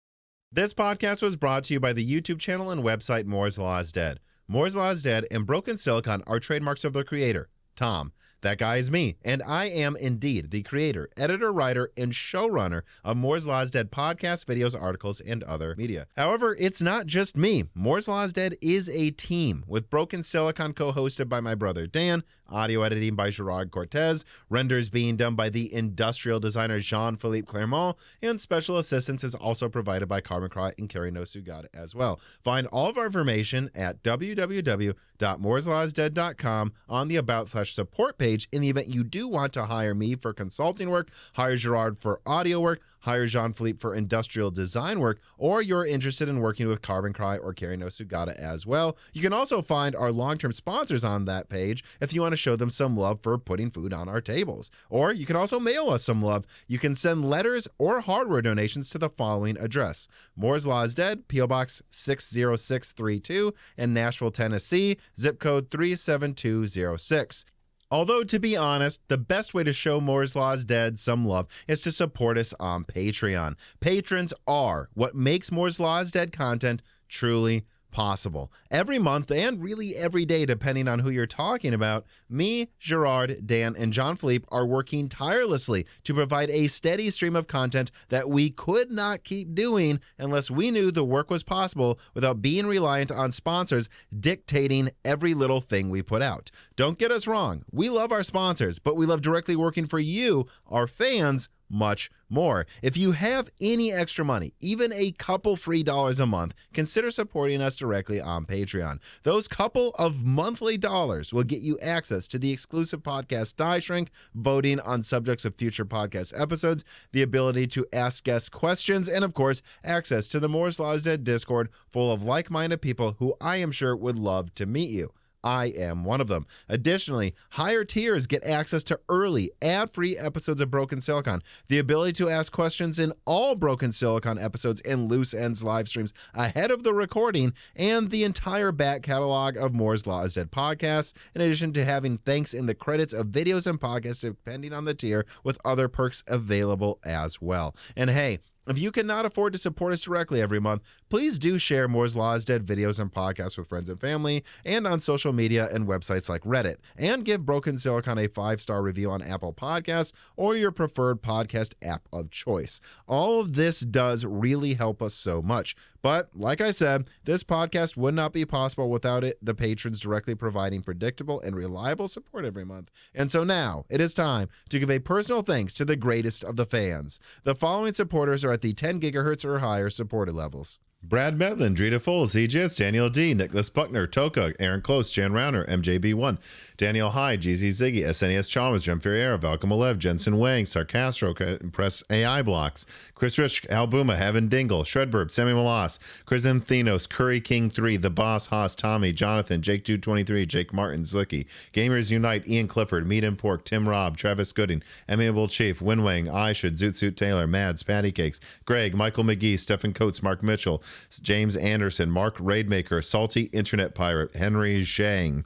This podcast was brought to you by the YouTube channel and website Moore's Law is Dead. Moore's Law is Dead and Broken Silicon are trademarks of their creator, Tom. That guy is me, and I am indeed the creator, editor, writer, and showrunner of Moore's Law is Dead podcasts, videos, articles, and other media. However, it's not just me. Moore's Law is Dead is a team, with Broken Silicon co-hosted by my brother Dan, audio editing by Gerard Cortez, renders being done by the industrial designer Jean-Philippe Clermont, and special assistance is also provided by Carmen Cry and Carrie Nosugada as well. Find all of our information at www.mooreslawsdead.com on the About/Support page. In the event you do want to hire me for consulting work, hire Gerard for audio work, hire Jean-Philippe for industrial design work, or you're interested in working with Carbon Cry or Carrie Nosugada as well. You can also find our long-term sponsors on that page if you want to show them some love for putting food on our tables. Or you can also mail us some love. You can send letters or hardware donations to the following address: Moore's Law is Dead, P.O. Box 60632 in Nashville, Tennessee, zip code 37206. Although, to be honest, the best way to show Moore's Law is Dead some love is to support us on Patreon. Patrons are what makes Moore's Law is Dead content truly possible. Every month, and really every day, depending on who you're talking about, me, Gerard, Dan, and Jean-Philippe are working tirelessly to provide a steady stream of content that we could not keep doing unless we knew the work was possible without being reliant on sponsors dictating every little thing we put out. Don't get us wrong, we love our sponsors, but we love directly working for you, our fans, much more. If you have any extra money, even a couple free dollars a month, consider supporting us directly on Patreon. Those couple of monthly dollars will get you access to the exclusive podcast Die Shrink, voting on subjects of future podcast episodes, the ability to ask guests questions, and of course, access to the Moore's Law is Dead Discord full of like-minded people who I am sure would love to meet you. I am one of them. Additionally, higher tiers get access to early, ad-free episodes of Broken Silicon, the ability to ask questions in all Broken Silicon episodes and Loose Ends live streams ahead of the recording, and the entire back catalog of Moore's Law is Dead podcasts, in addition to having thanks in the credits of videos and podcasts depending on the tier, with other perks available as well. And hey, if you cannot afford to support us directly every month, please do share Moore's Law is Dead videos and podcasts with friends and family, and on social media and websites like Reddit, and give Broken Silicon a 5-star review on Apple Podcasts or your preferred podcast app of choice. All of this does really help us so much. But like I said, this podcast would not be possible without the patrons directly providing predictable and reliable support every month. And so now it is time to give a personal thanks to the greatest of the fans. The following supporters are at the 10 gigahertz or higher supported levels: Brad Medlin, Drita Foles, EJS, Daniel D, Nicholas Buckner, Toka, Aaron Close, Jan Rauner, MJB1, Daniel Hyde, GZ Ziggy, SNES Chalmers, Jem Ferreira, Valcom Alev, Jensen Wang, Sarcastro, Press AI Blocks, Chris Rich, Al Buma, Heaven Dingle, Shredburb, Sammy Malas, Chris Thenos, Curry King 3, The Boss, Haas, Tommy, Jonathan, Jake Dude 23, Jake Martin, Zlicky, Gamers Unite, Ian Clifford, Meat and Pork, Tim Robb, Travis Gooding, Amiable Chief, Winwang, Should, Zoot Suit Taylor, Mads, Patty Cakes, Greg, Michael McGee, Stephen Coates, Mark Mitchell, James Anderson, Mark Raidmaker, Salty Internet Pirate, Henry Zhang,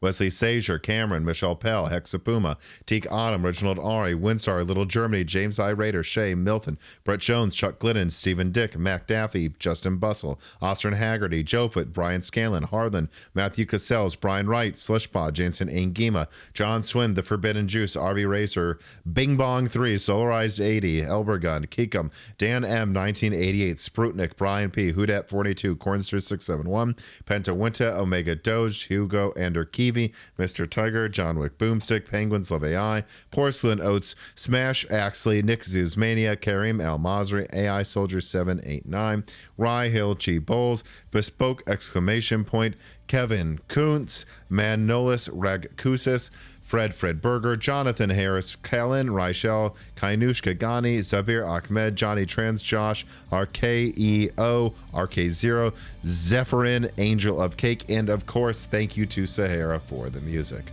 Wesley Sager, Cameron, Michelle Pell, Hexapuma, Teak Autumn, Reginald Ari, Winstar, Little Germany, James I. Raider, Shay, Milton, Brett Jones, Chuck Glidden, Stephen Dick, Mac Daffy, Justin Bussell, Austin Haggerty, Joe Foot, Brian Scanlon, Harlan, Matthew Cassels, Brian Wright, Slushpod, Jansen Angima, John Swin, The Forbidden Juice, RV Racer, Bing Bong 3, Solarized 80, Elbergun, Kikum, Dan M, 1988, Sprutnik, Brian P, Hudat 42, Cornster 671, Penta Winta, Omega Doge, Hugo, Ander Keevy, Mr. Tiger, John Wick Boomstick, Penguins Love AI, Porcelain Oats, Smash Axley, Nick Zuzmania, Karim Al Masri, AI Soldier 789, Rye Hill, Chi Bowles, Bespoke exclamation point, Kevin Kuntz, Manolis Ragkusis, Fred Berger, Jonathan Harris, Kellen, Raichel, Kainush Kagani, Zabir Ahmed, Johnny Trans, Josh, RKEO, RK0, Zephyrin, Angel of Cake, and of course, thank you to Sahara for the music.